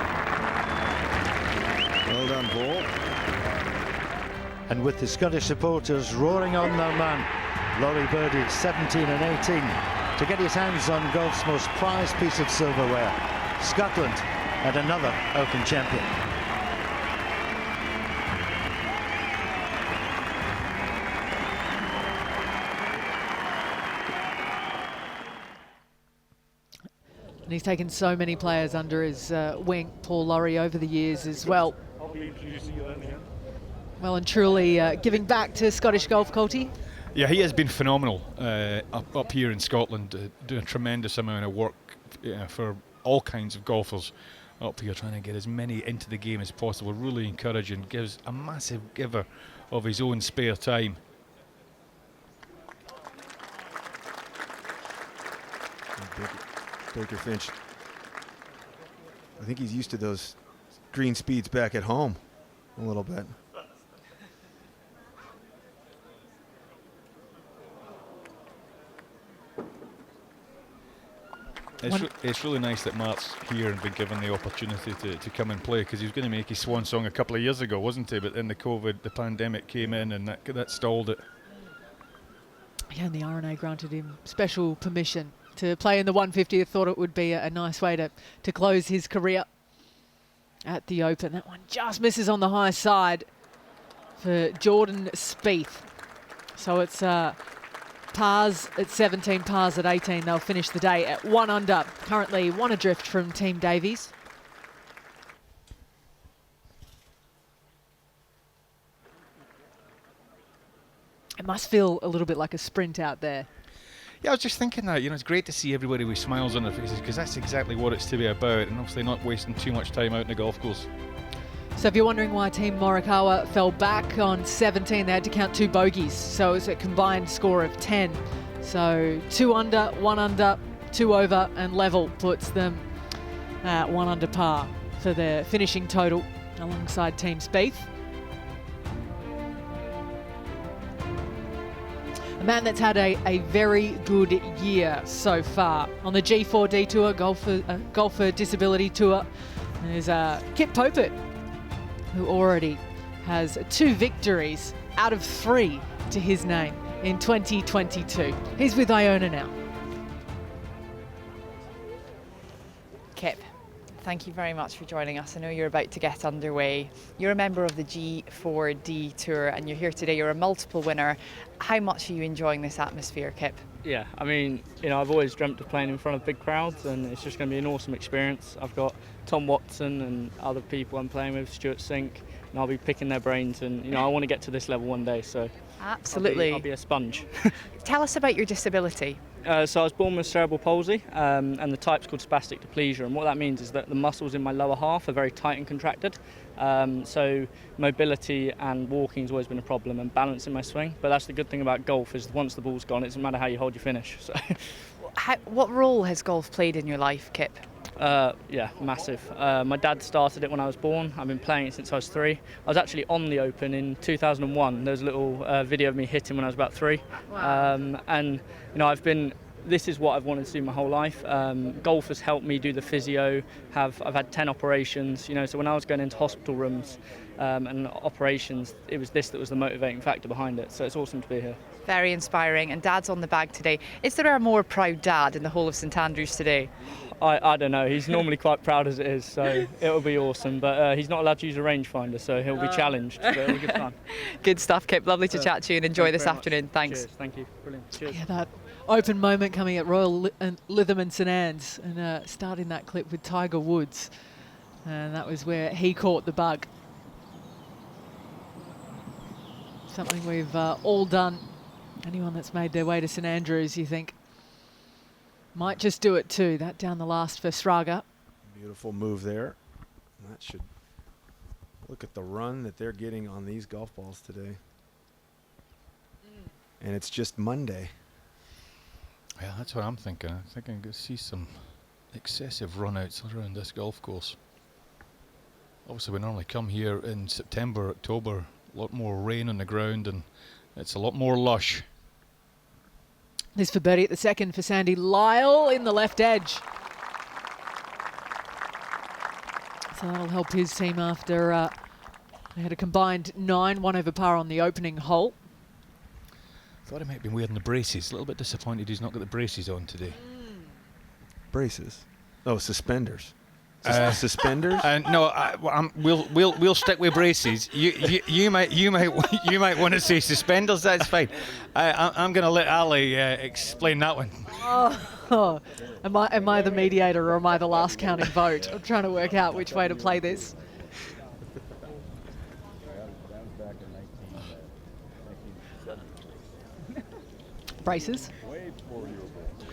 S3: Well done, Paul.
S2: And with the Scottish supporters roaring on their man, Lawrie birdied 17 and 18 to get his hands on golf's most prized piece of silverware, Scotland and another Open champion.
S1: And he's taken so many players under his wing, Paul Lawrie, over the years as well.
S13: I'll be introducing you then again.
S1: Well and truly giving back to Scottish golf, Colty.
S20: Yeah, he has been phenomenal up here in Scotland, doing a tremendous amount of work for all kinds of golfers up here, trying to get as many into the game as possible. Really encouraging, gives a massive giver of his own spare time.
S15: Baker Finch, I think he's used to those green speeds back at home a little bit.
S20: It's really nice that Mark's here and been given the opportunity to come and play, because he was going to make his swan song a couple of years ago, wasn't he? But then the pandemic came in and that stalled it.
S1: Yeah, and the R&A granted him special permission to play in the 150. I thought it would be a nice way to close his career at the Open. That one just misses on the high side for Jordan Spieth. So it's pars at 17, pars at 18. They'll finish the day at 1 under. Currently 1 adrift from Team Davies. It must feel a little bit like a sprint out there.
S20: Yeah, I was just thinking that, it's great to see everybody with smiles on their faces, because that's exactly what it's to be about, and obviously not wasting too much time out in the golf course.
S1: So if you're wondering why Team Morikawa fell back on 17, they had to count 2 bogeys. So it's a combined score of 10. So 2 under, 1 under, 2 over, and level puts them at 1 under par for their finishing total alongside Team Spieth. A man that's had a very good year so far on the G4D Tour, Golfer Disability Tour, is Kip Popert, who already has 2 victories out of 3 to his name in 2022. He's with Iona now.
S7: Kip, thank you very much for joining us. I know you're about to get underway. You're a member of the G4D Tour and you're here today. You're a multiple winner. How much are you enjoying this atmosphere, Kip?
S11: Yeah, I mean, I've always dreamt of playing in front of big crowds, and it's just going to be an awesome experience. I've got Tom Watson and other people I'm playing with, Stuart Sink, and I'll be picking their brains, and I want to get to this level one day, so
S7: absolutely.
S11: I'll be a sponge.
S7: Tell us about your disability.
S11: So I was born with cerebral palsy, and the type's called spastic diplegia, and what that means is that the muscles in my lower half are very tight and contracted. So mobility and walking has always been a problem, and balance in my swing. But that's the good thing about golf, is once the ball's gone, it doesn't matter how you hold your finish. So.
S7: What role has golf played in your life, Kip?
S11: Yeah, massiv. My dad started it when I was born. I've been playing it since I was 3. I was actually on the Open in 2001. There was a little video of me hitting when I was about 3.
S7: Wow.
S11: And this is what I've wanted to do my whole life. Golf has helped me do the physio. I've had 10 operations. So when I was going into hospital rooms and operations, it was this that was the motivating factor behind it. So it's awesome to be here.
S7: Very inspiring. And Dad's on the bag today. Is there a more proud dad in the whole of St Andrews today?
S11: I don't know. He's normally quite proud as it is, so it'll be awesome. But he's not allowed to use a rangefinder, so he'll be challenged. But it'll be good fun.
S7: Good stuff, Kip. Lovely to chat to you and enjoy this afternoon. Thanks.
S11: Cheers. Thank you. Brilliant. Cheers.
S1: Yeah, that Open moment coming at Royal Lytham and St Anne's, and starting that clip with Tiger Woods. And that was where he caught the bug. Something we've all done. Anyone that's made their way to St Andrews, you think, might just do it too. That down the last for Sraga.
S15: Beautiful move there. That should look at the run that they're getting on these golf balls today. And it's just Monday.
S20: Yeah, that's what I'm thinking. I think I'm going to see some excessive runouts around this golf course. Obviously, we normally come here in September, October, a lot more rain on the ground, and it's a lot more lush.
S1: This for birdie at the second for Sandy Lyle in the left edge. So that'll help his team after they had a combined 9, 1 over par on the opening hole.
S20: Thought he might be wearing the braces. A little bit disappointed he's not got the braces on today.
S15: Braces? Oh, suspenders. Suspenders?
S20: No, we'll stick with braces. You might want to say suspenders. That's fine. I'm going to let Ali explain that one.
S1: Oh, am I the mediator or am I the last counting vote? I'm trying to work out which way to play this. Braces.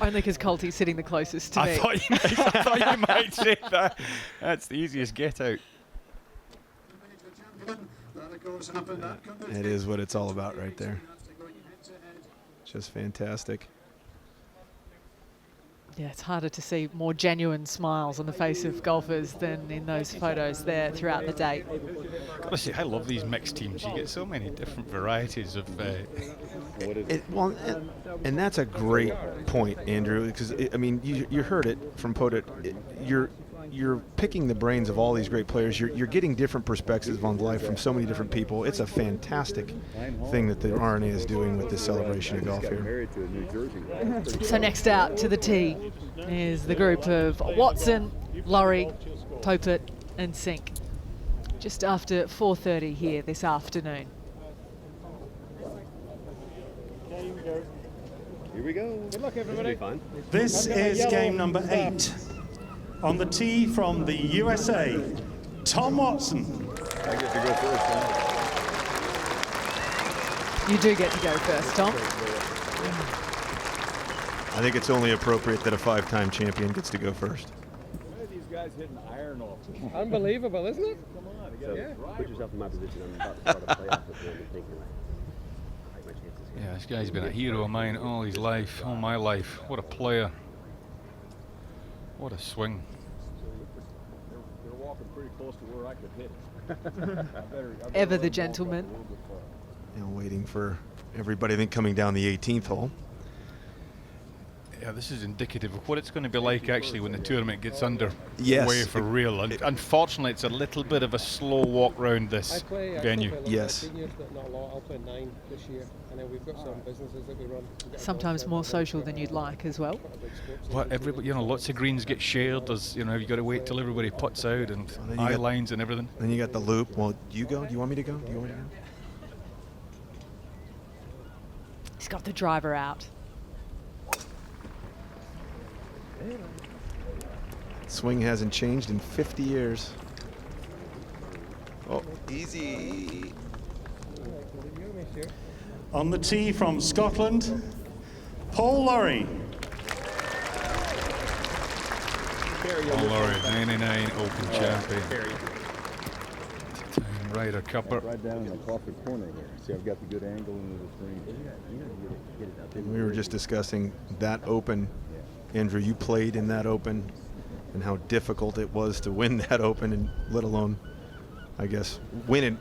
S1: Only because Colty's sitting the closest to me.
S20: I thought you might say that. That's the easiest get out.
S15: It is what it's all about right there. Just fantastic.
S1: Yeah, it's harder to see more genuine smiles on the face of golfers than in those photos there throughout the day.
S20: Gotta say, I love these mixed teams. You get so many different varieties of.
S15: And that's a great point, Andrew, because I mean, you heard it from Podet. You're picking the brains of all these great players. You're getting different perspectives on life from so many different people. It's a fantastic thing that the R&A is doing with this celebration of golf here.
S1: So next out to the tee is the group of Watson, Laurie, Popet and Sink. Just after 4:30 here this afternoon.
S4: Here we go. Good luck, everybody.
S16: This is game number 8. On the tee from the USA, Tom Watson.
S4: I get to go first, Tom.
S1: You do get to go first, Tom.
S15: I think it's only appropriate that a 5-time champion gets to go first.
S4: These guys hitting iron off.
S14: Unbelievable, isn't it?
S4: Come on. So put yourself in my position. I'm about to start a playoff with them and thinking, like, my chances here.
S20: Yeah, this guy's been a hero of mine all his life, all my life. What a player. What a swing.
S4: They're walking pretty close to where I could hit it.
S1: Ever the gentleman.
S15: Waiting for everybody, I think, coming down the 18th hole.
S20: Yeah, this is indicative of what it's going to be like actually when the tournament gets underway
S15: Yes.
S20: for real. Unfortunately, it's a little bit of a slow walk round this venue.
S15: Yes.
S14: I'll play 9 this year, and then we've got some businesses that we run.
S1: Sometimes more social than you'd like as well.
S20: Well, everybody, lots of greens get shared. There's, you've got to wait till everybody puts out and eye lines and everything.
S15: Then you got the loop. Well, you go. Do you want me to go?
S1: He's got the driver out.
S15: Swing hasn't changed in 50 years. Oh, easy.
S16: On the tee from Scotland, Paul Lawrie.
S20: Paul Lawrie, 99 Open champion. Time Ryder Cupper.
S4: Right down in the coffee corner here. See, I've got the good angle into the screen.
S15: We were just discussing that Open. Andrew, you played in that Open and how difficult it was to win that Open, and let alone, I guess, win it,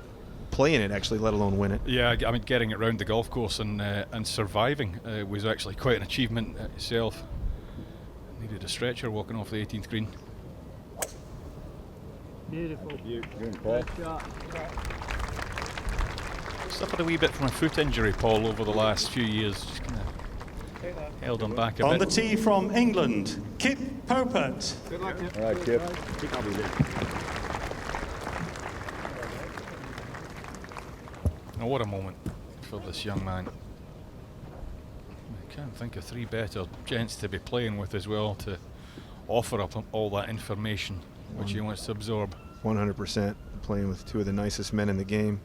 S15: play in it actually, let alone win it.
S20: Yeah, I mean, getting it around the golf course and surviving was actually quite an achievement itself. Needed a stretcher walking off the 18th green.
S14: Beautiful.
S20: Suffered a wee bit from a foot injury, Paul, over the last few years. Just kind of held him back a bit.
S16: On the tee from England, Kip Popet.
S4: Good luck, Kip. All right, Kip. I'll be there.
S20: Oh, what a moment for this young man. I can't think of 3 better gents to be playing with as well, to offer up all that information which he wants to absorb.
S15: 100%. Playing with 2 of the nicest men in the game.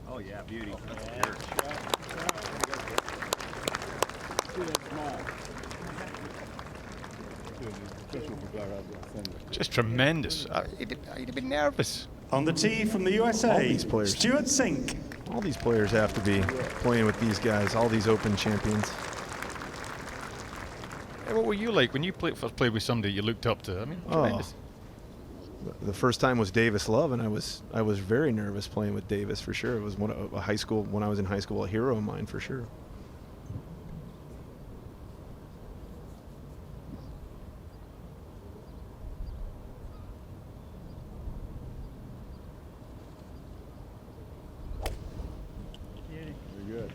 S4: Oh yeah, beauty.
S20: Just tremendous. He'd have been nervous.
S16: On the tee from the USA,
S15: all these players,
S16: Stuart Sink.
S15: All these players have to be playing with these guys, all these Open champions.
S20: Hey, what were you like when you first played with somebody you looked up to? I mean, tremendous.
S15: The first time was Davis Love, and I was very nervous playing with Davis for sure. It was when I was in high school, a hero of mine for sure.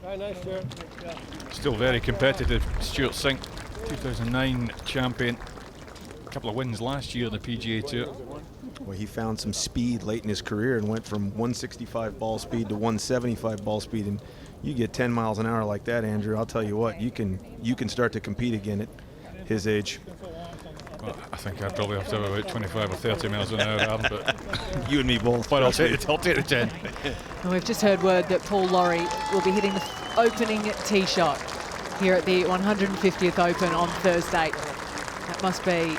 S14: Very nice, Stuart.
S20: Still very competitive. Stuart Sink, 2009 champion. A couple of wins last year on the PGA Tour.
S15: Well, he found some speed late in his career and went from 165 ball speed to 175 ball speed. And you get 10 miles an hour like that, Andrew, I'll tell you what, you can start to compete again at his age.
S20: Well, I think I'd probably have to have about 25 or 30 miles an hour, but
S15: you and me both.
S20: But I'll take the 10.
S1: And we've just heard word that Paul Laurie will be hitting the opening tee shot here at the 150th Open on Thursday. That must be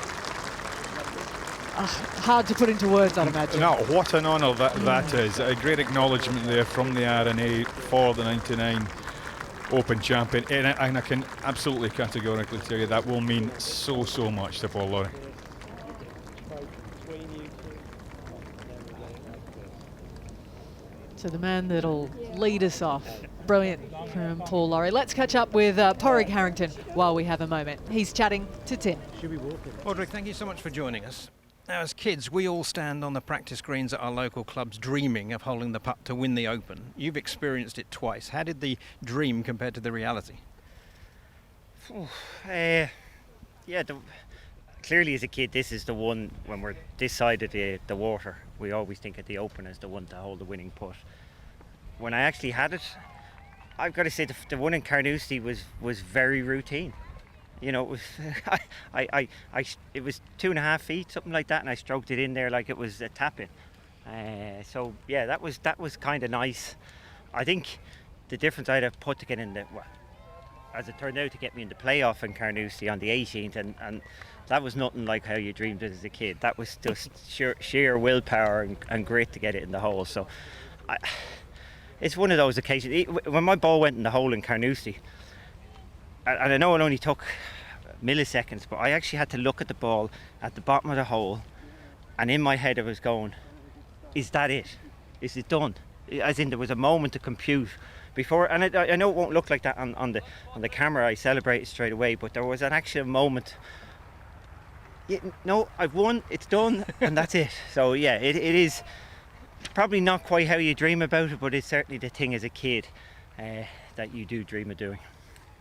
S1: hard to put into words, I'd imagine.
S20: No, what an honour that is. A great acknowledgement there from the R&A for the 99 Open champion. And I can absolutely categorically tell you that will mean so much to Paul Laurie.
S1: So the man that'll lead us off. Brilliant from Paul Laurie. Let's catch up with Porrig Harrington while we have a moment. He's chatting to Tim.
S6: Audrey, thank you so much for joining us. Now, as kids, we all stand on the practice greens at our local clubs dreaming of holding the putt to win the Open. You've experienced it twice. How did the dream compare to the reality?
S12: Clearly as a kid, this is the one, when we're this side of the water, we always think of the Open as the one to hold the winning putt. When I actually had it, I've got to say the one in Carnoustie was very routine. You know, it was it was 2.5 feet, something like that, and I stroked it in there like it was a tap-in. So yeah, that was kind of nice. I think the difference I'd have put to get in as it turned out, to get me in the playoff in Carnoustie on the 18th, and that was nothing like how you dreamed it as a kid. That was just sheer willpower and grit to get it in the hole. So it's one of those occasions. When my ball went in the hole in Carnoustie, and I know it only took milliseconds, but I actually had to look at the ball at the bottom of the hole, and in my head I was going, is that it? Is it done? As in, there was a moment to compute before, and I know it won't look like that on the camera. I celebrated straight away, but there was an actual moment. No, I've won, it's done, and that's it. So yeah, it is probably not quite how you dream about it, but it's certainly the thing as a kid that you do dream of doing.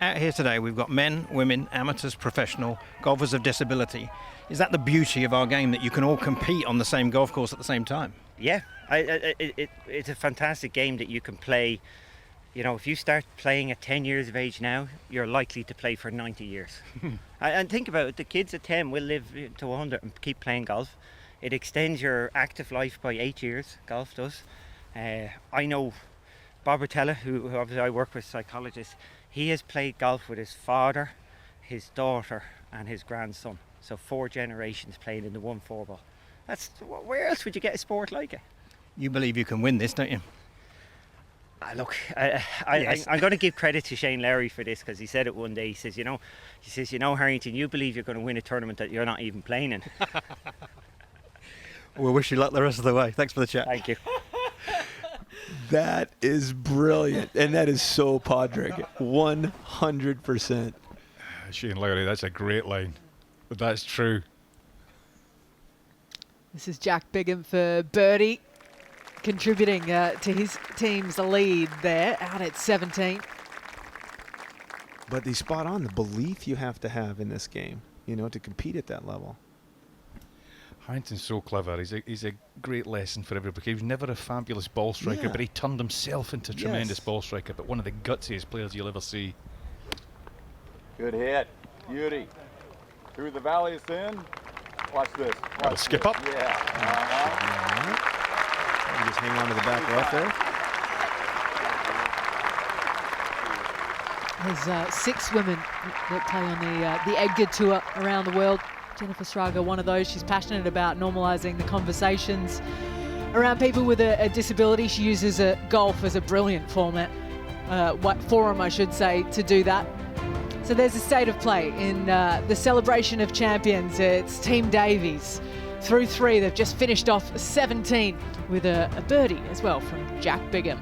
S6: Out here today, we've got men, women, amateurs, professional, golfers of disability. Is that the beauty of our game, that you can all compete on the same golf course at the same time?
S12: Yeah, it's a fantastic game that you can play. You know, if you start playing at 10 years of age now, you're likely to play for 90 years. And think about it, the kids at 10 will live to 100 and keep playing golf. It extends your active life by 8 years, golf does. I know Bob Rotella, who obviously I work with, psychologist. He has played golf with his father, his daughter and his grandson. So 4 generations playing in the one fourball. Where else would you get a sport like it?
S6: You believe you can win this, don't you?
S12: Look,
S6: Yes.
S12: I'm going to give credit to Shane Lowry for this, because he said it one day. He says, you know, Harrington, you believe you're going to win a tournament that you're not even playing in.
S6: We'll wish you luck the rest of the way. Thanks for the chat.
S12: Thank you.
S15: That is brilliant, and that is so Padraig, 100%.
S20: Shane Lowry, that's a great line, but that's true.
S1: This is Jack Bigham for birdie, contributing to his team's lead there, out at 17.
S15: But he's spot on, the belief you have to have in this game, you know, to compete at that level.
S20: Harrington's so clever. He's a great lesson for everybody. He was never a fabulous ball striker, but he turned himself into a tremendous ball striker, but one of the gutsiest players you'll ever see.
S18: Good hit. Beauty. Through the valley it's in. Watch this.
S20: That'll skip up.
S18: Yeah.
S15: You just hang on to the back left there.
S1: There's 6 women that play on the Edgar Tour around the world. Jennifer Strago, one of those. She's passionate about normalising the conversations around people with a disability. She uses golf as a brilliant forum, I should say, to do that. So there's a state of play in the Celebration of Champions. It's Team Davies. Through 3, they've just finished off 17 with a birdie as well from Jack Bigham.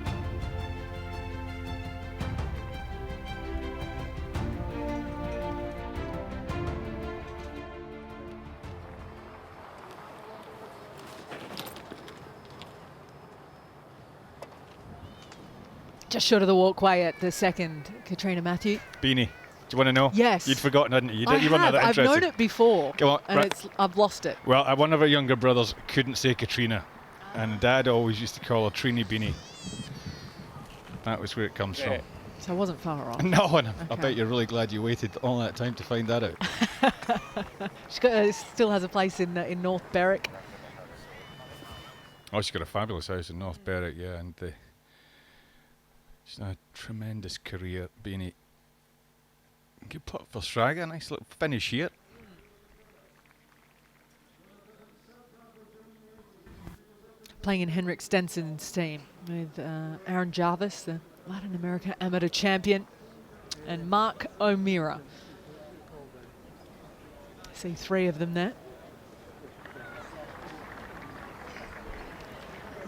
S1: Just short of the walkway at the second, Katrina Matthew.
S20: Beanie, do you want to know?
S1: Yes.
S20: You'd forgotten, hadn't you?
S1: I have. I've known it before,
S20: Come on,
S1: and I've lost it.
S20: Well, one of our younger brothers couldn't say Katrina, and Dad always used to call her Trini Beanie. That was where it comes from.
S1: So I wasn't far off.
S20: No, and I
S1: Okay.
S20: bet you're really glad you waited all that time to find that out.
S1: She still has a place in North Berwick.
S20: Oh, she's got a fabulous house in North Berwick, yeah, and she's had a tremendous career being a good putt for Straga, nice little finish here.
S1: Playing in Henrik Stenson's team with Aaron Jarvis, the Latin America amateur champion, and Mark O'Meara. I see 3 of them there.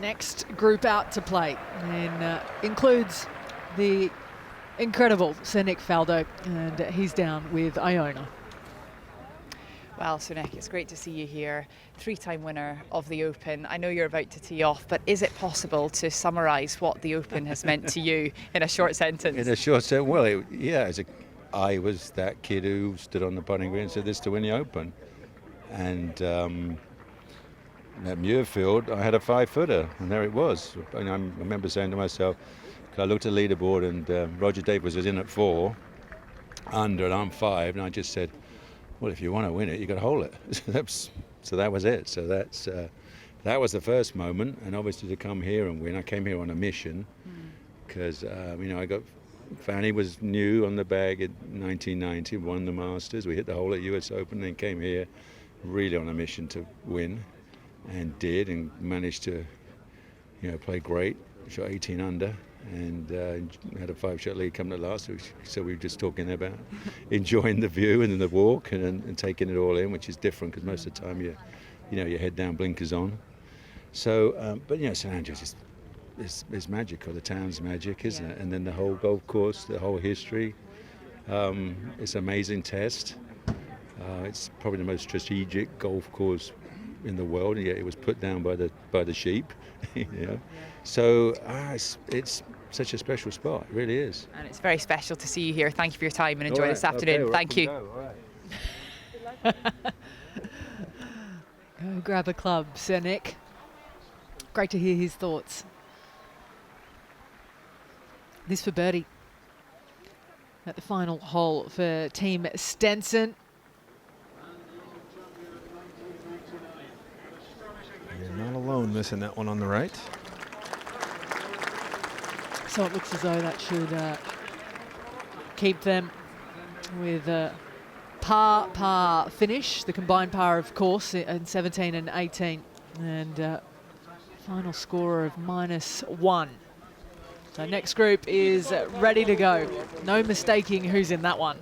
S1: Next group out to play and includes the incredible Sir Nick Faldo, and he's down with Iona.
S7: Well, Sir Nick, it's great to see you here. 3-time winner of the Open. I know you're about to tee off, but is it possible to summarise what the Open has meant to you in a short sentence?
S8: In a short sentence, well, I was that kid who stood on the putting green and said this to win the Open. And at Muirfield, I had a 5-footer, and there it was. And I remember saying to myself, I looked at the leaderboard, and Roger Davis was in at 4 under, and I'm 5, and I just said, well, if you want to win it, you got to hold it. So that was it. So that was the first moment, and obviously to come here and win. I came here on a mission because I got Fanny was new on the bag in 1990, won the Masters. We hit the hole at US Open, then came here really on a mission to win, and did, and managed to play great. Shot 18 under. And had a 5-shot lead coming to last week. So we were just talking about enjoying the view and the walk and taking it all in, which is different because most of the time your head down, blinkers on. So, but St Andrews is magical. The town's magic, isn't it? And then the whole golf course, the whole history. It's an amazing test. It's probably the most strategic golf course in the world, and yet it was put down by the sheep. So it's such a special spot. It really is.
S7: And it's very special to see you here. Thank you for your time and enjoy this afternoon.
S8: Okay,
S7: Thank you.
S8: Go
S1: grab a club, Sir Nick. Great to hear his thoughts. This for birdie at the final hole for Team Stenson.
S15: You're not alone missing that one on the right.
S1: So it looks as though that should keep them with a par finish, the combined par, of course, in 17 and 18, and final score of -1. So next group is ready to go. No mistaking who's in that one.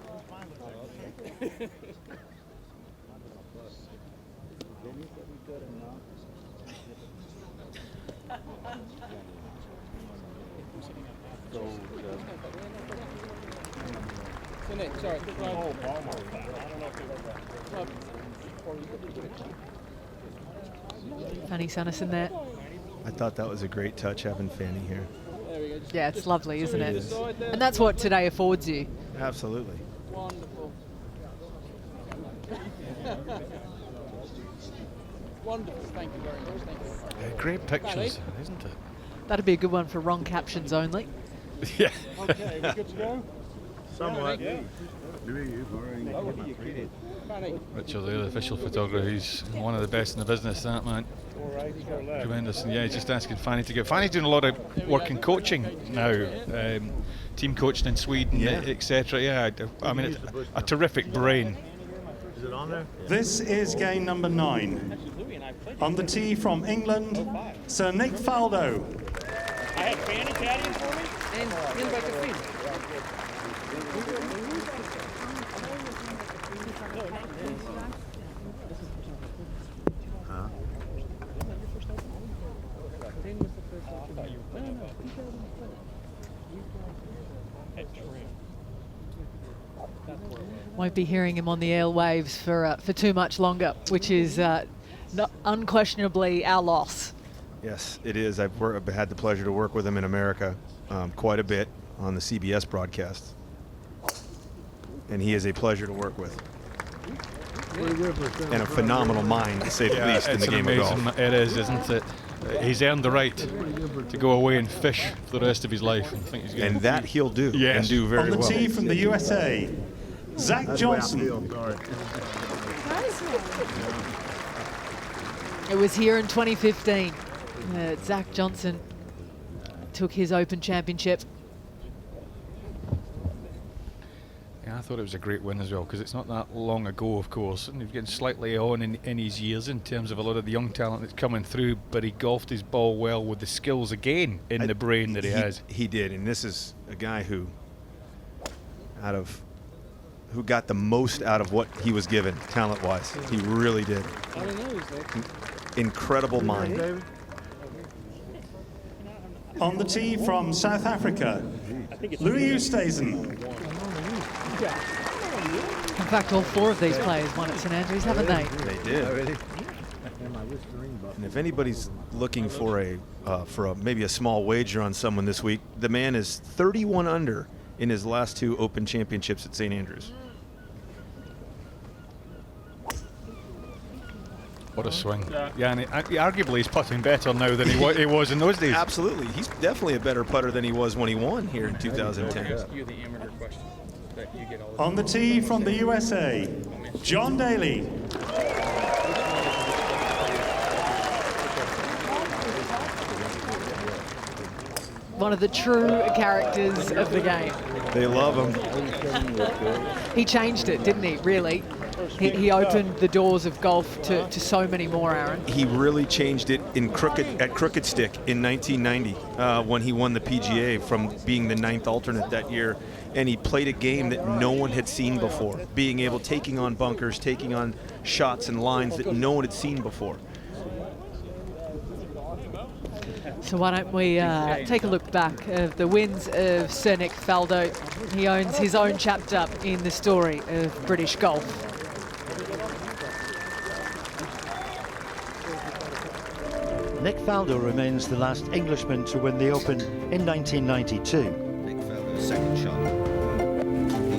S1: Fanny Sanderson there.
S15: I thought that was a great touch having Fanny here.
S1: Yeah, it's lovely, isn't it?
S15: It is.
S1: And that's what today affords you.
S15: Absolutely.
S14: Wonderful. Wonderful. Thank you very much. Thank you.
S20: Great pictures, isn't it?
S1: That'd be a good one for wrong captions only.
S20: Yeah.
S14: Okay, we good to go?
S15: Somewhat.
S14: Yeah.
S20: Richard, the official photographer, he's one of the best in the business, that man. Tremendous. And yeah, he's just asking Fanny to get. Fanny's doing a lot of work in coaching now, team coaching in Sweden, etc. Yeah, I mean, it's a terrific brain.
S16: Is it on there? This is game number 9. On the tee from England, Sir Nick Faldo.
S13: I had Fanny caddying for me. And invite the team.
S1: Won't be hearing him on the airwaves for too much longer, which is not unquestionably our loss.
S15: Yes, it is. I've had the pleasure to work with him in America quite a bit on the CBS broadcast, and he is a pleasure to work with. and a phenomenal mind, to say the least, in the game of golf.
S20: It is, isn't it? He's earned the right to go away and fish for the rest of his life. And, I think he's
S15: and that he'll do,
S20: yes.
S15: and do very well.
S16: On the tee from the USA, Zach Johnson.
S1: It was here in 2015. Zach Johnson took his Open Championship.
S20: Yeah, I thought it was a great win as well, because it's not that long ago, of course, and he's getting slightly on in his years in terms of a lot of the young talent that's coming through, but he golfed his ball well with the skills again in the brain that he has.
S15: He did, and this is a guy who got the most out of what he was given, talent-wise. He really did. Incredible mind.
S16: On the tee from South Africa, Louis Oosthuizen.
S1: In fact, all four of these players won at St Andrews, haven't they?
S15: They did. And if anybody's looking for maybe a small wager on someone this week, the man is 31 under in his last 2 Open Championships at St Andrews.
S20: What a swing. Yeah, and arguably he's putting better now than he was in those days.
S15: Absolutely. He's definitely a better putter than he was when he won here in 2010.
S16: On the tee from the USA, John Daly.
S1: One of the true characters of the game.
S15: They love him.
S1: He changed it, didn't he, really? He opened the doors of golf to so many more, Aaron.
S15: He really changed it at Crooked Stick in 1990 when he won the PGA from being the 9th alternate that year. And he played a game that no one had seen before, taking on bunkers, taking on shots and lines that no one had seen before.
S1: So why don't we take a look back of the wins of Sir Nick Faldo. He owns his own chapter in the story of British golf.
S2: Nick Faldo remains the last Englishman to win the Open in 1992.
S3: Nick Faldo's second shot.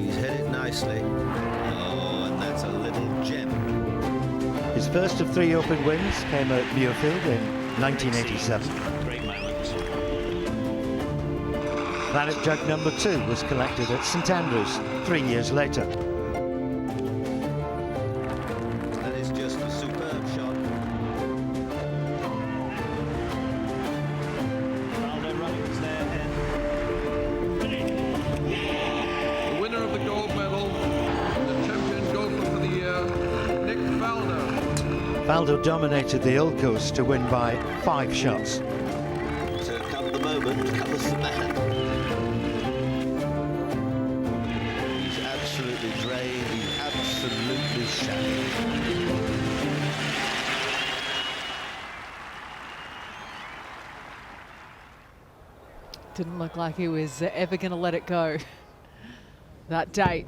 S3: He's hit it nicely. Oh, and that's a little gem.
S2: His first of 3 Open wins came at Muirfield in 1987.
S3: Great moment.
S2: Planet Jug number 2 was collected at St Andrews 3 years later.
S3: That is just a superb shot. Faldo running was there.
S19: The winner of the gold medal, the champion golfer for the year, Nick Faldo.
S2: Faldo dominated the Old Coast to win by 5 shots.
S3: So come the moment, covers the man. He's absolutely drained, he's absolutely shattered.
S1: Didn't look like he was ever going to let it go that day.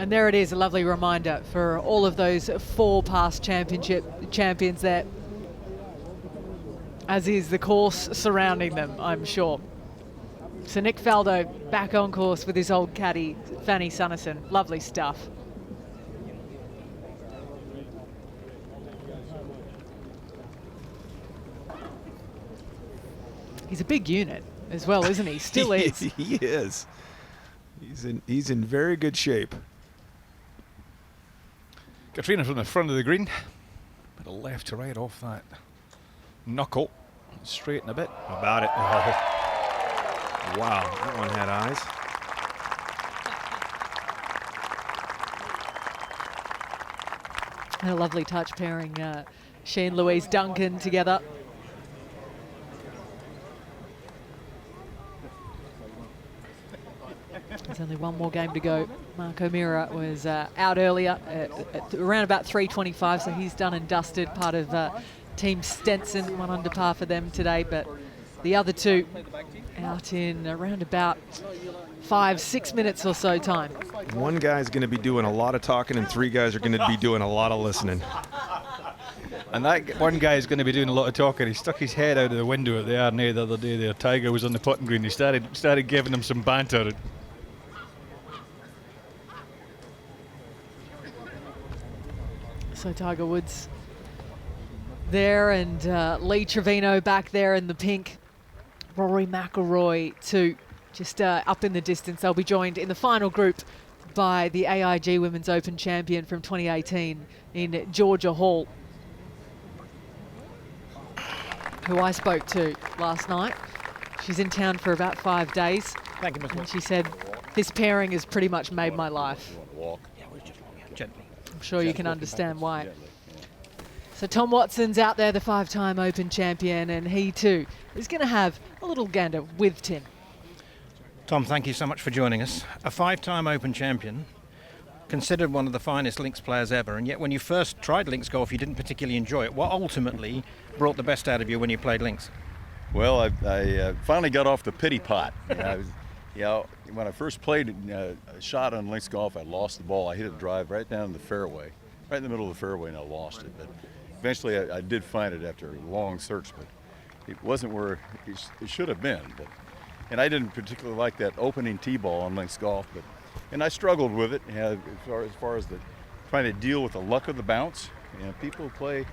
S1: And there it is, a lovely reminder for all of those 4 past champions there, as is the course surrounding them, I'm sure. So Nick Faldo back on course with his old caddy, Fanny Sunnison. Lovely stuff. He's a big unit as well, isn't he? Still is.
S15: He is. He's in very good shape.
S20: Katrina from the front of the green, bit of left to right off that knuckle, straighten a bit.
S15: About it. Oh. Wow, that one had eyes.
S1: And a lovely touch pairing she and Louise Duncan together. There's only one more game to go. Mark O'Meara was out earlier at around about 3:25, so he's done and dusted. Part of Team Stenson, 1 under par for them today, but the other 2 out in around about 5-6 minutes or so time.
S15: One guy's going to be doing a lot of talking and 3 guys are going to be doing a lot of listening.
S20: And that one guy is going to be doing a lot of talking. He stuck his head out of the window at the R&A the other day there. Tiger was on the putting green. He started giving him some banter.
S1: So Tiger Woods there, and Lee Trevino back there in the pink. Rory McIlroy too, just up in the distance. They'll be joined in the final group by the AIG Women's Open champion from 2018 in Georgia Hall, who I spoke to last night. She's in town for about 5 days.
S6: Thank you, Ms.
S1: And she said, this pairing has pretty much made my life.
S6: Gently.
S1: I'm sure you can understand why. So Tom Watson's out there, the 5-time Open champion, and he too is going to have a little gander with Tim.
S6: Tom, thank you so much for joining us. A 5-time Open champion, considered one of the finest links players ever, and yet when you first tried links golf, you didn't particularly enjoy it. What ultimately brought the best out of you when you played links?
S18: Well, I finally got off the pity pot. When I first played a shot on links golf, I lost the ball. I hit a drive right down the fairway, right in the middle of the fairway, and I lost it. But eventually I did find it after a long search, but it wasn't where it should have been. And I didn't particularly like that opening tee ball on links golf, and I struggled with it as far as trying to deal with the luck of the bounce. People play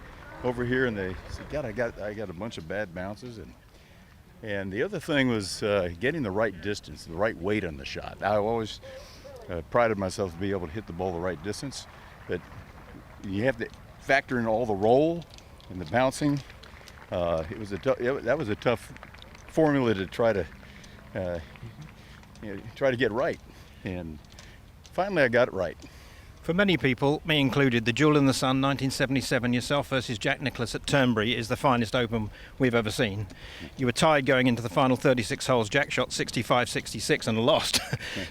S18: over here and they say, God, I got a bunch of bad bounces. And the other thing was getting the right distance, the right weight on the shot. I always prided myself to be able to hit the ball the right distance, but you have to factor in all the roll and the bouncing. That was a tough formula to try to get right, and finally I got it right.
S6: For many people, me included, the Jewel in the Sun 1977, yourself versus Jack Nicklaus at Turnberry, is the finest Open we've ever seen. You were tied going into the final 36 holes. Jack shot 65-66 and lost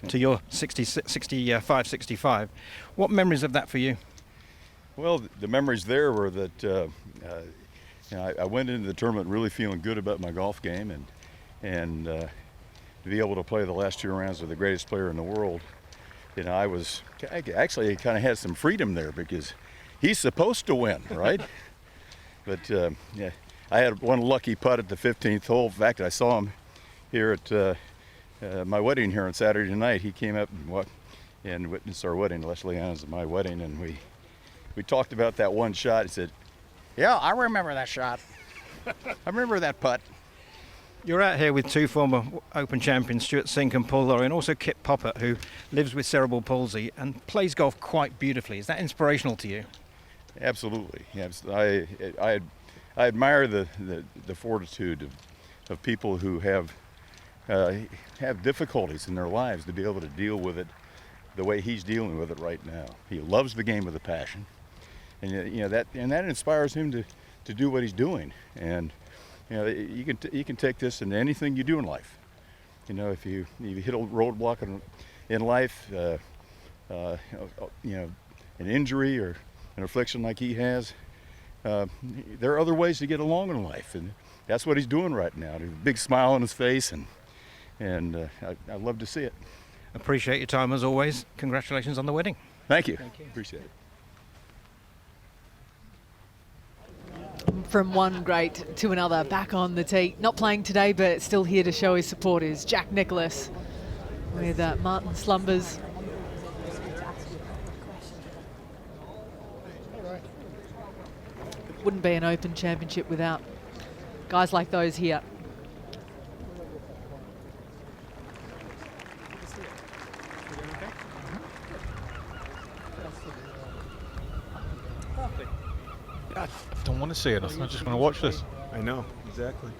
S6: to your 65-65. What memories of that for you?
S18: Well, the memories there were that I went into the tournament really feeling good about my golf game, and to be able to play the last 2 rounds with the greatest player in the world. I actually kind of had some freedom there because he's supposed to win, right? But I had one lucky putt at the 15th hole. In fact, I saw him here at my wedding here on Saturday night. He came up and witnessed our wedding. Leslie Ann's my wedding, and we talked about that one shot. He said, "Yeah, I remember that shot. I remember that putt."
S6: You're out here with 2 former Open champions, Stuart Sink and Paul Lawrie, and also Kip Poppert, who lives with cerebral palsy and plays golf quite beautifully. Is that inspirational to you?
S18: Absolutely. I admire the fortitude of people who have difficulties in their lives to be able to deal with it the way he's dealing with it right now. He loves the game with a passion, and that inspires him to do what he's doing. And you can take this into anything you do in life. If you hit a roadblock in life, an injury or an affliction like he has, there are other ways to get along in life, and that's what he's doing right now. There's a big smile on his face, and I love to see it.
S6: Appreciate your time as always. Congratulations on the wedding.
S18: Thank you. Appreciate it.
S1: From one great to another, back on the tee. Not playing today, but still here to show his support is Jack Nicklaus with Martin Slumbers. Wouldn't be an Open championship without guys like those here.
S20: I don't want to say anything. I just want to watch this.
S15: I know, exactly.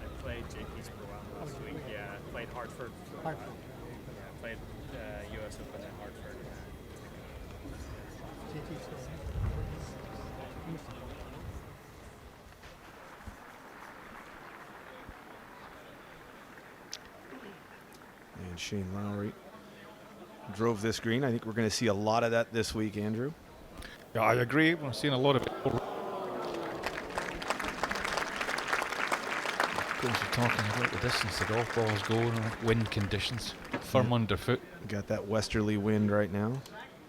S10: I played JP's for a while last week. Yeah, I played Hartford. Yeah, I played US Open at Hartford.
S15: And Shane Lowry drove this green. I think we're going to see a lot of that this week, Andrew.
S20: Yeah, I agree. We're seeing a lot of it. Of course, we're talking about the distance the golf ball is going, wind conditions, firm underfoot.
S15: Got that westerly wind right now,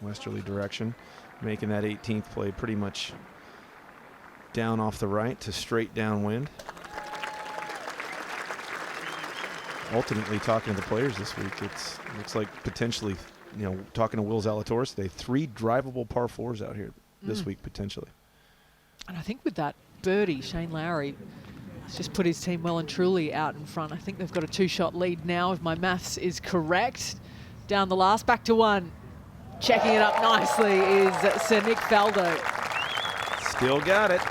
S15: westerly direction, making that 18th play pretty much down off the right to straight downwind. Ultimately, talking to the players this week, it looks like potentially you know, talking to Will Zalatoris today, 3 drivable par 4s out here this week potentially.
S1: And I think with that birdie, Shane Lowry has just put his team well and truly out in front. I think they've got a 2-shot lead now, if my maths is correct. Down the last, back to 1. Checking it up nicely is Sir Nick Faldo.
S15: Still got it.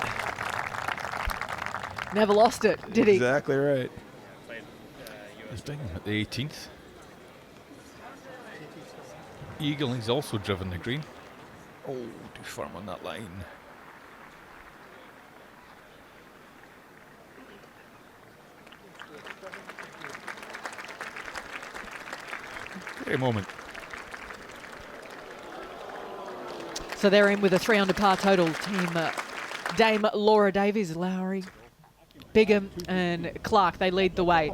S1: Never lost it, did he?
S15: Exactly right.
S20: At the 18th. Eagle, he's also driven the green. Oh, too firm on that line. Great moment.
S1: So they're in with a 3-under par total. Team Dame Laura Davies, Lowry, Bigham and Clark, they lead the way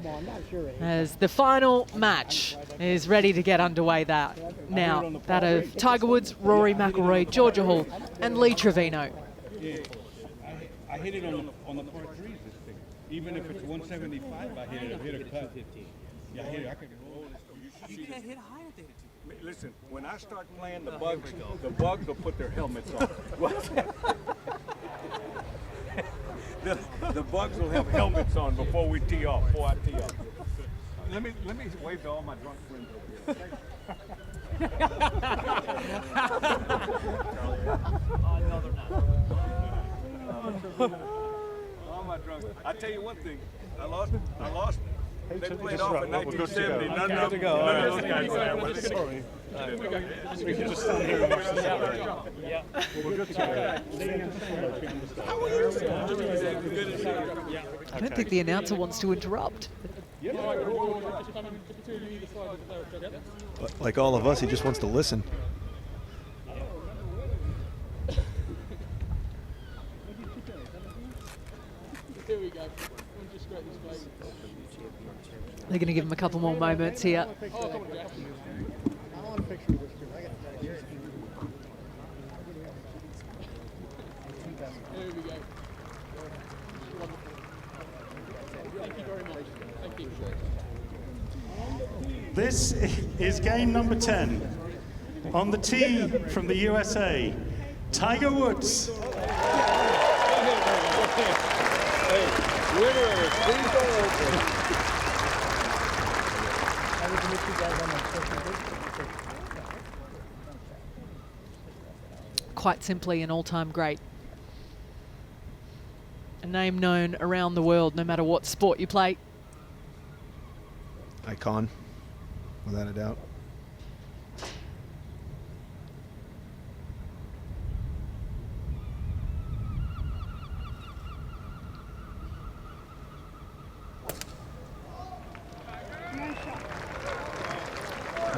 S1: as the final match is ready to get underway now. That of Tiger Woods, Rory McIlroy, Georgia Hall and Lee Trevino.
S13: Yeah, I hit it on the par 3s this thing. Even if it's 175, I hit a cut. Yeah, I hit it. I can roll this. You can't hit higher than it. Listen, when I start playing, the bugs will put their helmets on. The bugs will have helmets on before we tee off. Before I tee off. Let me wave to all my drunk friends over here. All my drunk. I tell you one thing. I lost. They played off in 1970. None of those guys were. Sorry. We can just stand here and watch this. Yeah. We're good to
S1: I don't think the announcer wants to interrupt.
S15: But like all of us, he just wants to listen.
S14: Here we go.
S1: They're going to give him a couple more moments here.
S14: Oh, come on, Jack. I want a picture of this too. I got it. Here we go. Thank you very much. Thank you.
S16: This is game number 10. On the tee from the USA, Tiger Woods.
S1: Quite simply an all-time great. A name known around the world, no matter what sport you play.
S15: Icon, without a doubt.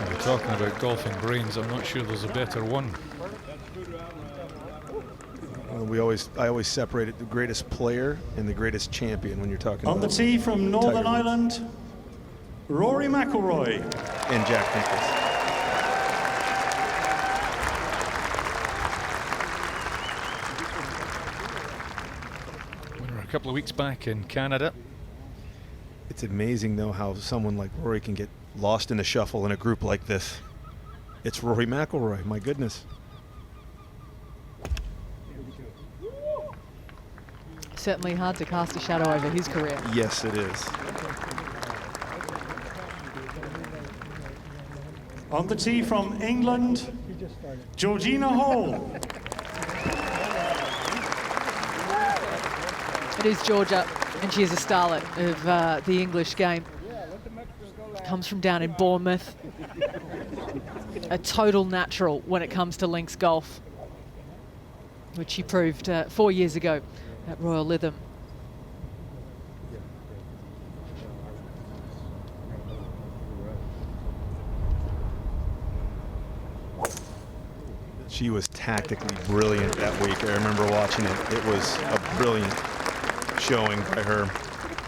S20: We're talking about golfing brains. I'm not sure there's a better one.
S15: I always separated the greatest player and the greatest champion when you're talking
S16: On
S15: about
S16: the tee from Northern
S15: Tiger.
S16: Ireland, Rory McIlroy.
S15: And Jack Nicklaus.
S20: We were a couple of weeks back in Canada.
S15: It's amazing, though, how someone like Rory can get lost in the shuffle in a group like this. It's Rory McIlroy, my goodness.
S1: Certainly hard to cast a shadow over his career.
S15: Yes, it is.
S16: On the tee from England, Georgina Hall.
S1: It is Georgia, and she is a starlet of the English game. Comes from down in Bournemouth. A total natural when it comes to links golf, which she proved 4 years ago at Royal Lytham.
S15: She was tactically brilliant that week. I remember watching it. It was a brilliant showing by her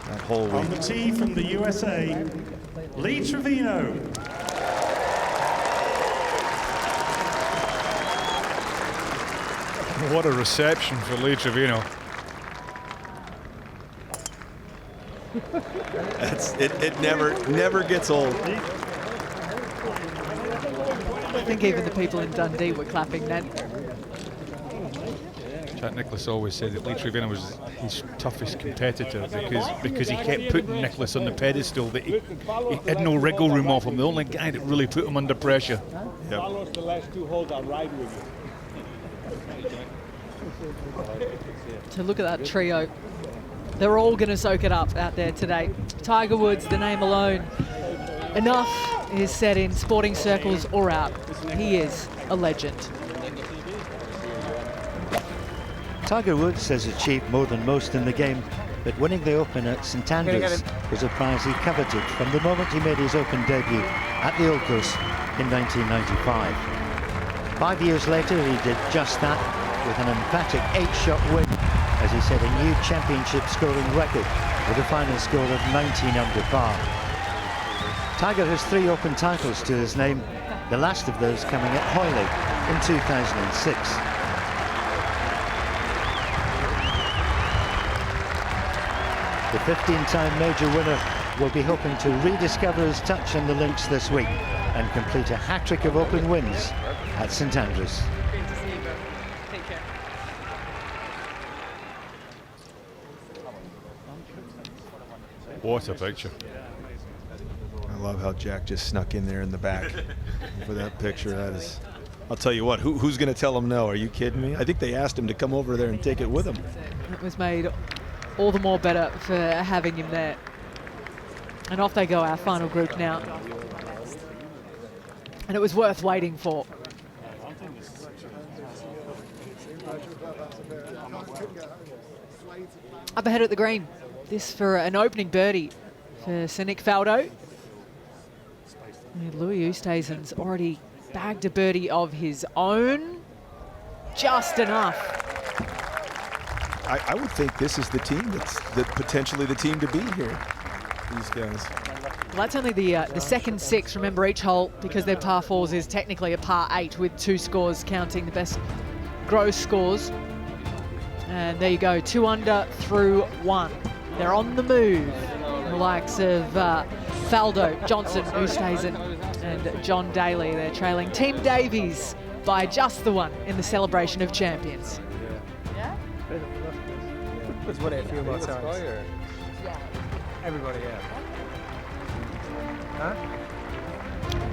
S15: that whole week.
S16: On the tee from the USA, Lee Trevino.
S20: What a reception for Lee Trevino.
S15: It never gets old.
S1: think even the people in Dundee were clapping then.
S20: Jack Nicklaus always said that Lee Trevino was his toughest competitor because he kept putting Nicklaus on the pedestal, that he had no wriggle room off him. The only guy that really put him under pressure.
S13: If I lost the last 2 holes, I'll ride with you.
S1: So look at that trio. They're all going to soak it up out there today. Tiger Woods, the name alone, enough is said in sporting circles or out. He is a legend.
S2: Tiger Woods has achieved more than most in the game, but winning the Open at St Andrews was a prize he coveted from the moment he made his Open debut at the Old Course in 1995. 5 years later, he did just that with an emphatic 8-shot win as he set a new championship scoring record with a final score of 19 under par. Tiger has 3 Open titles to his name, the last of those coming at Hoyley in 2006. The 15-time major winner will be hoping to rediscover his touch on the links this week and complete a hat-trick of Open wins at St Andrews.
S20: What a picture.
S15: I love how Jack just snuck in there in the back for that picture. That is, I'll tell you what, who's going to tell him no? Are you kidding me? I think they asked him to come over there and take it with him.
S1: It was made all the more better for having him there. And off they go, our final group now. And it was worth waiting for. Up ahead at the green. This for an opening birdie for Sir Nick Faldo. And Louis Oosthuizen's already bagged a birdie of his own. Just enough.
S15: I would think this is the team that's potentially the team to beat here. These guys.
S1: Well, that's only the second 6. Remember, each hole, because they're par 4s, is technically a par 8 with 2 scores counting the best gross scores. And there you go, 2 under through 1. They're on the move. The likes of Faldo, Johnson, Oosthuizen, and John Daly. They're trailing Team Davies by just the 1 in the Celebration of Champions.
S14: He's won it a few more times.
S17: Yeah.
S14: Everybody, yeah. Huh?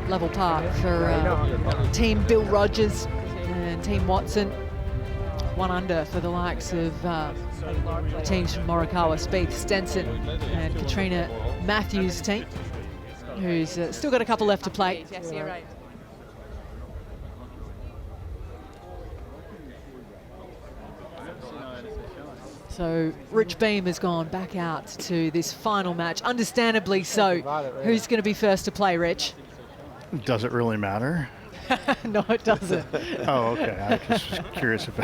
S1: Level par for Team Bill Rogers and Team Watson. 1 under for the likes of teams from Morikawa, Spieth, Stenson, and Katrina Matthews' team, who's still got a couple left to play.
S7: Yes, you're right.
S1: So Rich Beam has gone back out to this final match, understandably so. Who's going to be first to play, Rich?
S5: Does it really matter?
S1: No, it doesn't.
S5: Oh, okay. I was just curious if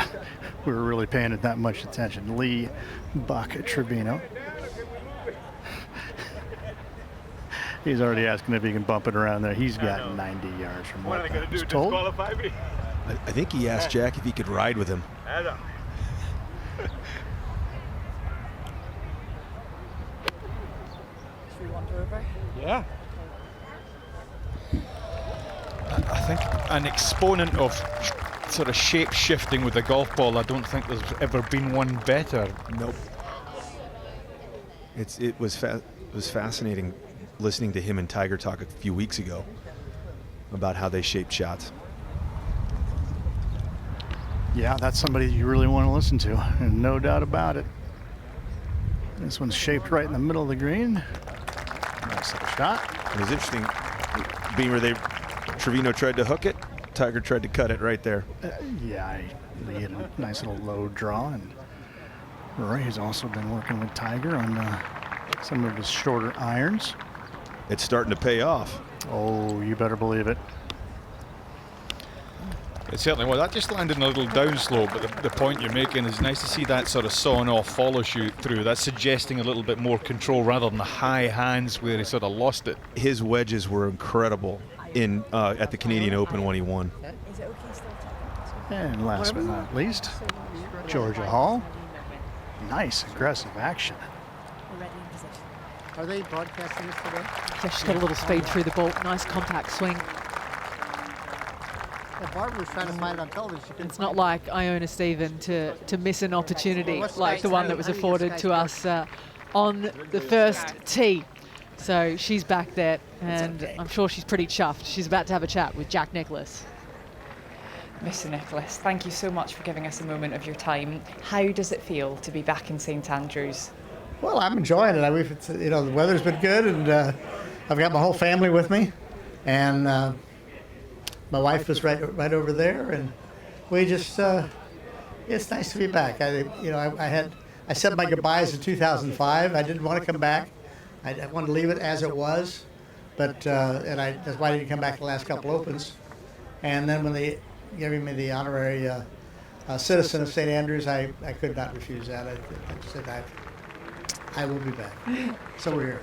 S5: we were really paying it that much attention. Lee Buck Trevino. He's already asking if he can bump it around there. He's got 90 yards from what I was told.
S15: I think he asked Jack if he could ride with him.
S5: Yeah.
S20: I think an exponent of sort of shape shifting with the golf ball. I don't think there's ever been one better.
S15: Nope. It was fascinating listening to him and Tiger talk a few weeks ago about how they shaped shots.
S5: Yeah, that's somebody you really want to listen to, and no doubt about it. This one's shaped right in the middle of the green. Nice little shot.
S15: It was interesting, Beamer, Trevino tried to hook it, Tiger tried to cut it right there.
S5: Yeah, he had a nice little low draw, and Roy has also been working with Tiger on some of his shorter irons.
S15: It's starting to pay off.
S5: Oh, you better believe it.
S20: It certainly was. That just landed in a little downslope, but the point you're making is nice to see that sort of sawn off follow shoot through. That's suggesting a little bit more control rather than the high hands where he sort of lost it.
S15: His wedges were incredible in at the Canadian Open when he won.
S5: And last but not least, Georgia Hall. Nice aggressive action.
S14: Are they broadcasting this today?
S1: Yeah, she's got a little speed through the ball. Nice compact swing.
S21: Barbara was trying to find it on television. She couldn't
S1: It's not like Iona Stephen to miss an opportunity like the one that was afforded to us on the first tee. So she's back there, and I'm sure she's pretty chuffed. She's about to have a chat with Jack Nicklaus.
S7: Mr. Nicklaus, thank you so much for giving us a moment of your time. How does it feel to be back in St Andrews?
S21: Well, I'm enjoying it. The weather's been good, and I've got my whole family with me, and my wife is right over there, and we just it's nice to be back. I said my goodbyes in 2005. I didn't want to come back. I wanted to leave it as it was, but that's why I didn't come back the last couple Opens. And then when they gave me the honorary citizen of St. Andrews, I could not refuse that. I said I will be back. So we're here.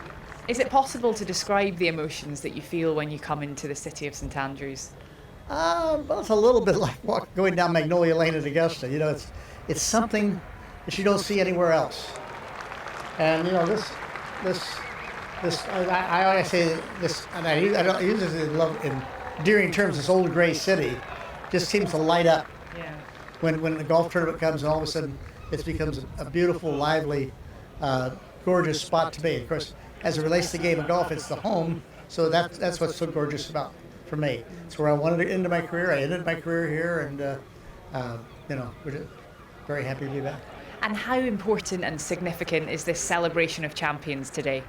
S7: Is it possible to describe the emotions that you feel when you come into the city of St. Andrews?
S21: Well, it's a little bit like going down Magnolia Lane at Augusta. It's something that you don't see anywhere else. And I always say this, and I don't use this in endearing terms. This old gray city just seems to light up when the golf tournament comes, and all of a sudden it becomes a beautiful, lively, gorgeous spot to be. Of course, as it relates to the game of golf, it's the home, so that's what's so gorgeous about for me. It's where I wanted to end my career. I ended my career here, and we're just very happy to be back.
S7: And how important and significant is this celebration of champions today?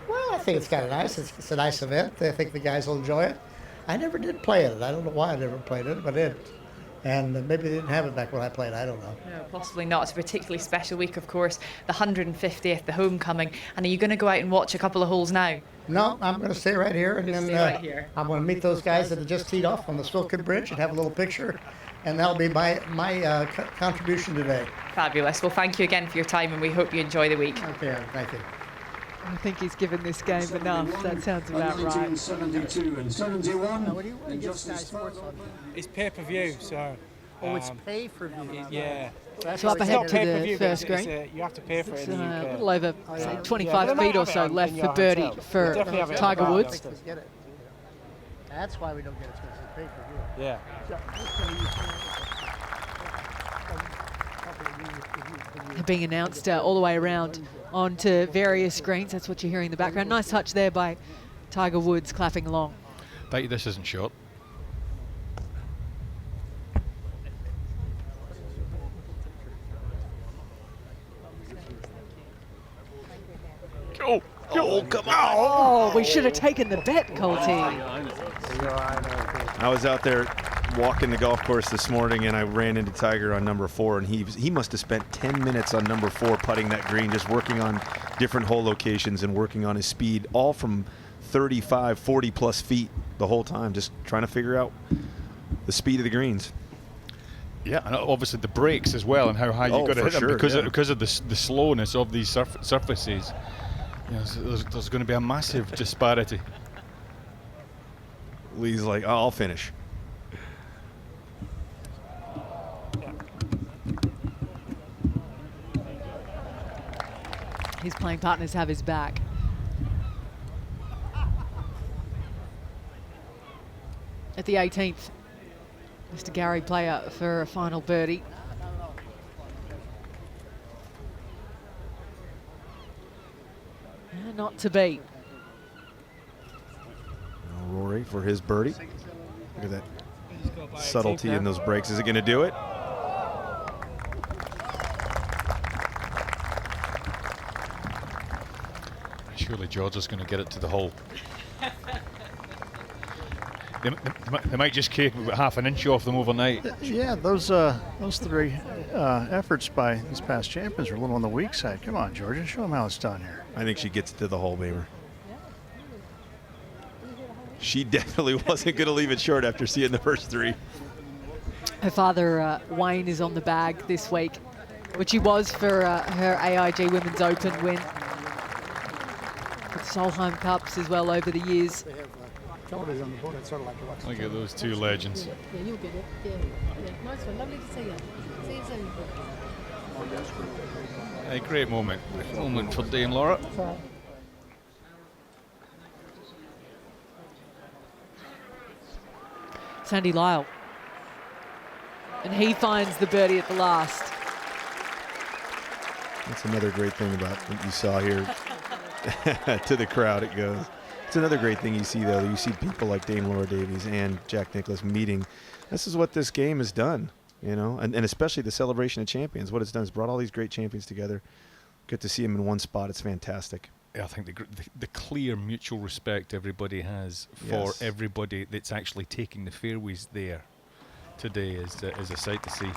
S21: Well, I think it's kind of nice. It's a nice event. I think the guys will enjoy it. I never did play it. I don't know why I never played it, but I did. And maybe they didn't have it back when I played. I don't know.
S7: No, possibly not. It's a particularly special week, of course, the 150th, the homecoming. And are you going to go out and watch a couple of holes now?
S21: No, I'm going to stay right here. And then
S7: right here.
S21: I'm going to meet those guys that have just teed off on the Swilken Bridge and have a little picture. And that'll be my contribution today.
S7: Fabulous. Well, thank you again for your time, and we hope you enjoy the week.
S21: Okay, thank you.
S1: I think he's given this game enough. That sounds about right.
S16: 1972 and 71.
S22: It's pay-per-view, so...
S21: Oh, it's pay-per-view.
S22: Yeah.
S1: So up ahead to the first green.
S22: You have to pay for it in the UK.
S1: A little over, say, 25 feet or so left for birdie for Tiger Woods.
S21: That's why we don't get it, because it's pay-per-view.
S22: Yeah.
S1: They're being announced all the way around onto various greens. That's what you're hearing in the background. Nice touch there by Tiger Woods, clapping along.
S20: Bet you this isn't short.
S1: Oh, come on. Oh, we should have taken the bet, Colty.
S15: I was out there walking the golf course this morning, and I ran into Tiger on number 4, and he must have spent 10 minutes on number 4 putting that green, just working on different hole locations and working on his speed, all from 35, 40 plus feet the whole time, just trying to figure out the speed of the greens.
S20: Yeah, and obviously the breaks as well, and how high you've got to hit them because of the slowness of these surfaces. You know, there's going to be a massive disparity.
S15: Lee's like, oh, I'll finish.
S1: His playing partners have his back. At the 18th, Mr. Gary Player for a final birdie. Not to beat.
S15: Rory for his birdie. Look at that subtlety in those breaks. Is it going to do it?
S20: Surely George is going to get it to the hole. They might just keep half an inch off them overnight.
S5: Yeah, those three efforts by these past champions are a little on the weak side. Come on, Georgia, show them how it's done here.
S15: I think she gets to the hole, Baber. She definitely wasn't going to leave it short after seeing the first 3.
S1: Her father, Wayne, is on the bag this week, which he was for her AIG Women's Open win. With Solheim Cups as well over the years.
S21: Television on the board. It's sort of like watching.
S20: Look at those two legends.
S23: Yeah, you'll get it. Yeah. Nice one. Lovely to see you. See you soon.
S20: A great moment. Moment for Dane Laura.
S1: Sandy Lyle And he finds the birdie at the last.
S15: That's another great thing about what you saw here. To the crowd it goes. It's another great thing you see, though. You see people like Dame Laura Davies and Jack Nicklaus meeting. This is what this game has done, you know, and especially the Celebration of Champions. What it's done is brought all these great champions together. Good to see them in one spot. It's fantastic.
S20: Yeah, I think the clear mutual respect everybody has for everybody that's actually taking the fairways there today is a sight to see.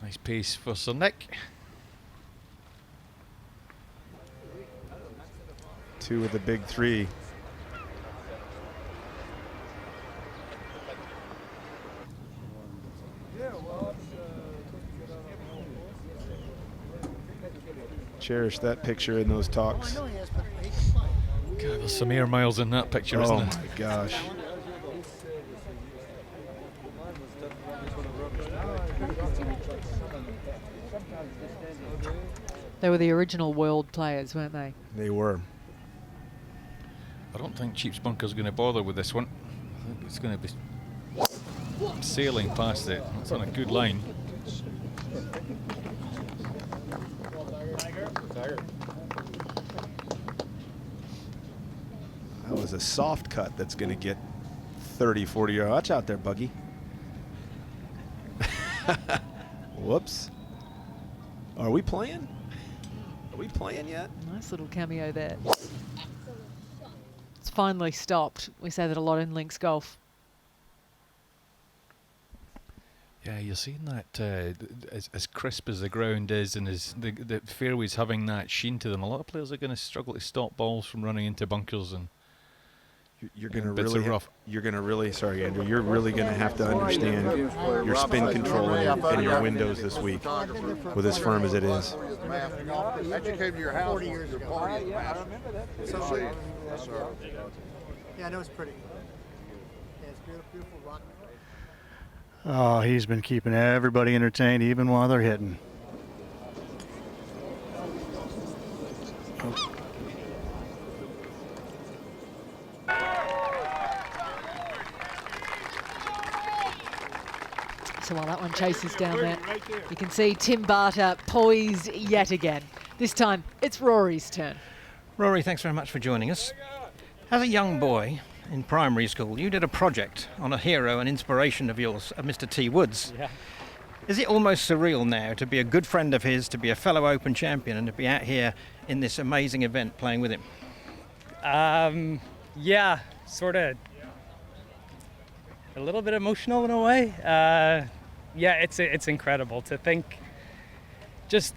S20: Nice pace for Sir Nick.
S15: 2 of the big 3. Cherish that picture in those talks.
S20: God, there's some air miles in that picture, isn't there?
S15: Oh my gosh.
S1: They were the original world players, weren't they?
S15: They were.
S20: I don't think Cheap's Bunker's going to bother with this one. I think it's going to be sailing past it. It's on a good line.
S15: That was a soft cut that's going to get 30, 40 yards. Watch out there, Buggy. Whoops. Are we playing? Are we playing yet?
S1: Nice little cameo there. It's finally stopped. We say that a lot in links golf.
S20: Yeah, you're seeing that as crisp as the ground is, and as the fairways having that sheen to them. A lot of players are going to struggle to stop balls from running into bunkers and
S15: you're going to really sorry, Andrew, you're really going to have to understand your spin control and your windows this week with as firm as it is.
S21: You came to your house 40 years ago. Yeah, I know it's pretty. Yeah, it's beautiful rock.
S5: Oh, he's been keeping everybody entertained even while they're hitting.
S1: So while that one chases down there, you can see Tim Barter poised yet again. This time, it's Rory's turn.
S6: Rory, thanks very much for joining us. As a young boy in primary school, you did a project on a hero and inspiration of yours, Mr. T. Woods.
S10: Yeah.
S6: Is it almost surreal now to be a good friend of his, to be a fellow Open champion, and to be out here in this amazing event playing with him?
S10: Yeah, sort of a little bit emotional in a way. Yeah, it's incredible to think. Just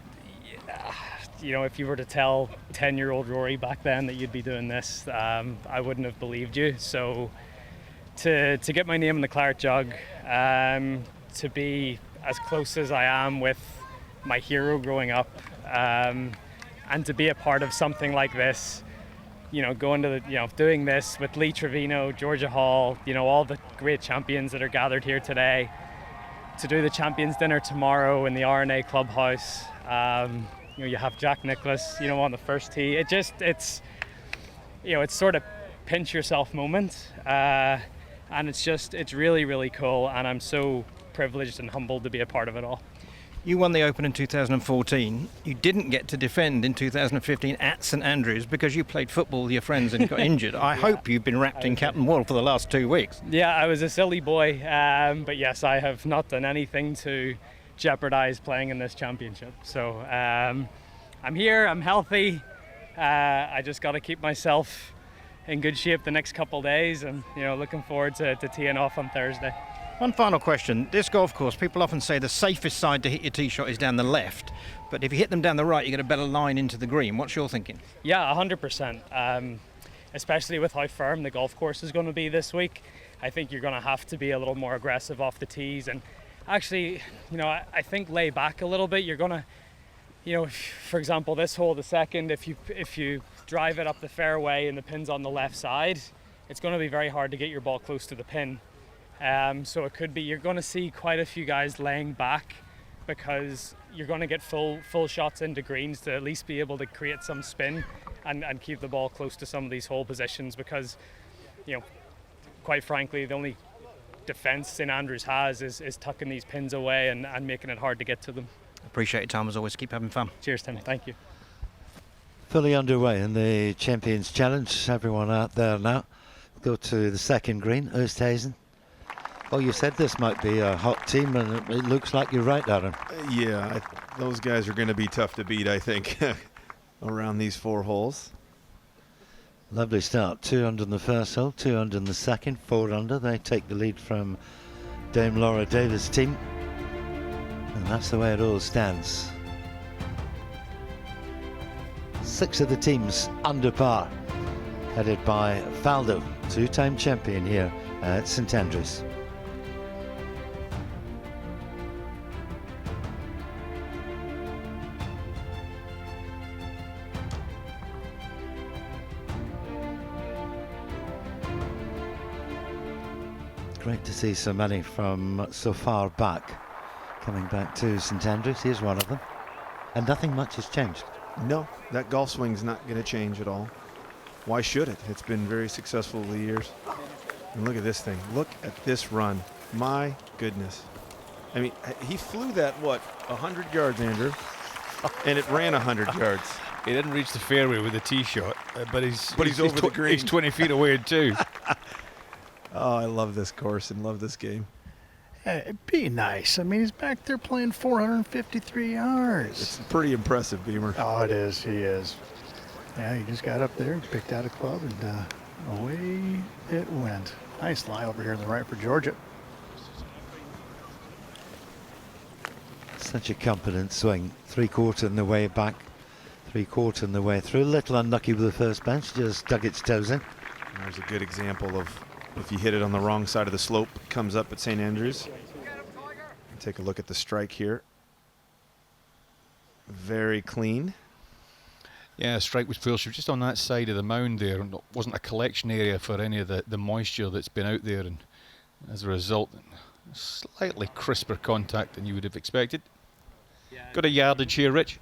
S10: you know, if you were to tell 10-year-old Rory back then that you'd be doing this, I wouldn't have believed you. So to get my name in the Claret Jug, to be as close as I am with my hero growing up, and to be a part of something like this, you know, going to the, you know, doing this with Lee Trevino, Georgia Hall, you know, all the great champions that are gathered here today, to do the champions dinner tomorrow in the R&A clubhouse. You know, you have Jack Nicklaus, you know, on the first tee. It's, you know, it's sort of pinch yourself moment, and it's really, really cool, and I'm so privileged and humbled to be a part of it all.
S6: You won the Open in 2014. You didn't get to defend in 2015 at St Andrews because you played football with your friends and got injured. I hope you've been wrapped in Captain Wool for the last 2 weeks.
S10: Yeah, I was a silly boy, but yes, I have not done anything to jeopardize playing in this championship. So I'm here, I'm healthy. I just got to keep myself in good shape the next couple days, and you know, looking forward to teeing off on Thursday.
S6: One final question. This golf course, people often say the safest side to hit your tee shot is down the left, but if you hit them down the right, you get a better line into the green. What's your thinking?
S10: Yeah, 100%. Especially with how firm the golf course is going to be this week. I think you're going to have to be a little more aggressive off the tees, and actually, you know, I think lay back a little bit. You're going to, you know, for example, this hole, the second, if you drive it up the fairway and the pin's on the left side, it's going to be very hard to get your ball close to the pin. So it could be you're going to see quite a few guys laying back because you're going to get full shots into greens to at least be able to create some spin and keep the ball close to some of these hole positions, because quite frankly, the only defense St Andrews has is tucking these pins away and making it hard to get to them.
S6: Appreciate it, Tom, as always. Keep having fun.
S10: Cheers, Tim. Thank you.
S2: Fully underway in the Champions Challenge. Everyone out there now. Go to the second green, Oosthuizen. Oh, you said this might be a hot team, and it looks like you're right, Aaron.
S15: Yeah, those guys are going to be tough to beat, I think, around these 4 holes.
S2: Lovely start. 2 under in the first hole, 2 under in the second, 4 under. They take the lead from Dame Laura Davis' team. And that's the way it all stands. 6 of the teams under par, headed by Faldo, 2-time champion here at St Andrews. Great to see so many from so far back coming back to St Andrews. Here's one of them. And nothing much has changed.
S15: No, that golf swing's not going to change at all. Why should it? It's been very successful over the years. And look at this thing. Look at this run. My goodness. I mean, he flew that, 100 yards, Andrew? And it ran 100 yards.
S20: He didn't reach the fairway with a tee shot, but he's
S15: over the green.
S20: He's 20 feet away too.
S15: Oh, I love this course and love this game.
S5: Hey, be nice. I mean, he's back there playing 453 yards.
S15: It's pretty impressive, Beamer.
S5: Oh, it is. He is. Yeah, he just got up there and picked out a club, and away it went. Nice lie over here on the right for Georgia.
S2: Such a confident swing. 3/4 in the way back, 3/4 in the way through. A little unlucky with the first bench, just dug its toes in.
S15: There's a good example of if you hit it on the wrong side of the slope, it comes up at St Andrews. Take a look at the strike here. Very clean.
S20: Yeah, strike was poor. She was just on that side of the mound there, and it wasn't a collection area for any of the moisture that's been out there, and as a result, slightly crisper contact than you would have expected. Got a yardage here, Rich.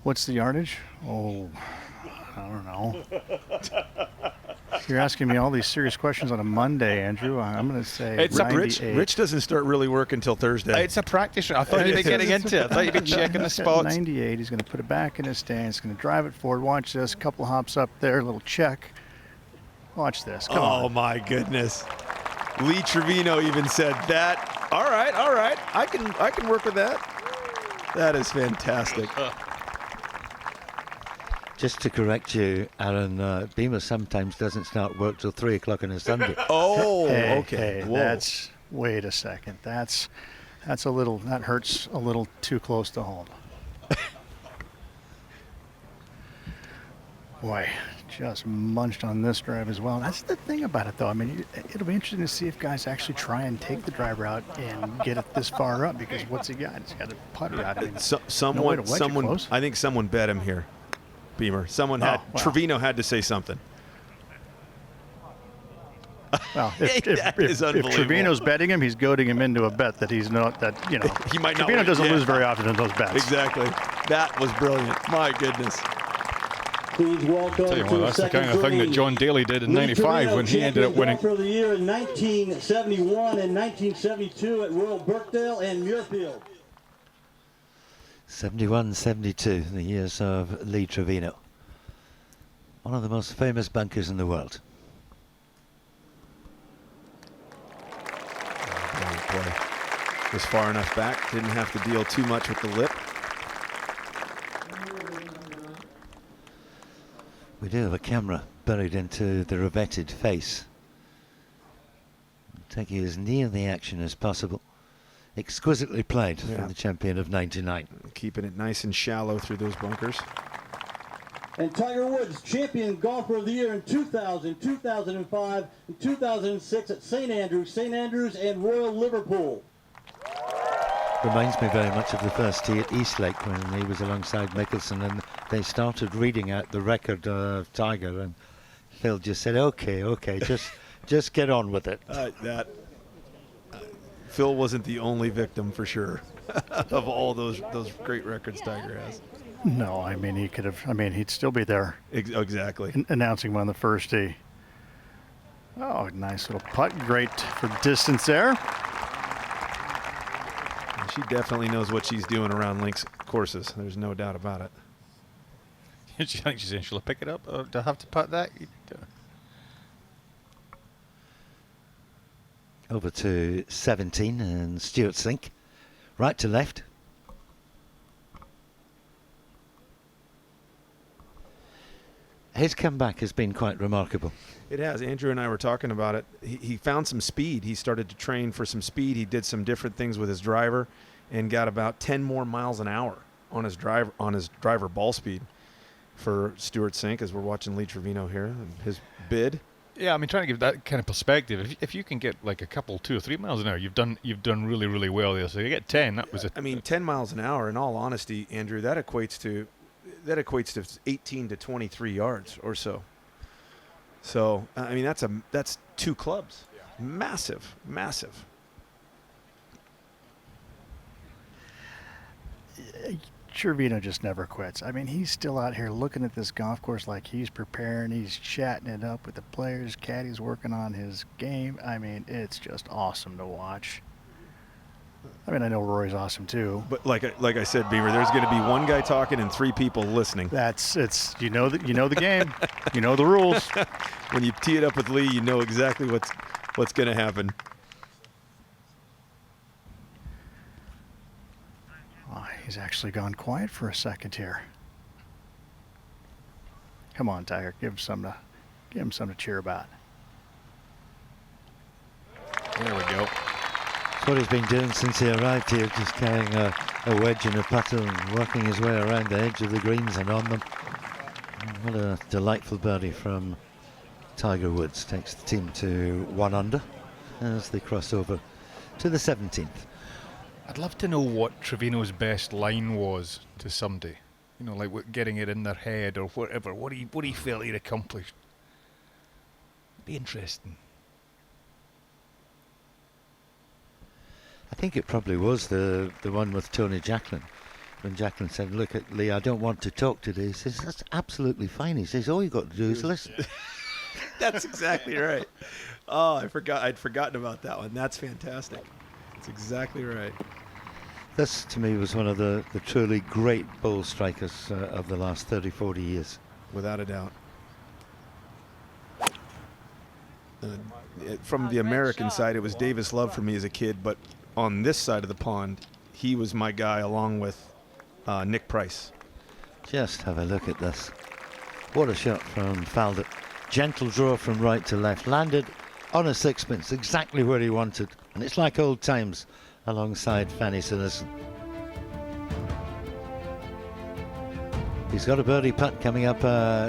S5: What's the yardage? Oh, I don't know. You're asking me all these serious questions on a Monday, Andrew. I'm going to say
S15: it's 98. Rich doesn't start really work until Thursday.
S20: It's a practice. I thought you'd be getting into it. I thought you'd be checking the spots.
S5: 98. He's going to put it back in his stance. He's going to drive it forward. Watch this. A couple hops up there. A little check. Watch this. Come on.
S15: Oh, my goodness. Lee Trevino even said that. All right. I can work with that. That is fantastic.
S2: Just to correct you, Aaron, Beamer sometimes doesn't start work till 3 o'clock on a Sunday.
S15: Oh,
S5: hey,
S15: okay.
S5: Hey, wait a second. That hurts a little too close to home. Boy, just munched on this drive as well. That's the thing about it, though. I mean, it'll be interesting to see if guys actually try and take the driver out and get it this far up, because what's he got? He's got a putter out. I mean,
S15: someone, I think someone bet him here. Beamer. Trevino had to say something.
S5: Well, if Trevino's betting him, he's goading him into a bet that he's not. That
S15: he might not.
S5: Trevino doesn't lose very often in those bets.
S15: Exactly. That was brilliant. My goodness.
S4: Please welcome
S20: Tell you what, that's the kind of thing that John Daly did in '95 when he ended up winning.
S4: For the year in 1971 and 1972 at Royal Birkdale and Muirfield.
S2: 71-72, the years of Lee Trevino. One of the most famous bunkers in the world.
S15: Play. Was far enough back, didn't have to deal too much with the lip.
S2: We do have a camera buried into the revetted face. Take you as near the action as possible. Exquisitely played from the champion of '99.
S15: Keeping it nice and shallow through those bunkers.
S4: And Tiger Woods, champion golfer of the year in 2000, 2005, and 2006 at St Andrews and Royal Liverpool.
S2: Reminds me very much of the first tee at Eastlake when he was alongside Mickelson, and they started reading out the record of Tiger, and Phil just said, okay, just get on with it.
S15: Phil wasn't the only victim, for sure, of all those great records Tiger has.
S5: No, I mean, he could have. I mean, he'd still be there.
S15: Exactly.
S5: Announcing him on the first tee. Oh, nice little putt. Great for distance there.
S15: And she definitely knows what she's doing around links courses. There's no doubt about it.
S20: She thinks she's saying, shall I pick it up or do I have to putt that?
S2: Over to 17 and Stuart Sink. Right to left. His comeback has been quite remarkable.
S15: It has. Andrew and I were talking about it. He found some speed. He started to train for some speed. He did some different things with his driver and got about 10 more miles an hour on his driver ball speed for Stuart Sink, as we're watching Lee Trevino here, and his bid.
S20: Yeah, I mean, trying to give that kind of perspective. If you can get like a couple, 2 or 3 miles an hour, you've done really, really well there. So you get 10. That was
S15: I mean, 10 miles an hour. In all honesty, Andrew, that equates to 18 to 23 yards or so. So I mean, that's 2 clubs. Yeah. Massive, massive.
S5: Trevino just never quits. I mean, he's still out here looking at this golf course like he's preparing. He's chatting it up with the players. Caddy's working on his game. I mean, it's just awesome to watch. I mean, I know Rory's awesome too.
S15: But like I said, Beaver, there's going to be 1 guy talking and 3 people listening.
S5: You know the game. You know the rules.
S15: When you tee it up with Lee, you know exactly what's going to happen.
S5: Oh, he's actually gone quiet for a second here. Come on, Tiger, give him something to cheer about.
S15: There we go.
S2: That's what he's been doing since he arrived here, just carrying a wedge and a putter and working his way around the edge of the greens and on them. What a delightful birdie from Tiger Woods. Takes the team to 1 under as they cross over to the 17th.
S20: I'd love to know what Trevino's best line was to somebody. You know, like getting it in their head or whatever. What he felt he'd accomplished. Be interesting.
S2: I think it probably was the one with Tony Jacklin. When Jacklin said, "Look at Lee, I don't want to talk today." He says, "That's absolutely fine." He says, "All you got to do is listen."
S15: That's exactly right. Oh, I'd forgotten about that one. That's fantastic. That's exactly right.
S2: This, to me, was one of the truly great ball strikers of the last 30, 40 years.
S15: Without a doubt. From the American side, it was Davis Love for me as a kid, but on this side of the pond, he was my guy along with Nick Price.
S2: Just have a look at this. What a shot from Faldo. Gentle draw from right to left. Landed on a 6-pence, exactly where he wanted. And it's like old times alongside Fanny Sinnison. He's got a birdie putt coming up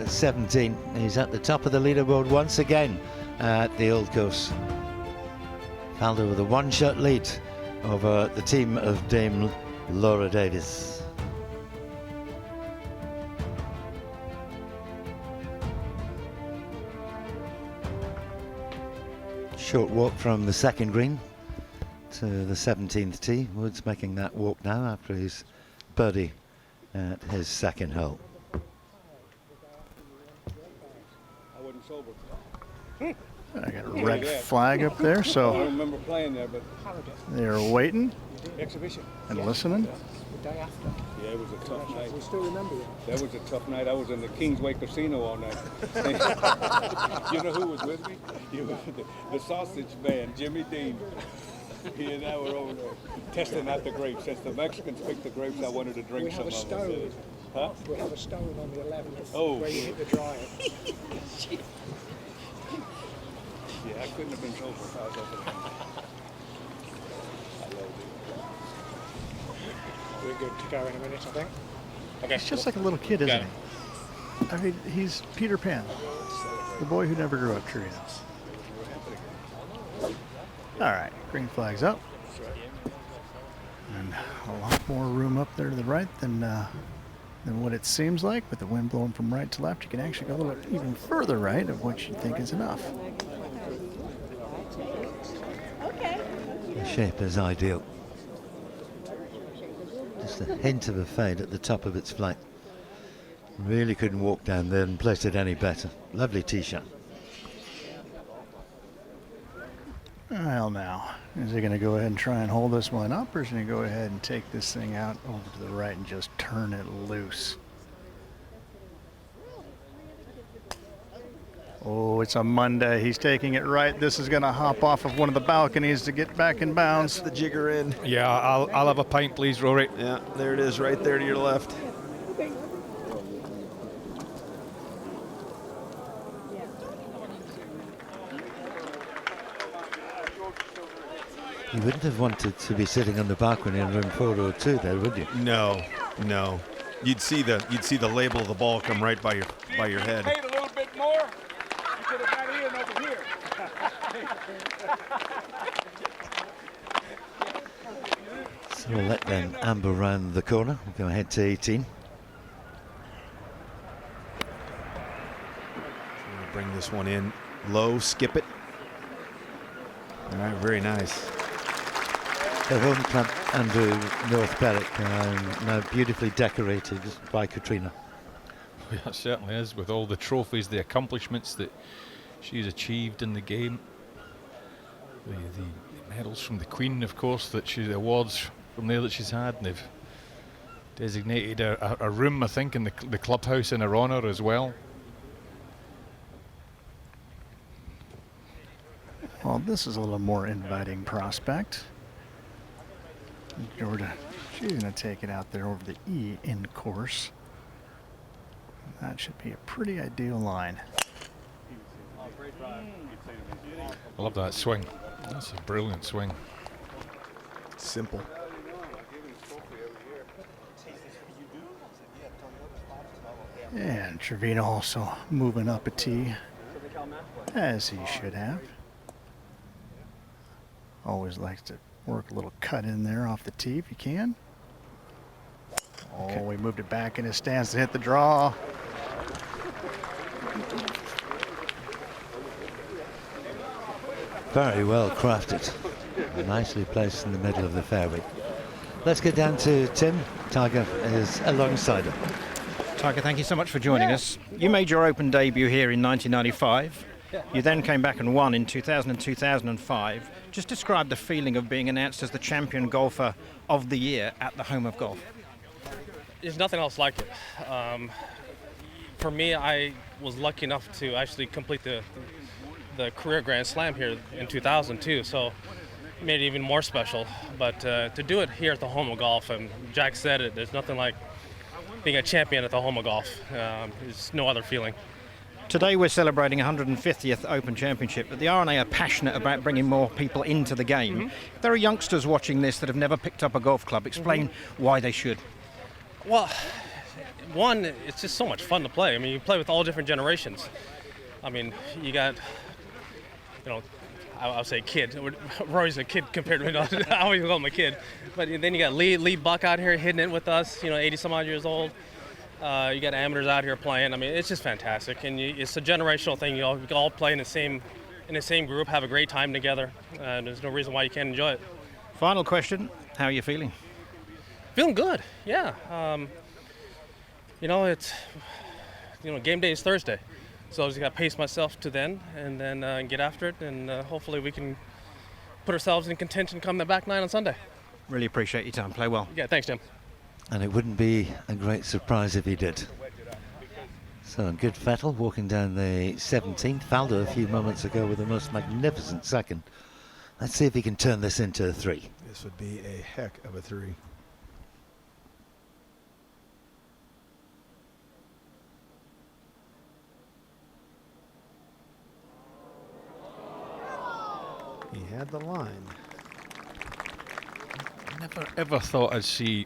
S2: 17. He's at the top of the leaderboard once again at the Old Course. Faldo with a 1-shot lead over the team of Dame Laura Davis. Short walk from the second green to the 17th tee. Woods making that walk now after his birdie at his second hole.
S5: I got a red flag up there, so
S13: I don't remember playing there, but
S5: they're waiting
S13: exhibition
S5: and listening.
S13: The day after. Yeah, it was a tough night. We still remember you. That was a tough night. I was in the Kingsway Casino all night. You know who was with me? The sausage man, Jimmy Dean. He and I were over there testing out the grapes. Since the Mexicans picked the grapes, I wanted to drink some of them. Huh?
S22: We'll have a stone on the 11th
S13: Oh.
S22: where you hit the dryer.
S13: Yeah, I couldn't have been sober if I was over there. I love it.
S22: We're good to go in a minute, I think.
S13: Okay.
S5: He's just like a little kid, isn't he? I mean, he's Peter Pan, the boy who never grew up, Trevino. All right, green flag's up. And a lot more room up there to the right than what it seems like. With the wind blowing from right to left, you can actually go a little even further right of what you think is enough.
S2: The shape is ideal. Just a hint of a fade at the top of its flight. Really couldn't walk down there and place it any better. Lovely tee shot.
S5: Well, now, is he going to go ahead and try and hold this one up, or is he going to go ahead and take this thing out over to the right and just turn it loose? Oh, it's a Monday. He's taking it right. This is going to hop off of one of the balconies to get back in bounds.
S15: That's the jigger in.
S20: Yeah, I'll have a pint, please, Rory.
S15: Yeah, there it is, right there to your left.
S2: You wouldn't have wanted to be sitting on the balcony in room 402 there, would you?
S15: No, no. You'd see the label of the ball come right by your head.
S13: Paid a little bit more. You could have got in over here.
S2: So we'll let them amber round the corner. We'll go ahead to 18.
S15: Bring this one in low, skip it. All right, very nice.
S2: The home club, Andrew North Berwick, now beautifully decorated by Katrina.
S20: Yeah, it certainly is, with all the trophies, the accomplishments that she's achieved in the game. The medals from the Queen, of course, the awards from there that she's had, and they've designated a room, I think, in the clubhouse in her honour as well.
S5: Well, this is a little more inviting prospect. Jordan, she's going to take it out there over the E in course. That should be a pretty ideal line.
S20: I love that swing. That's a brilliant swing.
S15: Simple.
S5: And Trevino also moving up a tee, as he should have. Always likes to work a little cut in there off the tee if you can. Oh, we moved it back in his stance to hit the draw.
S2: Very well crafted. Nicely placed in the middle of the fairway. Let's get down to Tim. Tiger is alongside him.
S6: Tiger, thank you so much for joining us. You made your Open debut here in 1995. You then came back and won in 2000 and 2005. Just describe the feeling of being announced as the champion golfer of the year at the Home of Golf.
S9: There's nothing else like it. For me, I was lucky enough to actually complete the career Grand Slam here in 2002, so it made it even more special. But to do it here at the Home of Golf, and Jack said it, there's nothing like being a champion at the Home of Golf. There's no other feeling.
S6: Today we're celebrating 150th Open Championship, but the R&A are passionate about bringing more people into the game.
S9: Mm-hmm.
S6: If there are youngsters watching this that have never picked up a golf club, explain why they should.
S9: Well, one, it's just so much fun to play. I mean, you play with all different generations. I mean, you got, I'll say kid. Rory's a kid compared to me. I always call him a kid. But then you got Lee Buck out here hitting it with us, 80 some odd years old. You got amateurs out here playing. I mean, it's just fantastic, and it's a generational thing. You all play in the same group, have a great time together, and there's no reason why you can't enjoy it.
S6: Final question: how are you feeling?
S9: Feeling good, yeah. It's game day is Thursday, so I just got to pace myself to then, and then get after it, and hopefully we can put ourselves in contention come the back nine on Sunday.
S6: Really appreciate your time. Play well.
S9: Yeah, thanks, Jim.
S2: And it wouldn't be a great surprise if he did. So good Vettel walking down the 17th. Faldo a few moments ago with the most magnificent second. Let's see if he can turn this into a 3.
S15: This would be a heck of a 3. He had the line.
S20: I never ever thought I'd see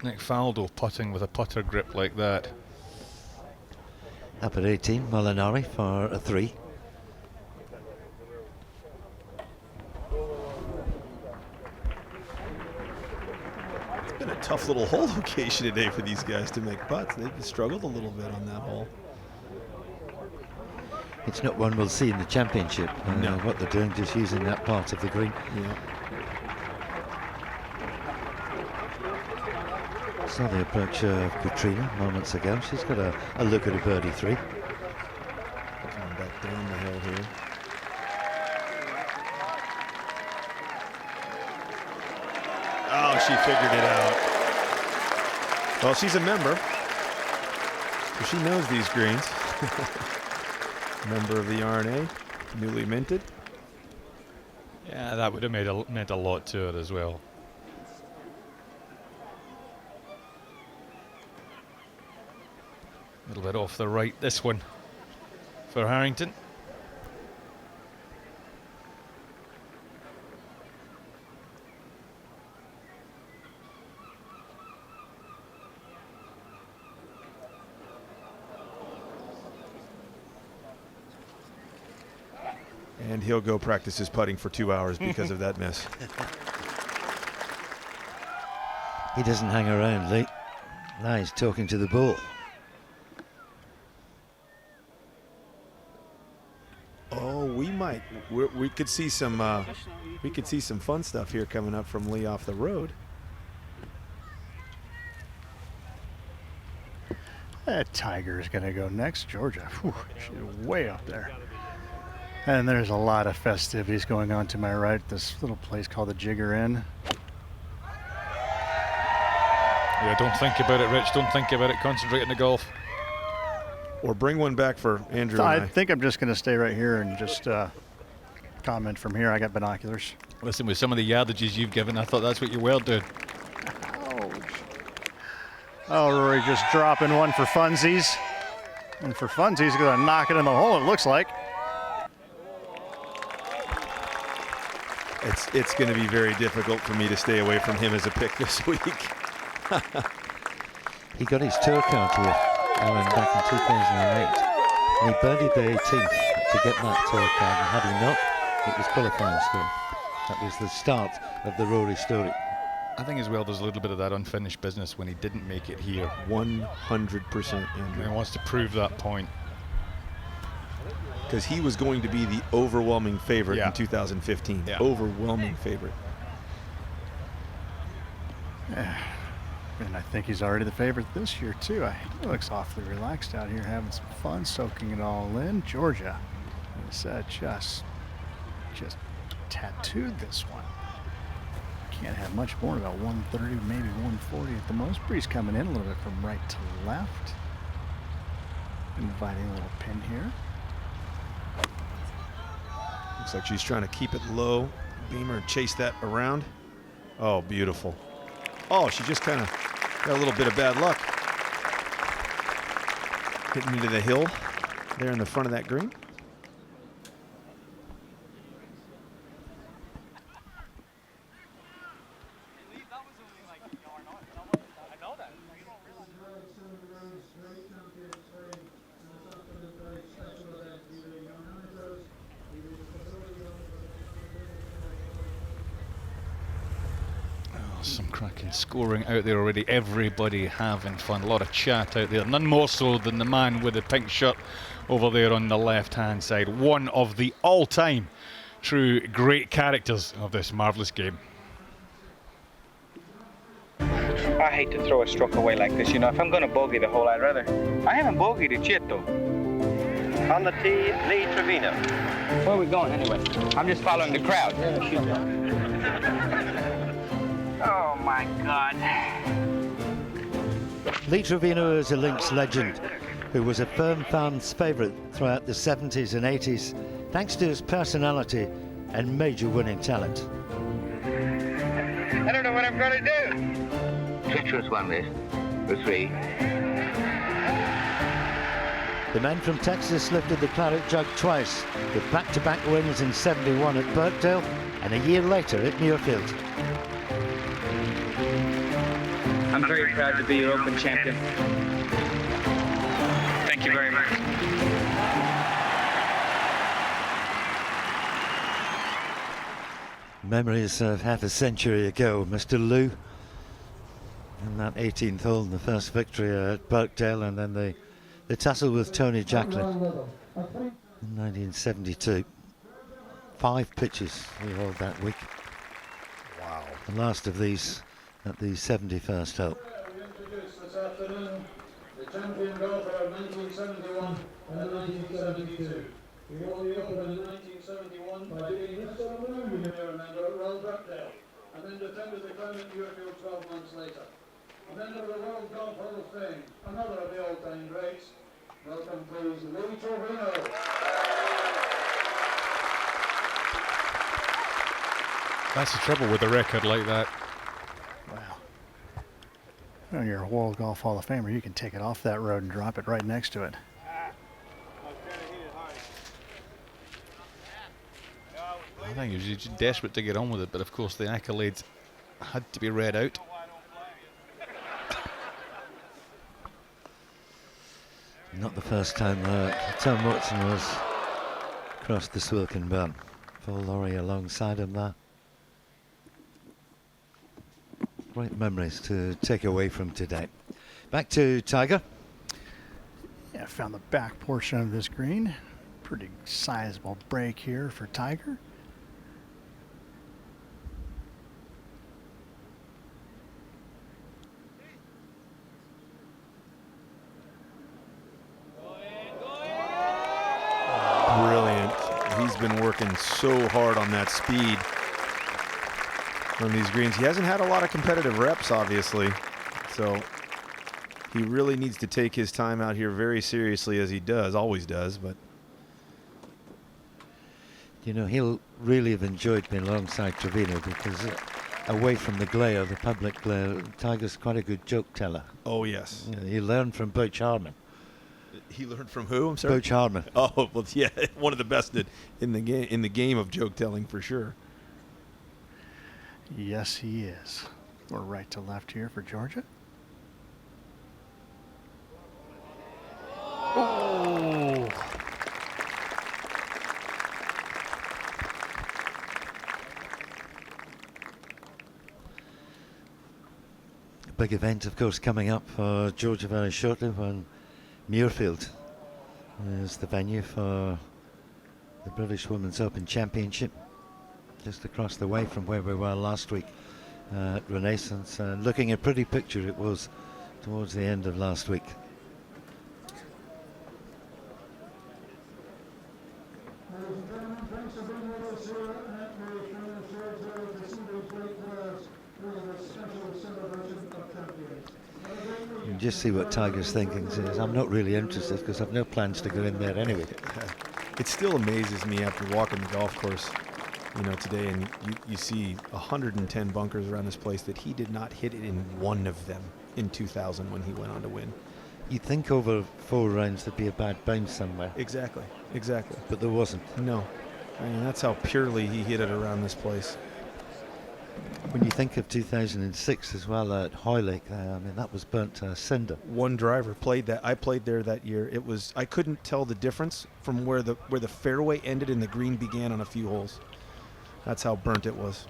S20: Nick Faldo putting with a putter grip like that.
S2: Up at 18, Molinari for a 3.
S15: It's been a tough little hole location today for these guys to make putts. They've struggled a little bit on that hole.
S2: It's not one we'll see in the championship.
S15: No.
S2: What they're doing, just using that part of the green.
S15: Yeah.
S2: Saw the approach of Katrina moments ago. She's got a look at a birdie 3.
S15: Coming back down the hill here. she figured it out. Well, she's a member, so she knows these greens. Member of the R&A, newly minted.
S20: Yeah, that would have meant a lot to her as well. A little bit off the right, this one for Harrington.
S15: And he'll go practice his putting for 2 hours because of that miss.
S2: He doesn't hang around, Lee. Now he's talking to the ball.
S15: Oh, we could see some fun stuff here coming up from Lee off the road.
S5: That Tiger's going to go next. Georgia, whew, she's way up there. And there's a lot of festivities going on to my right. This little place called the Jigger Inn.
S20: Yeah, don't think about it, Rich. Don't think about it. Concentrate on the golf.
S15: Or bring one back for Andrew.
S5: I think I'm just going to stay right here and just comment from here. I got binoculars.
S20: Listen, with some of the yardages you've given, I thought that's what you were doing.
S5: Oh, Rory just dropping one for funsies. And for funsies, he's going to knock it in the hole, it looks like.
S15: It's going to be very difficult for me to stay away from him as a pick this week.
S2: He got his tour card here, Alan, back in 2008. And he birdied the 18th to get that tour card, and had he not, it was qualifying score. That was the start of the Rory story.
S20: I think as well there's a little bit of that unfinished business when he didn't make it here.
S15: 100%, Andrew.
S20: He wants to prove that point.
S15: Because he was going to be the overwhelming favorite in 2015. Yeah. Overwhelming favorite.
S5: And I think he's already the favorite this year, too. He looks awfully relaxed out here, having some fun, soaking it all in. Georgia is just tattooed this one. Can't have much more, about 130, maybe 140 at the most. Breeze coming in a little bit from right to left. Inviting a little pin here.
S15: Looks like she's trying to keep it low. Beamer chase that around. Oh, beautiful. Oh, she just kind of got a little bit of bad luck. Hitting into the hill there in the front of that green.
S20: Some cracking scoring out there already. Everybody having fun. A lot of chat out there. None more so than the man with the pink shirt over there on the left-hand side. One of the all-time true great characters of this marvellous game.
S8: I hate to throw a stroke away like this. You know, if I'm going to bogey the hole, I'd rather. I haven't bogeyed it yet, though. On the tee, Lee Trevino. Where are we going, anyway? I'm just following the crowd. Oh, my God.
S2: Lee Trevino is a links legend who was a firm fans' favourite throughout the 70s and 80s, thanks to his personality and major winning talent.
S8: I don't know what I'm going to do.
S11: Treacherous one, this. The 3.
S2: The men from Texas lifted the claret jug twice, with back-to-back wins in 71 at Birkdale and a year later at Muirfield.
S8: I'm very proud to be your Open champion. Thank you very much.
S2: Memories of half a century ago, Mr. Lou, and that 18th hole in the first victory at Birkdale, and then the tussle with Tony Jacklin in 1972. 5 pitches we held that week.
S5: Wow.
S2: The last of these at the 71st hole.
S16: We introduce this afternoon the champion golfer of 1971 and 1972. He won the Open in 1971 by doing this sort of move, you may remember, at Royal Birkdale.
S3: and then defended the crown at Muirfield 12 months later. A member of the World Golf Hall of Fame, another of the all-time greats. Welcome, please, Louis Oosthuizen.
S20: That's the trouble with a record like that.
S5: Wow. When you're a World Golf Hall of Famer, you can take it off that road and drop it right next to it.
S20: I think he was just desperate to get on with it, but of course the accolades had to be read out.
S2: Not the first time Tom Watson was across the Swilcan burn. Paul Laurie alongside him there. Great memories to take away from today. Back to Tiger.
S5: Yeah, found the back portion of this green. Pretty sizable break here for Tiger.
S15: Brilliant. He's been working so hard on that speed on these greens. He hasn't had a lot of competitive reps, obviously, so he really needs to take his time out here very seriously, as he does, always does. But
S2: You know, he'll really have enjoyed being alongside Trevino because away from the glare, the public glare, Tiger's quite a good joke teller.
S15: Oh, yes.
S2: You know, he learned from Butch Harmon.
S15: He learned from who? I'm sorry.
S2: Butch Harmon.
S15: Oh, well, yeah, one of the best in the game of joke telling for sure.
S5: Yes, he is. We're right to left here for Georgia. Oh!
S2: A big event, of course, coming up for Georgia very shortly when Muirfield is the venue for the British Women's Open Championship, just across the way from where we were last week at Renaissance. Looking a pretty picture it was towards the end of last week. You can just see what Tiger's thinking. Says, I'm not really interested because I've no plans to go in there anyway.
S15: It still amazes me after walking the golf course, you know, today, and you see 110 bunkers around this place, that he did not hit it in one of them in 2000 when he went on to win.
S2: You'd think over 4 rounds there'd be a bad bounce somewhere.
S15: Exactly.
S2: But there wasn't.
S15: No. I mean, that's how purely he hit it around this place.
S2: When you think of 2006 as well at Hoylake, I mean, that was burnt to a cinder.
S15: One driver played that. I played there that year. It was, I couldn't tell the difference from where the fairway ended and the green began on a few holes. That's how burnt it was.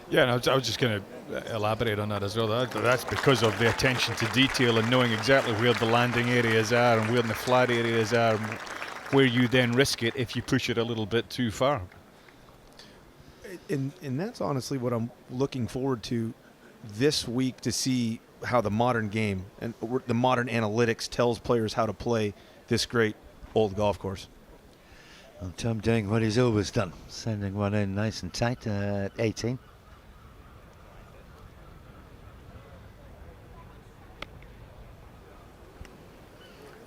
S20: Yeah, and I was just going to elaborate on that as well. That's because of the attention to detail and knowing exactly where the landing areas are and where the flat areas are, and where you then risk it if you push it a little bit too far.
S15: And that's honestly what I'm looking forward to this week, to see how the modern game and the modern analytics tells players how to play this great old golf course.
S2: Well, Tom doing what he's always done, sending one in nice and tight at 18.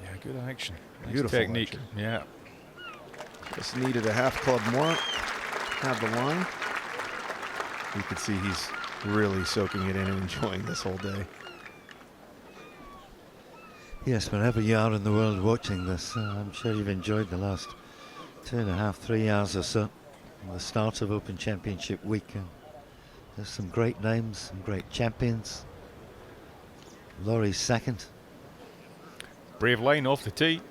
S20: Yeah, good action. Nice
S15: Beautiful
S20: technique.
S15: action.
S20: Yeah.
S15: Just needed a half club more. Have the line. You can see he's really soaking it in and enjoying this whole day.
S2: Yes, wherever you are in the world watching this, I'm sure you've enjoyed the last 2.5, 3 hours or so. The start of Open Championship week. There's some great names, some great champions. Laurie's second.
S20: Brave line off the tee.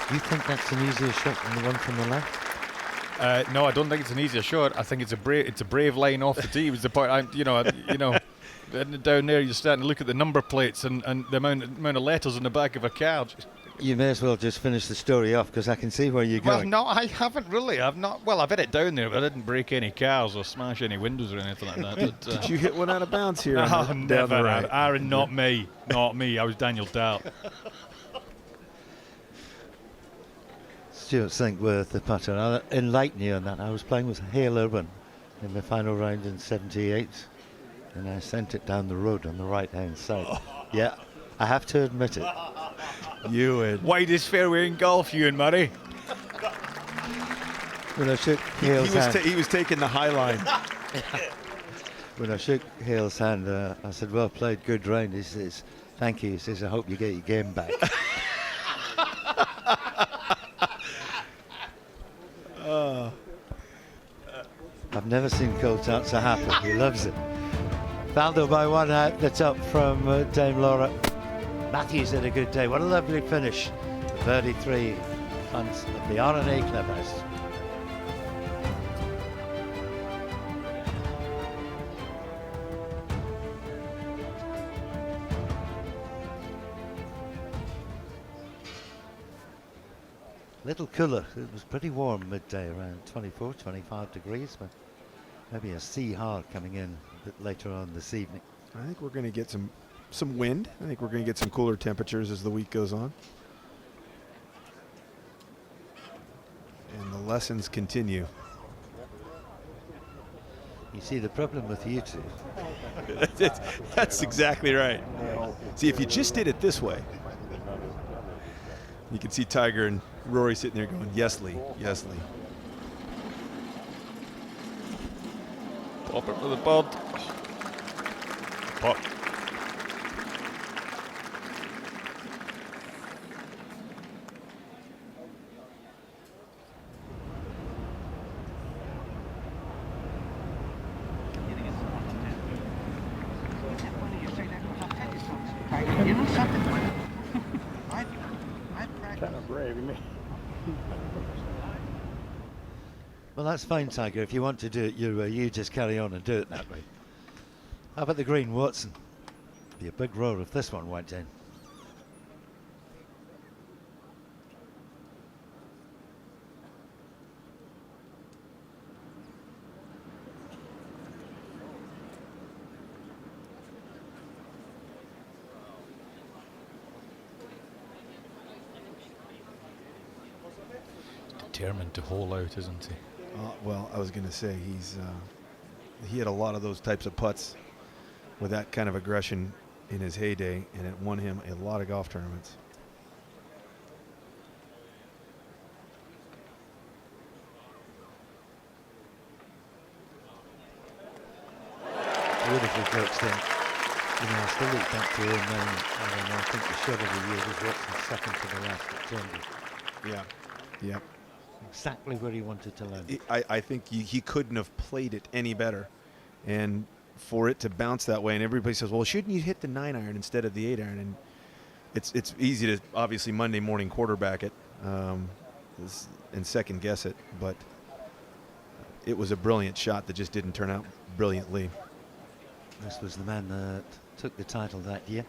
S2: Do you think that's an easier shot than the one from the left?
S20: No, I don't think it's an easier shot. I think it's a brave line off the tee. Was the point? Down there, you're starting to look at the number plates and the amount of letters on the back of a card.
S2: You may as well just finish the story off because I can see where you're going.
S20: Well, no, I haven't really. I've not. Well, I've hit it down there, but I didn't break any cars or smash any windows or anything like that. But,
S15: Did you hit one out of bounds here?
S20: No,
S15: down
S20: never.
S15: the right?
S20: Aaron, not me. Not me. I was Daniel Dart.
S2: Stuart Sinkworth, the putter. I'll enlighten you on that. I was playing with Hale Irwin in the final round in 78, and I sent it down the road on the right-hand side. Yeah, I have to admit it.
S15: Ewan.
S20: Widest fairway in golf, Ewan Murray.
S2: When I shook Hale's hand,
S15: he was taking the high line.
S2: when I shook Hale's hand, I said, "Well played, good round." He says, "Thank you." He says, "I hope you get your game back." I've never seen Coltart so happy. He loves it. Faldo by one out the top from Dame Laura. Matthews had a good day. What a lovely finish. Birdie 3 in front of the R&A Clubhouse. Little cooler. It was pretty warm midday, around 24, 25 degrees, but maybe a sea hard coming in a bit later on this evening.
S15: I think we're going to get some wind. I think we're going to get some cooler temperatures as the week goes on. And the lessons continue.
S2: You see, the problem with you two.
S15: That's exactly right. See, if you just did it this way, you can see Tiger and Rory sitting there going, "Yes, Lee, yes, Lee."
S20: Pop it for the pod. Pop.
S2: Well, that's fine, Tiger. If you want to do it your way, you just carry on and do it that way. How about the green, Watson? Be a big roar if this one went in.
S20: Determined to hole out, isn't he?
S15: Well, I was going to say he had a lot of those types of putts with that kind of aggression in his heyday, and it won him a lot of golf tournaments.
S2: Beautifully coached in. You know, I still look back to him and I think the shot of the year was Watson's second to the last at Turnbull.
S15: Yeah. Yep.
S2: Exactly where he wanted to land.
S15: I think he couldn't have played it any better. And for it to bounce that way, and everybody says, well, shouldn't you hit the 9-iron instead of the 8-iron? And it's easy to obviously Monday morning quarterback it and second guess it, but it was a brilliant shot that just didn't turn out brilliantly.
S2: This was the man that took the title that year.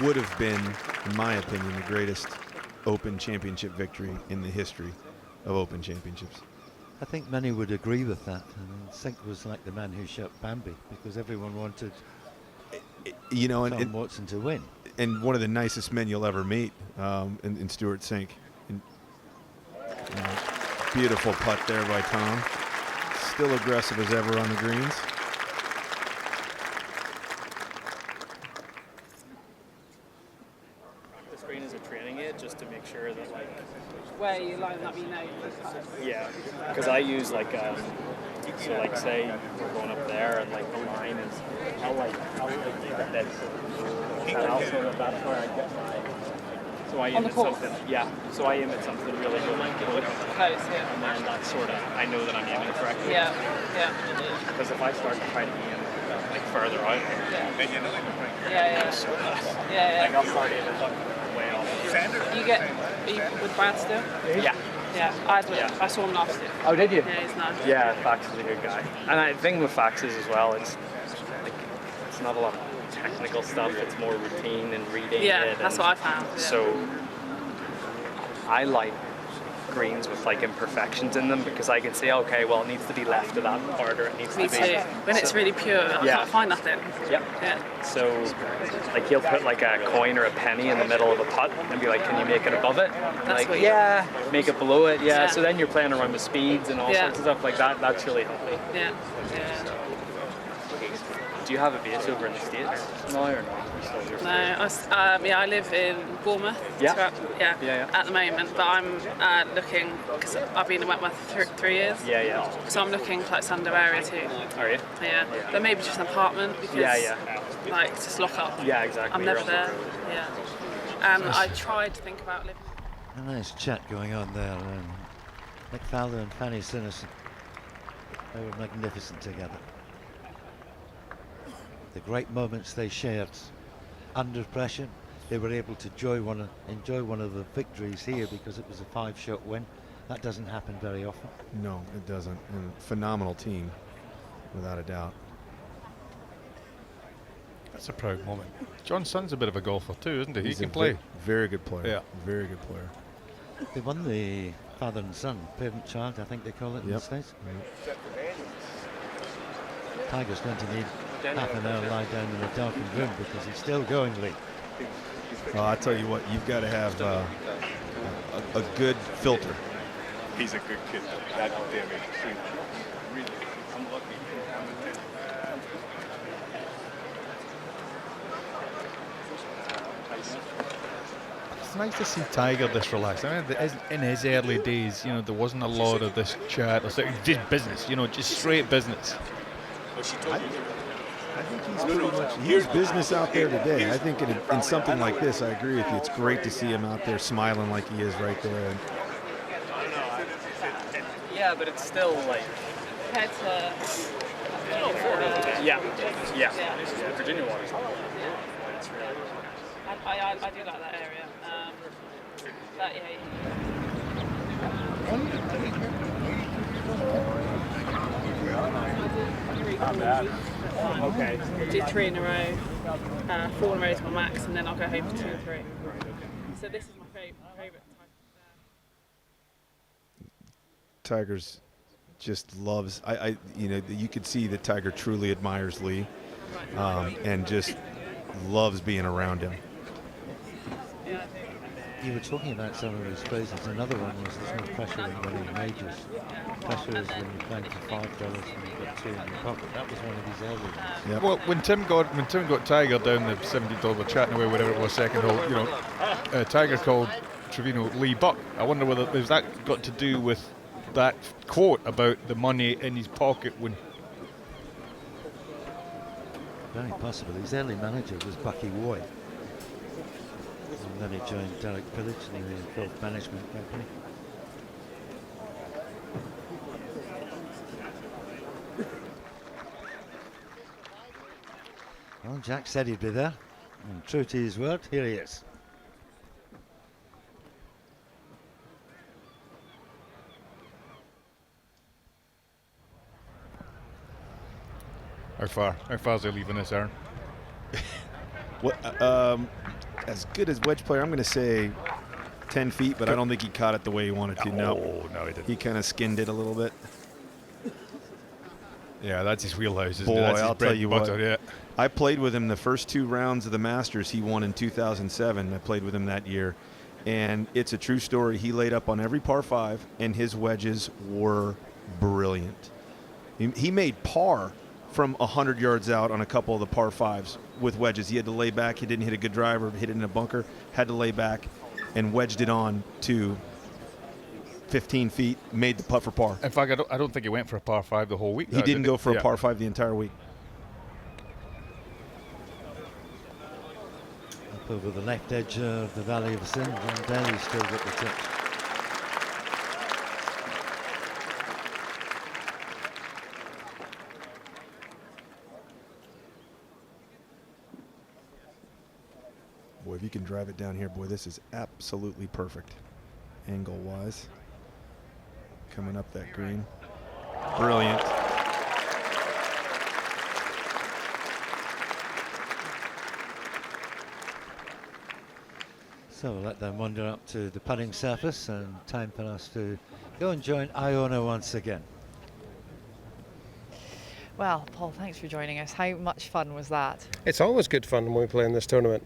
S15: Would have been, in my opinion, the greatest Open Championship victory in the history of Open Championships.
S2: I think many would agree with that. I mean, Sink was like the man who shot Bambi because everyone wanted,
S15: you know,
S2: Tom Watson to win.
S15: And one of the nicest men you'll ever meet in Stuart Sink. And, beautiful putt there by Tom. Still aggressive as ever on the greens.
S12: Just to make sure that, like,
S18: where you line up your name.
S12: yeah, because I use like so like say we're going up there and like the line is I'll keep it dead and also that's where I get my so I aim at something so I aim at something really close and then that's sort of I know that I'm aiming correctly because if I start to try to aim like further out then you know like I'll start aiming way off.
S18: Are you with Brad still?
S12: Yeah.
S18: I saw him last year.
S12: Oh, did you?
S18: Yeah, he's nice.
S12: Yeah, Fax is a good guy. And the thing with Fax is as well, it's like it's not a lot of technical stuff. It's more routine and reading.
S18: Yeah, that's what I found. Yeah.
S12: So I like greens with like imperfections in them because I can say, okay, well, it needs to be left of that part, or it needs
S18: Me
S12: to be.
S18: too. When it's really pure, I can't find nothing.
S12: Yep.
S18: Yeah.
S12: So, like, he'll put like a coin or a penny in the middle of a putt and be like, can you make it above it?
S18: That's
S12: Like, yeah, make it below it, yeah. So then you're playing around with speeds and all sorts of stuff like that. That's really helpful.
S18: Yeah.
S12: Do you have a base over in the States? No, or no?
S18: No, I live in Bournemouth.
S12: Yeah.
S18: At the moment, but I'm looking, because I've been in Wentworth for 3 years.
S12: Yeah.
S18: So I'm looking for like Sundown area too.
S12: Are you?
S18: Yeah. But maybe just an apartment because like just lock up.
S12: Yeah, exactly.
S18: I'm never there. Yeah. And I tried to think about living.
S2: A nice chat going on there. Nick Faldo and Fanny Sinnison. They were magnificent together. The great moments they shared under pressure. They were able to enjoy one of the victories here because it was a 5-shot win. That doesn't happen very often.
S15: No, it doesn't. And phenomenal team, without a doubt.
S20: That's a proud moment. John's son's a bit of a golfer too, isn't he?
S15: He's
S20: he can play.
S15: Very good player.
S20: Yeah.
S15: Very good player.
S2: They won the father and son, parent-child, I think they call it in the States. Tiger's going to need half an hour lie down in a darkened room because he's still going, Lee.
S15: Well, I tell you what, you've got to have a good filter.
S13: He's a good kid. God damn it. Really, I'm lucky.
S20: It's nice to see Tiger this relaxed. I mean, in his early days, you know, there wasn't a lot of this chat. It's just business, you know, just straight business.
S15: I think he's pretty much here's business out there today. I think in something like this, I agree with you. It's great to see him out there smiling like he is right there. And
S12: yeah, but it's still like.
S18: Compared to.
S12: Yeah. Virginia water's not.
S18: I do like that area. But
S12: Not bad. Okay.
S18: Do 3 in a row, 4 in a row to my max, and then I'll go home for 2 or 3. So this is my favourite type of
S15: Tiger's just loves. You could see that Tiger truly admires Lee, and just loves being around him.
S2: You were talking about some of his phrases. Another one was there's no pressure in winning majors. Pressure is when you're playing for $5 and you've got 2 in your pocket. That was one of his early ones.
S20: Yep. Well, when Tim got Tiger down the 17th hole, chatting away, whatever it was, second hole, you know, Tiger called Trevino Lee Buck. I wonder whether there's that got to do with that quote about the money in his pocket when.
S2: Very possible. His early manager was Bucky Roy. And then he joined Derek Pillage in the golf management company. Well, Jack said he'd be there, and true to his word, here he is.
S20: How far is he leaving this, Aaron?
S15: As good as wedge player, I'm going to say 10 feet, but I don't think he caught it the way he wanted to. No,
S20: he didn't.
S15: He kind of skinned it a little bit.
S20: Yeah, that's his wheelhouse, isn't
S15: Boy,
S20: it? That's
S15: I'll tell you
S20: butter,
S15: what.
S20: yeah.
S15: I played with him the first 2 rounds of the Masters. He won in 2007. I played with him that year. And it's a true story. He laid up on every par 5, and his wedges were brilliant. He made par from 100 yards out on a couple of the par 5s with wedges. He had to lay back. He didn't hit a good driver, hit it in a bunker, had to lay back and wedged it on to 15 feet, made the putt for par.
S20: In fact, I don't think he went for a par 5 the whole week.
S15: He didn't go for a par 5 the entire week.
S2: Up over the left edge of the Valley of the Sin, John Daly still got the touch.
S15: Boy, if you can drive it down here, boy, this is absolutely perfect. Angle-wise. Coming up that green. Brilliant.
S2: So we'll let them wander up to the putting surface, and time for us to go and join Iona once again.
S7: Well, Paul, thanks for joining us. How much fun was that?
S14: It's always good fun when we play in this tournament.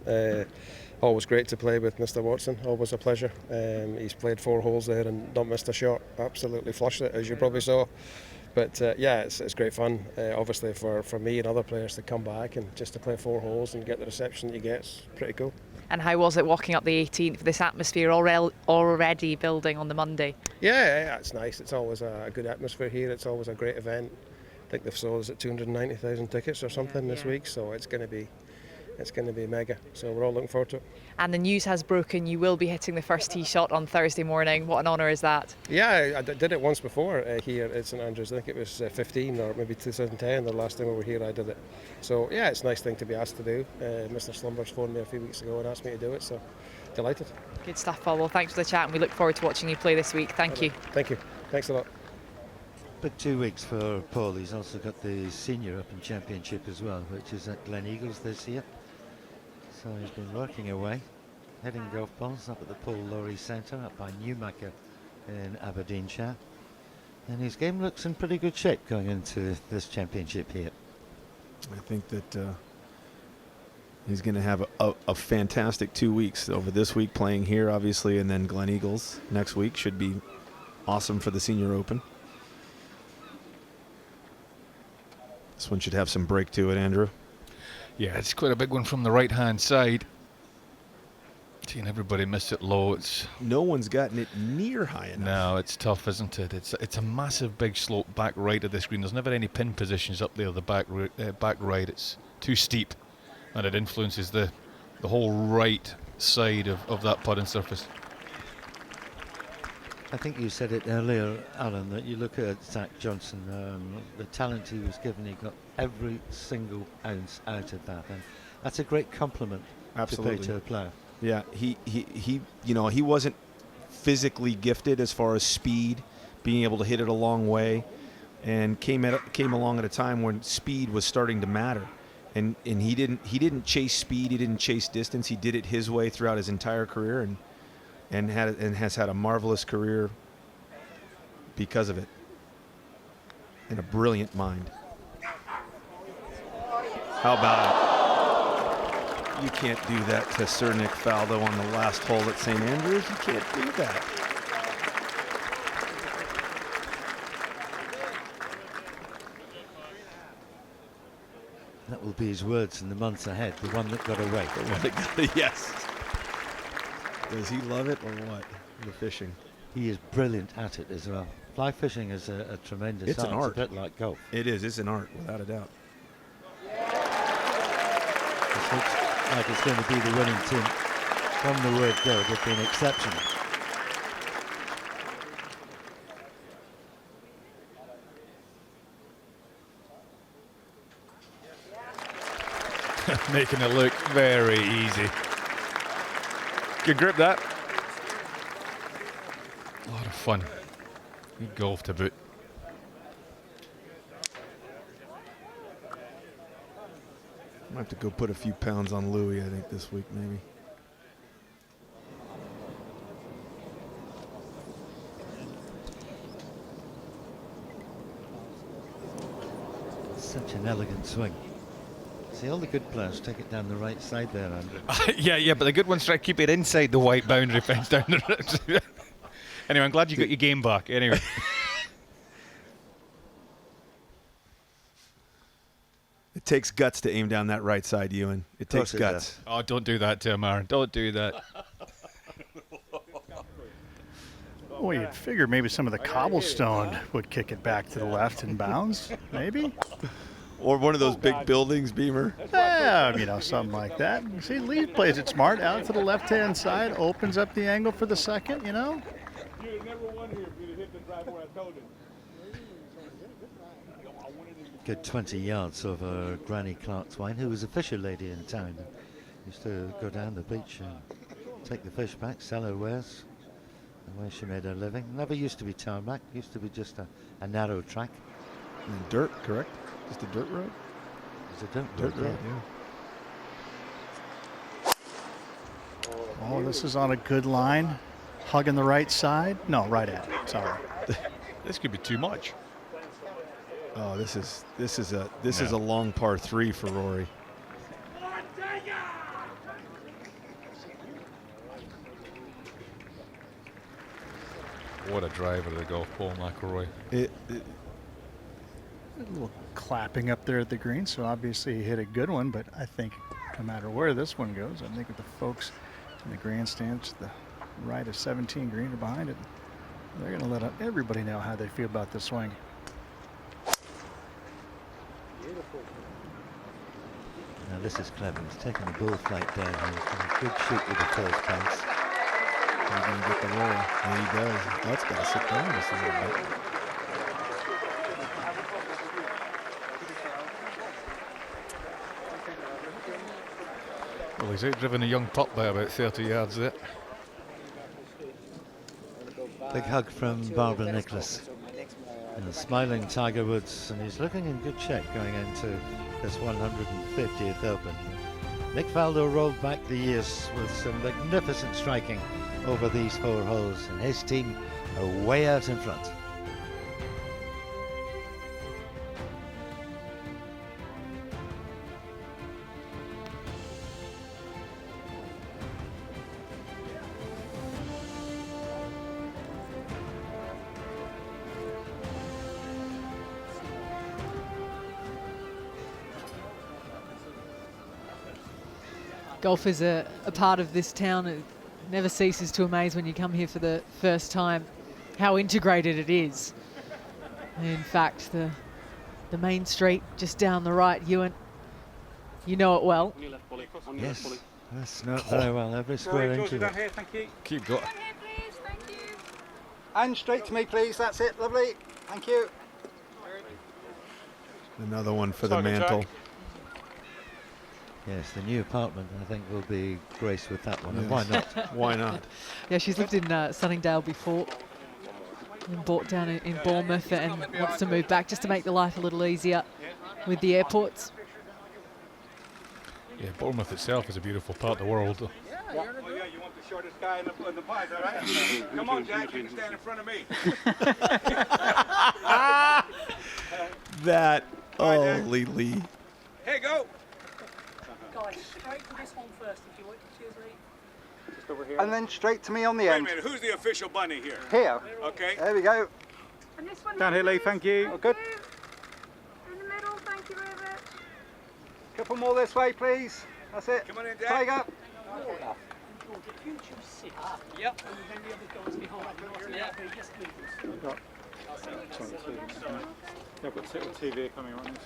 S14: Always great to play with Mr. Watson. Always a pleasure. He's played 4 holes there and not missed a shot. Absolutely flushed it, as you probably saw. But yeah, it's great fun. Obviously for me and other players to come back and just to play 4 holes and get the reception that you get, it's pretty cool.
S7: And how was it walking up the 18th, this atmosphere already building on the Monday?
S14: Yeah, it's nice. It's always a good atmosphere here. It's always a great event. I think they've sold us at 290,000 tickets or something this week, so it's going to be mega. So we're all looking forward to it.
S7: And the news has broken, you will be hitting the first tee shot on Thursday morning. What an honour is that?
S14: Yeah, I did it once before here at St Andrews. I think it was 15 or maybe 2010, the last time we were here I did it. So yeah, it's a nice thing to be asked to do. Mr. Slumbers phoned me a few weeks ago and asked me to do it, so delighted.
S7: Good stuff, Paul. Well, thanks for the chat, and we look forward to watching you play this week. Thank you.
S14: Thank you. Thanks a lot.
S2: But 2 weeks for Paul. He's also got the Senior Open Championship as well, which is at Glen Eagles this year. So he's been working away, heading golf balls up at the Paul Lawrie Centre up by Newmarket in Aberdeenshire. And his game looks in pretty good shape going into this championship here.
S15: I think that he's going to have a fantastic 2 weeks. Over this week playing here, obviously, and then Glen Eagles next week should be awesome for the Senior Open. This one should have some break to it, Andrew.
S20: Yeah, it's quite a big one from the right-hand side. Seeing everybody miss it low.
S15: No one's gotten it near high enough.
S20: No, it's tough, isn't it? It's a massive big slope back right of the screen. There's never any pin positions up there, the back right. It's too steep, and it influences the whole right side of that putting surface.
S2: I think you said it earlier, Alan, that you look at Zach Johnson, the talent he was given, he got every single ounce out of that, and that's a great compliment to pay to a player.
S15: Yeah, he he wasn't physically gifted as far as speed, being able to hit it a long way, and came along at a time when speed was starting to matter, and he didn't chase speed, he didn't chase distance, he did it his way throughout his entire career, and has had a marvelous career because of it, and a brilliant mind. How about it? You can't do that to Sir Nick Faldo on the last hole at St Andrews. You can't do that.
S2: That will be his words in the months ahead, the one that got away.
S15: The one that got, yes. Does he love it or what? The fishing.
S2: He is brilliant at it as well. Fly fishing is a tremendous
S15: It's an art.
S2: It's a bit like golf.
S15: It is. It's an art, without a doubt.
S2: This looks like it's going to be the winning team from the word go. They've been exceptional.
S20: Making it look very easy. Good grip, that. A lot of fun. Good golf to boot.
S15: I might have to go put a few pounds on Louis, I think, this week, maybe.
S2: Such an elegant swing. See, all the good players take it down the right side there, Andrew.
S20: Yeah, but the good ones try to keep it inside the white boundary fence down the road. Anyway, I'm glad you got your game back. Anyway.
S15: It takes guts to aim down that right side, Ewan. It takes guts.
S20: Oh, don't do that to him, Aaron. Don't do that.
S5: Well, you'd figure maybe some of the cobblestone would kick it back to the left and bounce, maybe.
S15: Or one of those big buildings, Beamer.
S5: Yeah, you know, something like that. See, Lee plays it smart, out to the left-hand side, opens up the angle for the second, you know.
S13: You never won here if you'd hit the drive where I told you.
S2: Good 20 yards over Granny Clarkswine, who was a fisher lady in town. Used to go down the beach and take the fish back, sell her wares. The way she made her living. Never used to be tarmac, used to be just a narrow track.
S15: And dirt, correct? Just a dirt road?
S2: It's a dirt road,
S15: yeah.
S5: Oh, this is on a good line. Hugging the right side. No, right at it. Sorry.
S20: This could be too much.
S15: Oh, this is a long par 3 for Rory.
S20: What a driver of the golf ball, McIlroy.
S5: A little clapping up there at the green, so obviously he hit a good one, but I think no matter where this one goes, I think with the folks in the grandstands to the right of 17 green or behind it, they're going to let everybody know how they feel about this swing.
S2: Now this is clever. He's taking the ball flight down here. He's got a good shoot with the first bounce.
S15: He's going to get the roll. And he does. That's got to sit down just a little bit.
S20: Well, he's out-driven a young pup by about 30 yards there.
S2: Big hug from Barbara Nicholas. And smiling Tiger Woods, and he's looking in good shape going into this 150th Open. Nick Faldo rolled back the years with some magnificent striking over these 4 holes, and his team are way out in front.
S1: Golf is a part of this town. It never ceases to amaze when you come here for the first time how integrated it is. In fact, the main street just down the right, Ewan, you know it well.
S2: Yes, that's not very well. Every square inch of it.
S13: Here, thank you.
S20: Keep going.
S13: And straight to me, please. That's it. Lovely. Thank you.
S15: Another one for the mantle.
S2: Yes, the new apartment, I think, will be graced with that one. And why not?
S15: Why not?
S1: Yeah, she's lived in Sunningdale before and bought down in Bournemouth and wants to move back just to make the life a little easier with the airports.
S20: Yeah, Bournemouth itself is a beautiful part of the world.
S13: Oh yeah, you want the shortest guy in the pies, all right? Come on, Jack, you can stand in front of me.
S15: That, holy Lee.
S13: Hey, go.
S18: Guys, straight to this one first if you would. Cheers, Lee.
S13: Just over here.
S17: And then straight to me on the
S13: Wait
S17: end.
S13: a minute, who's the official bunny here?
S17: Here.
S13: Okay.
S17: There we go.
S18: And this one
S13: Down here, Lee, thank you.
S17: Oh, good.
S18: in the middle, thank you very much.
S17: Couple more this way, please. That's it.
S13: Come on in, Jack.
S17: Tiger.
S18: If you choose 6,
S12: Yep.
S18: and then the other guys behind,
S12: Yeah.
S18: just leave
S13: I've got TV coming on.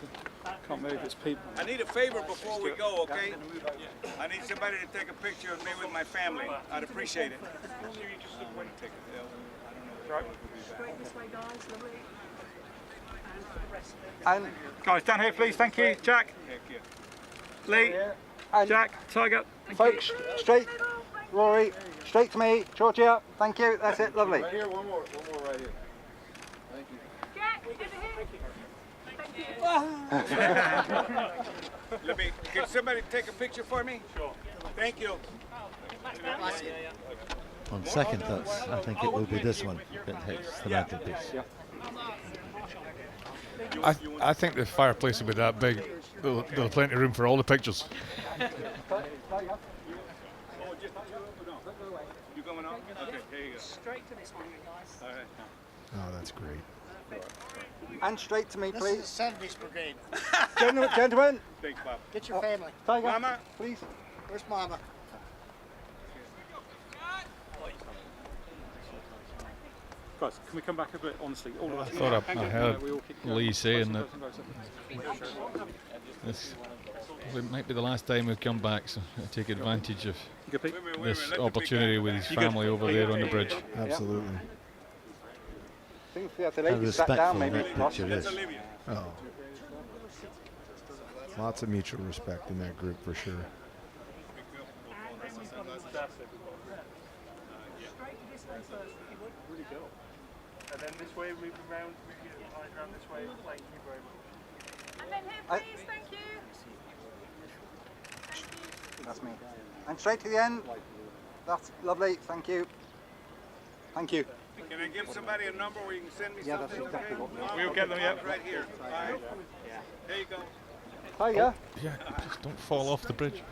S13: Can't move, it's people.
S19: I need a favor before we go, okay? I need somebody to take a picture of me with my family. I'd appreciate it.
S18: Straight this way, guys, lovely. And for the rest of it.
S17: And
S13: guys, down here, please. Thank you, Jack. Lee, Jack, Tiger.
S17: folks, straight. Rory, straight to me. Georgia, thank you. That's it. Lovely.
S13: Right here, one more right here. Thank you.
S18: Jack, over here.
S19: Let me, can somebody take a picture for me? Sure. Thank you.
S2: On second thoughts, I think it will be this one that hits the mantelpiece.
S20: I think the fireplace will be that big. There'll be plenty of room for all the pictures.
S19: You coming on? Okay, here you go.
S18: Straight to this one, guys.
S19: All right.
S15: Oh, that's great.
S17: And straight to me,
S23: This
S17: please.
S23: is Saturday's brigade.
S17: Gentlemen.
S19: Thanks, Bob.
S23: Get your family.
S17: Tiger,
S19: Mama.
S17: please.
S23: Where's Mama?
S13: Guys, can we come back a bit, honestly? All of us.
S20: I thought I heard
S13: We all keep
S20: Lee saying that this might be the last time we've come back, so I'll take advantage of this opportunity with his family over there on the bridge.
S15: Absolutely.
S17: I think if we have the
S2: How
S17: ladies sat down,
S2: respectful
S17: maybe.
S2: that picture is.
S15: Oh. Lots of mutual respect in that group for sure.
S18: Straight to this one first, if you would.
S12: Really go. And then this way, move around this way. Thank you very much.
S18: And then here, please, thank you.
S17: That's me. And straight to the end. That's lovely. Thank you. Thank you.
S19: Can I give somebody a number where you can send me
S17: Yeah, that's
S19: something?
S17: exactly
S19: Okay?
S17: what
S12: We'll get them, yeah.
S19: Right here. All right. There you go.
S17: Tiger.
S20: Yeah, just don't fall off the bridge.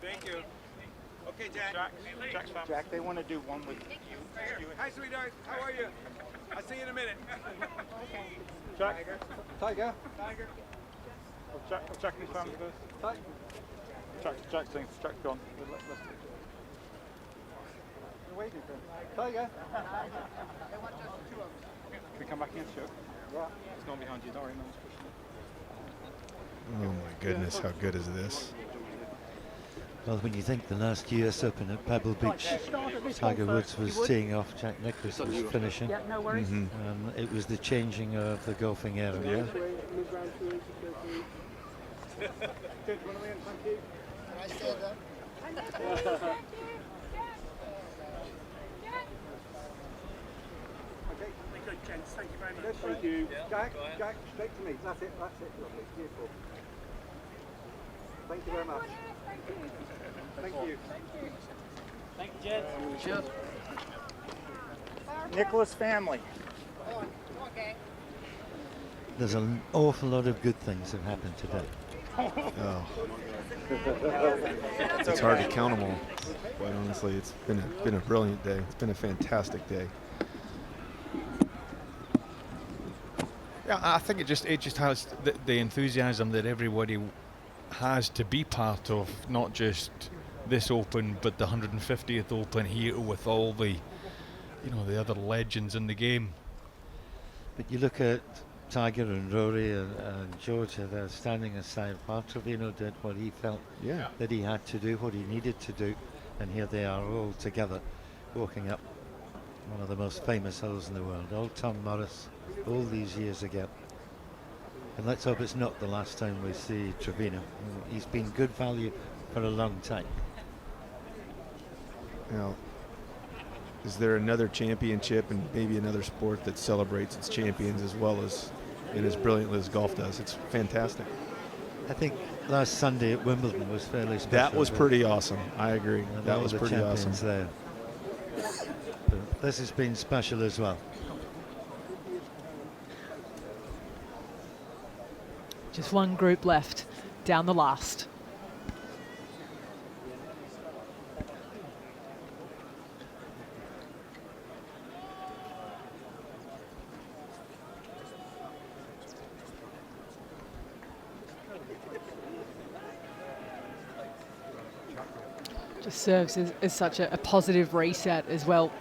S19: Thank you. Okay, Jack.
S12: Jack's fine.
S17: Jack, they want to do one with you.
S19: Hi, sweetheart. How are you? I'll see you in a minute.
S12: Jack.
S17: Tiger.
S12: Jack and his family first. Jack's gone.
S17: You're waiting for him. Tiger.
S12: Can we come back in and show?
S17: Yeah.
S12: It's going behind you, Dory. No one's pushing it.
S15: Oh my goodness, how good is this?
S2: Well, when you think the last US Open at Pebble Beach, Tiger Woods was teeing off, Jack Nicklaus was finishing.
S18: Yeah, no worries.
S2: It was the changing of the golfing era.
S15: Yeah.
S23: I said that.
S19: Good, gents. Thank you very much.
S17: Thank you. Jack, straight to me. That's it. Lovely. Beautiful. Thank you very much. Thank you.
S12: Thank you, Jed.
S17: Cheers.
S12: Nicholas family.
S2: There's an awful lot of good things have happened today.
S15: Oh. It's hard to count them all. Quite honestly, it's been a brilliant day. It's been a fantastic day.
S20: Yeah, I think it just has the enthusiasm that everybody has to be part of, not just this Open, but the 150th Open here with all the, the other legends in the game.
S2: But you look at Tiger and Rory and Georgia, they're standing aside while Trevino did what he felt that he had to do, what he needed to do, and here they are all together walking up one of the most famous holes in the world. Old Tom Morris, all these years ago. And let's hope it's not the last time we see Trevino. He's been good value for a long time.
S15: Now, is there another championship and maybe another sport that celebrates its champions as well as and as brilliantly as golf does? It's fantastic.
S2: I think last Sunday at Wimbledon was fairly special.
S15: That was pretty awesome. I agree. That was pretty awesome.
S2: There. But this has been special as well.
S1: Just one group left down the last. Just serves as such a positive reset as well.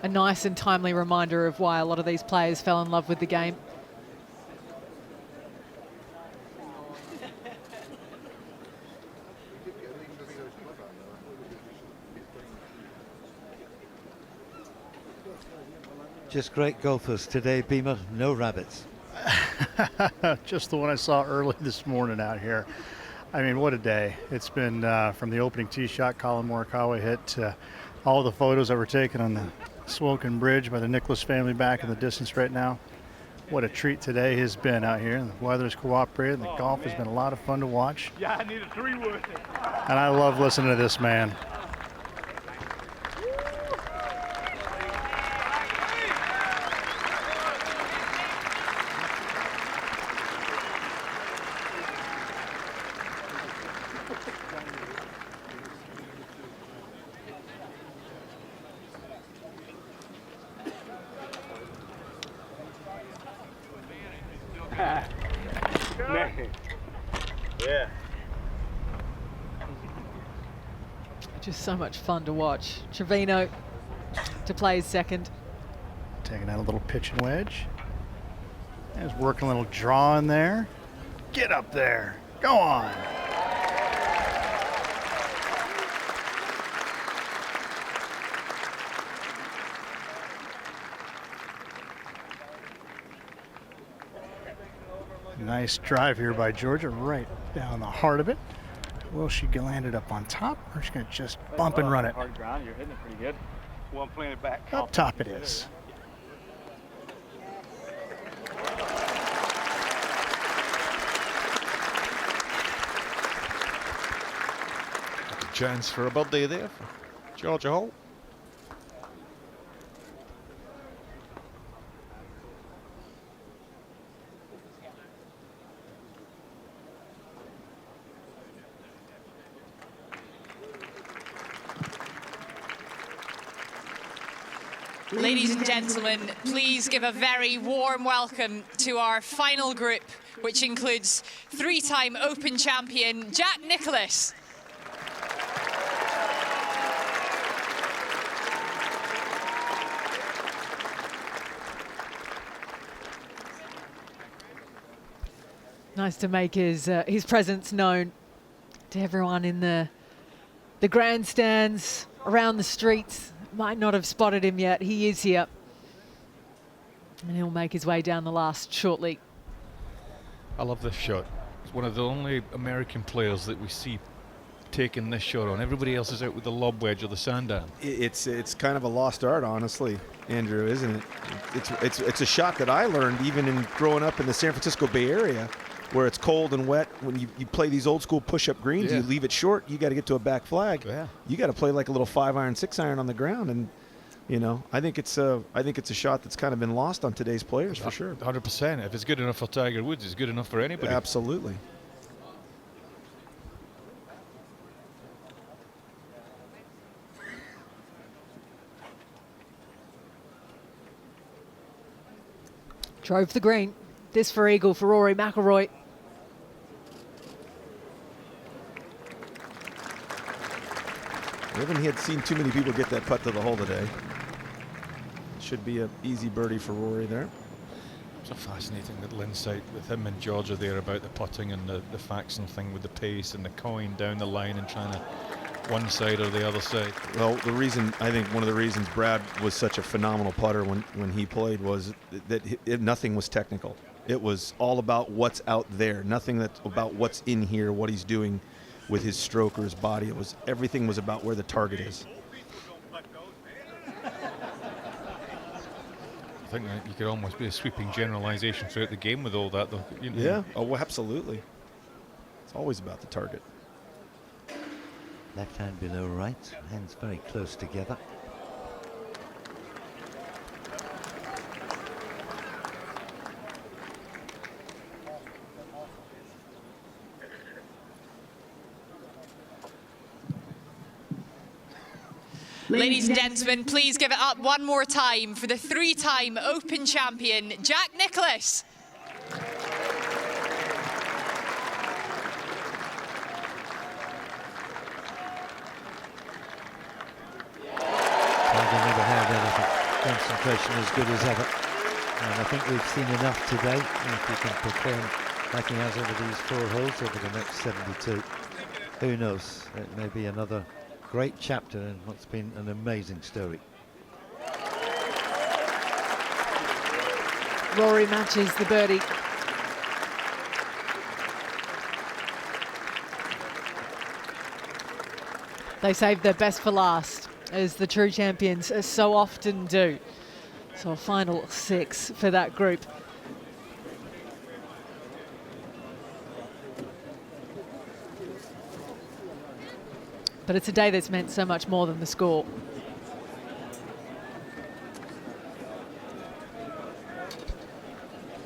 S1: A nice and timely reminder of why a lot of these players fell in love with the game.
S2: Just great golfers today, Beamer. No rabbits.
S5: Just the one I saw early this morning out here. I mean, what a day. It's been from the opening tee shot Colin Morikawa hit to all the photos that were taken on the Swoken Bridge by the Nicklaus family back in the distance right now. What a treat today has been out here. The weather's cooperated. The golf has been a lot of fun to watch.
S12: Yeah, I need a 3 wood.
S5: And I love listening to this man.
S12: Yeah.
S1: Just so much fun to watch. Trevino to play his second.
S5: Taking out a little pitch and wedge. And he's working a little draw in there. Get up there. Go on. Nice drive here by Georgia, right down the heart of it. Will she land it up on top, or is she going to just bump and run it?
S12: Hard ground, you're hitting it pretty good. Well, I'm playing it back.
S5: Up top it is.
S20: chance for a birdie there for Georgia Hall.
S7: Ladies and gentlemen, please give a very warm welcome to our final group, which includes three-time Open champion Jack Nicklaus.
S1: Nice to make his presence known to everyone in the grandstands, around the streets. Might not have spotted him yet. He is here. And he'll make his way down the last shortly.
S20: I love this shot. It's one of the only American players that we see taking this shot on. Everybody else is out with the lob wedge or the sandan.
S15: It's kind of a lost art, honestly, Andrew, isn't it? It's a shot that I learned even in growing up in the San Francisco Bay Area, where it's cold and wet. When you play these old school push-up greens, you leave it short, you got to get to a back flag.
S20: Yeah.
S15: You got to play like a little 5-iron, 6-iron on the ground, and you know, I think it's a shot that's kind of been lost on today's players for sure.
S20: 100%. If it's good enough for Tiger Woods, it's good enough for anybody.
S15: Absolutely.
S1: Drove the green. This for eagle for Rory McIlroy.
S15: We haven't had seen too many people get that putt to the hole today. Should be an easy birdie for Rory there.
S20: It's a fascinating little insight with him and Georgia there about the putting and the Faxon thing with the pace and the coin down the line and trying to one side or the other side.
S15: Well, I think one of the reasons Brad was such a phenomenal putter when he played was that nothing was technical. It was all about what's out there, nothing about what's in here, what he's doing with his stroke or his body. Everything was about where the target is.
S20: I think that you could almost be a sweeping generalization throughout the game with all that, though. You know.
S15: Yeah, oh, absolutely. It's always about the target.
S2: Left hand below right, hands very close together.
S7: Ladies and gentlemen, please give it up one more time for the three-time Open champion, Jack Nicklaus.
S2: Tiger never had anything. Concentration as good as ever. And I think we've seen enough today. If he can perform like he has over these 4 holes over the next 72, who knows? It may be another great chapter in what's been an amazing story.
S1: Rory matches the birdie. They saved their best for last, as the true champions so often do. So a final 6 for that group. But it's a day that's meant so much more than the score.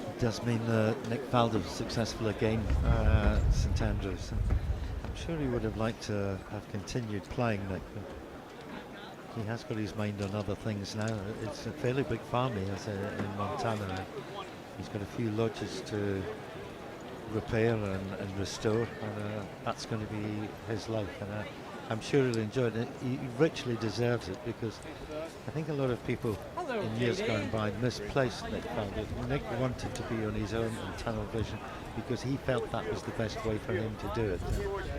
S2: It does mean Nick Faldo successful again, St Andrews. I'm sure he would have liked to have continued playing, Nick. But he has got his mind on other things now. It's a fairly big farm he has in Montana. He's got a few lodges to repair and restore, and that's going to be his life. And I'm sure he'll enjoy it. He richly deserves it, because I think a lot of people in years gone by misplaced Nick Faldo. Nick wanted to be on his own and tunnel vision because he felt that was the best way for him to do it.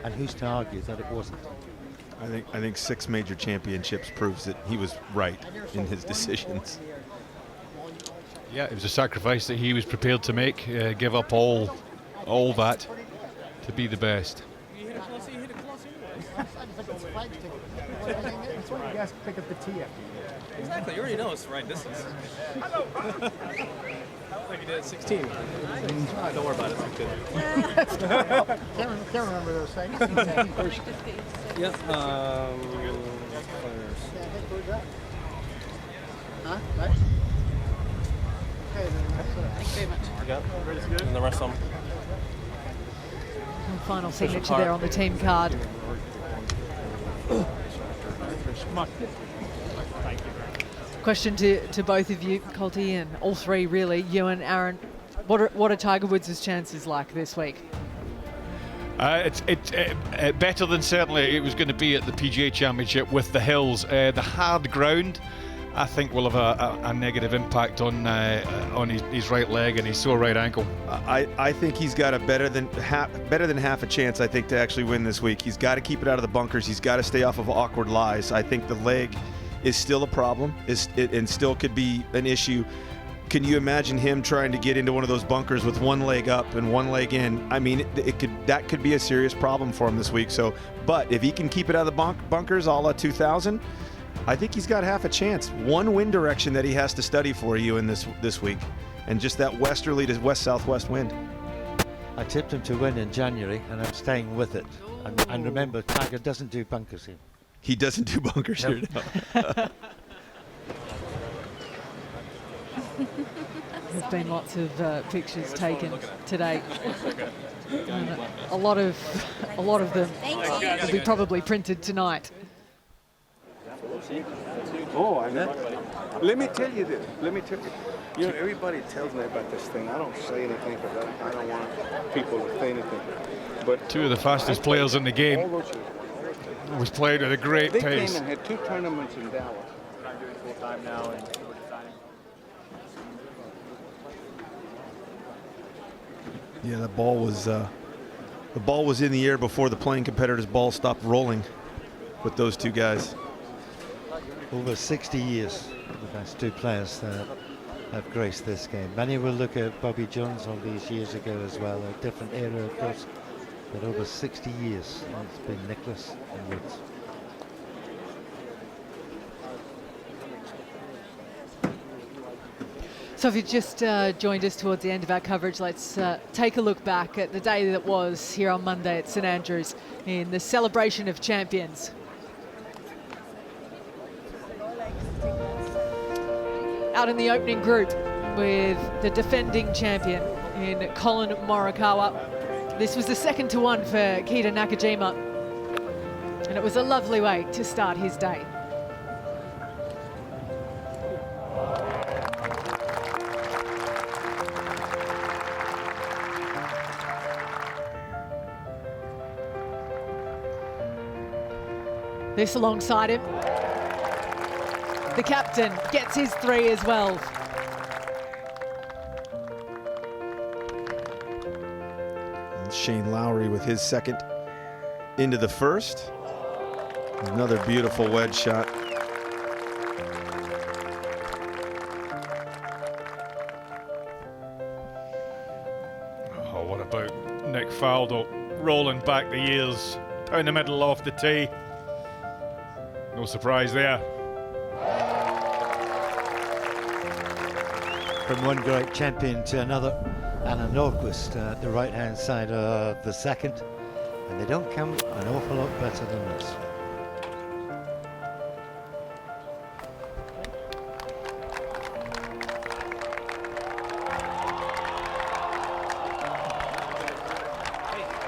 S2: And who's to argue that it wasn't?
S15: I think 6 major championships proves that he was right in his decisions.
S20: Yeah, it was a sacrifice that he was prepared to make, give up all that to be the best.
S22: That's why you guys pick up the tee after you.
S12: Exactly, you already know it's the right distance. Like you did at 16. Don't worry about it, it's good.
S22: Can't remember those things.
S12: Yep.
S22: Huh? Right? Okay, then that's
S18: Thank you very much.
S12: Yep. And the rest of them.
S1: And final signature there on the team card. Question to both of you, Colty, and all three really, you and Aaron. What are Tiger Woods' chances like this week?
S20: It's better than certainly it was going to be at the PGA Championship with the hills. The hard ground, I think, will have a negative impact on his right leg and his sore right ankle.
S15: I think he's got a better than half a chance, I think, to actually win this week. He's got to keep it out of the bunkers. He's got to stay off of awkward lies. I think the leg is still a problem, and still could be an issue. Can you imagine him trying to get into one of those bunkers with one leg up and one leg in? I mean, that could be a serious problem for him this week. So, but if he can keep it out of the bunkers, a la 2000, I think he's got half a chance. One wind direction that he has to study for you in this week, and just that westerly to west-southwest wind.
S2: I tipped him to win in January, and I'm staying with it. And remember, Tiger doesn't do bunkers here.
S15: He doesn't do bunkers here. No.
S1: There's been lots of pictures taken today. And a lot of them will be probably printed tonight.
S13: Oh, I know. Let me tell you this. You know, everybody tells me about this thing. I don't say anything because I don't want people to say anything. But
S20: two of the fastest players in the game was played at a great pace.
S13: They came and had 2 tournaments in Dallas.
S12: I'm doing full time now, and we're deciding.
S15: Yeah, the ball was in the air before the playing competitors' ball stopped rolling with those two guys.
S2: Over 60 years, the best two players have graced this game. Many will look at Bobby Jones all these years ago as well, a different era, of course, but over 60 years it's been Nicklaus and Woods.
S1: So if you've just joined us towards the end of our coverage, let's take a look back at the day that was here on Monday at St Andrews in the Celebration of Champions. Out in the opening group with the defending champion in Colin Morikawa. This was the 2-1 for Keita Nakajima, and it was a lovely way to start his day. This alongside him, the captain gets his 3 as well.
S15: And Shane Lowry with his second into the first. Another beautiful wedge shot.
S20: Oh, what about Nick Faldo rolling back the years down the middle off the tee? No surprise there.
S2: From one great champion to another, Anna Nordqvist at the right-hand side of the second, and they don't come an awful lot better than this.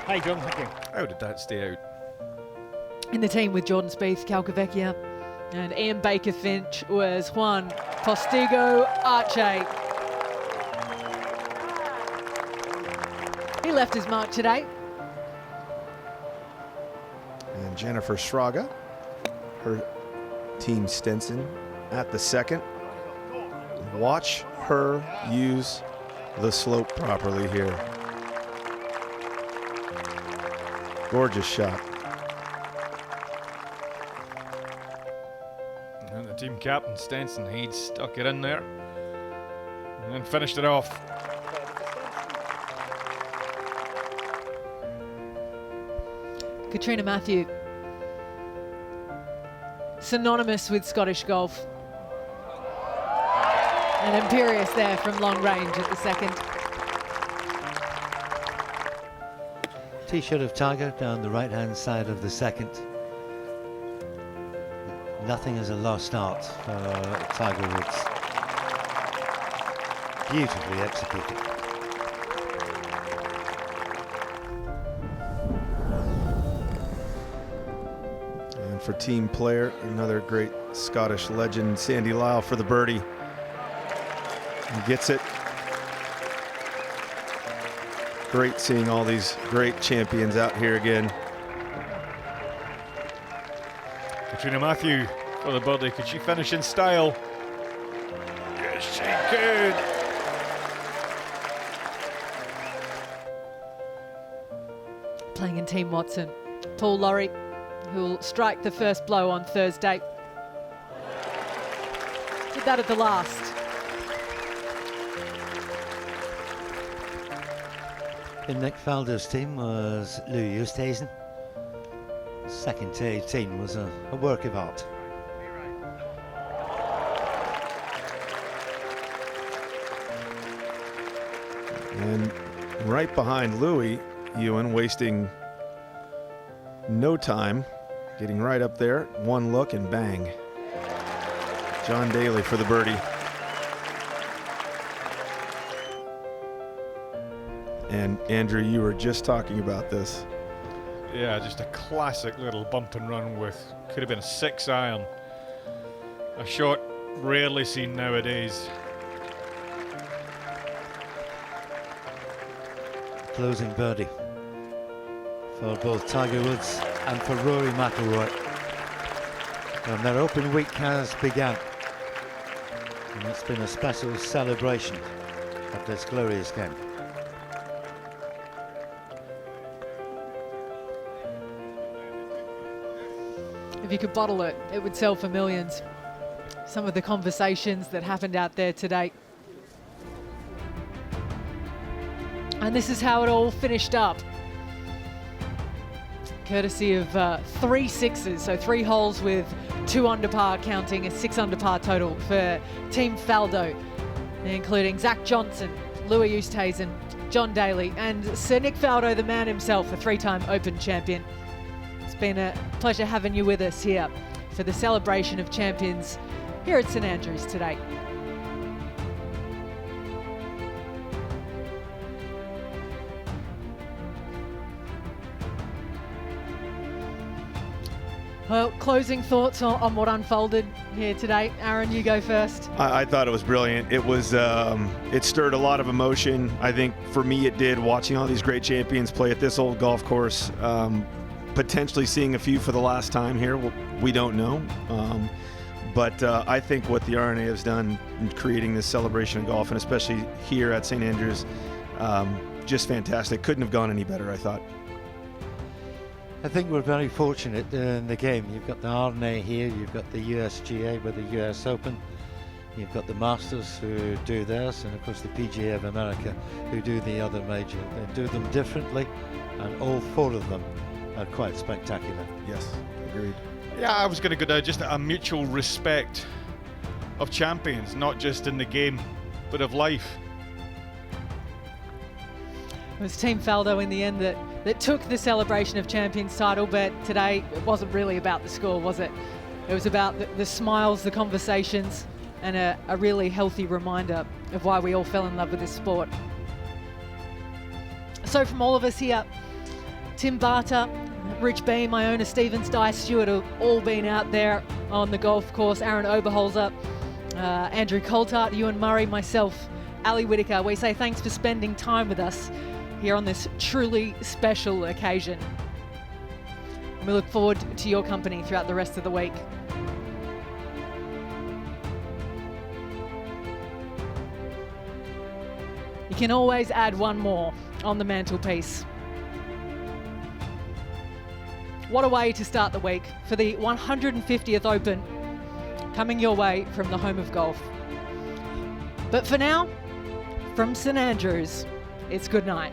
S20: Hi, John. Thank you. How did that stay out?
S1: In the team with Jordan Spieth, Calcavecchia, and Ian Baker Finch was Juan Postigo Arce. He left his mark today.
S15: And Jennifer Schraga, her team Stenson at the second. Watch her use the slope properly here. Gorgeous shot.
S20: And the team captain, Stenson, he'd stuck it in there and then finished it off.
S1: Katrina Matthew synonymous with Scottish golf. And imperious there from long range at the second.
S2: Tee shot of Tiger down the right-hand side of the second. Nothing as a lost start for Tiger Woods. Beautifully executed.
S15: And for team player, another great Scottish legend, Sandy Lyle, for the birdie. He gets it. Great seeing all these great champions out here again.
S20: Katrina Matthew for the birdie. Could she finish in style? Yes, she could.
S1: Playing in Team Watson, Paul Laurie, who'll strike the first blow on Thursday. Did that at the last.
S2: In Nick Faldo's team was Louis Oosthuizen. Second to 18 was a work of art.
S15: And right behind Louis, Ewan wasting no time, getting right up there, one look and bang. John Daly for the birdie. And Andrew, you were just talking about this.
S20: Yeah, just a classic little bump and run with, could have been a 6-iron. A shot rarely seen nowadays.
S2: Closing birdie for both Tiger Woods and for Rory McIlroy. And their open week has begun. And it's been a special celebration of this glorious game.
S1: If you could bottle it, it would sell for millions. Some of the conversations that happened out there today. And this is how it all finished up. Courtesy of 3 sixes, so 3 holes with 2 under par, counting a 6 under par total for Team Faldo, including Zach Johnson, Louis Oosthuizen, John Daly, and Sir Nick Faldo, the man himself, a 3-time Open champion. It's been a pleasure having you with us here for the Celebration of Champions here at St Andrews today. Well, closing thoughts on what unfolded here today. Aaron, you go first.
S15: I thought it was brilliant. It was, it stirred a lot of emotion. I think for me it did, watching all these great champions play at this old golf course. Potentially seeing a few for the last time here, we don't know. But I think what the R&A has done in creating this celebration of golf, and especially here at St Andrews, just fantastic. Couldn't have gone any better, I thought.
S2: I think we're very fortunate in the game. You've got the R&A here, you've got the USGA with the US Open, you've got the Masters who do theirs, and of course the PGA of America who do the other major. They do them differently, and all 4 of them are quite spectacular.
S15: Yes, agreed.
S20: Yeah, I was going to go down just a mutual respect of champions, not just in the game, but of life.
S1: It was Team Faldo in the end that took the Celebration of Champions title, but today it wasn't really about the score, was it? It was about the smiles, the conversations, and a really healthy reminder of why we all fell in love with this sport. So from all of us here, Tim Barter, Rich Beam, Iona Stevens, Di Stewart have all been out there on the golf course. Aaron Oberholzer, Andrew Coulthard, Ewan Murray, myself, Ali Whitaker. We say thanks for spending time with us here on this truly special occasion. We look forward to your company throughout the rest of the week. You can always add one more on the mantelpiece. What a way to start the week for the 150th Open coming your way from the home of golf. But for now, from St Andrews, it's good night.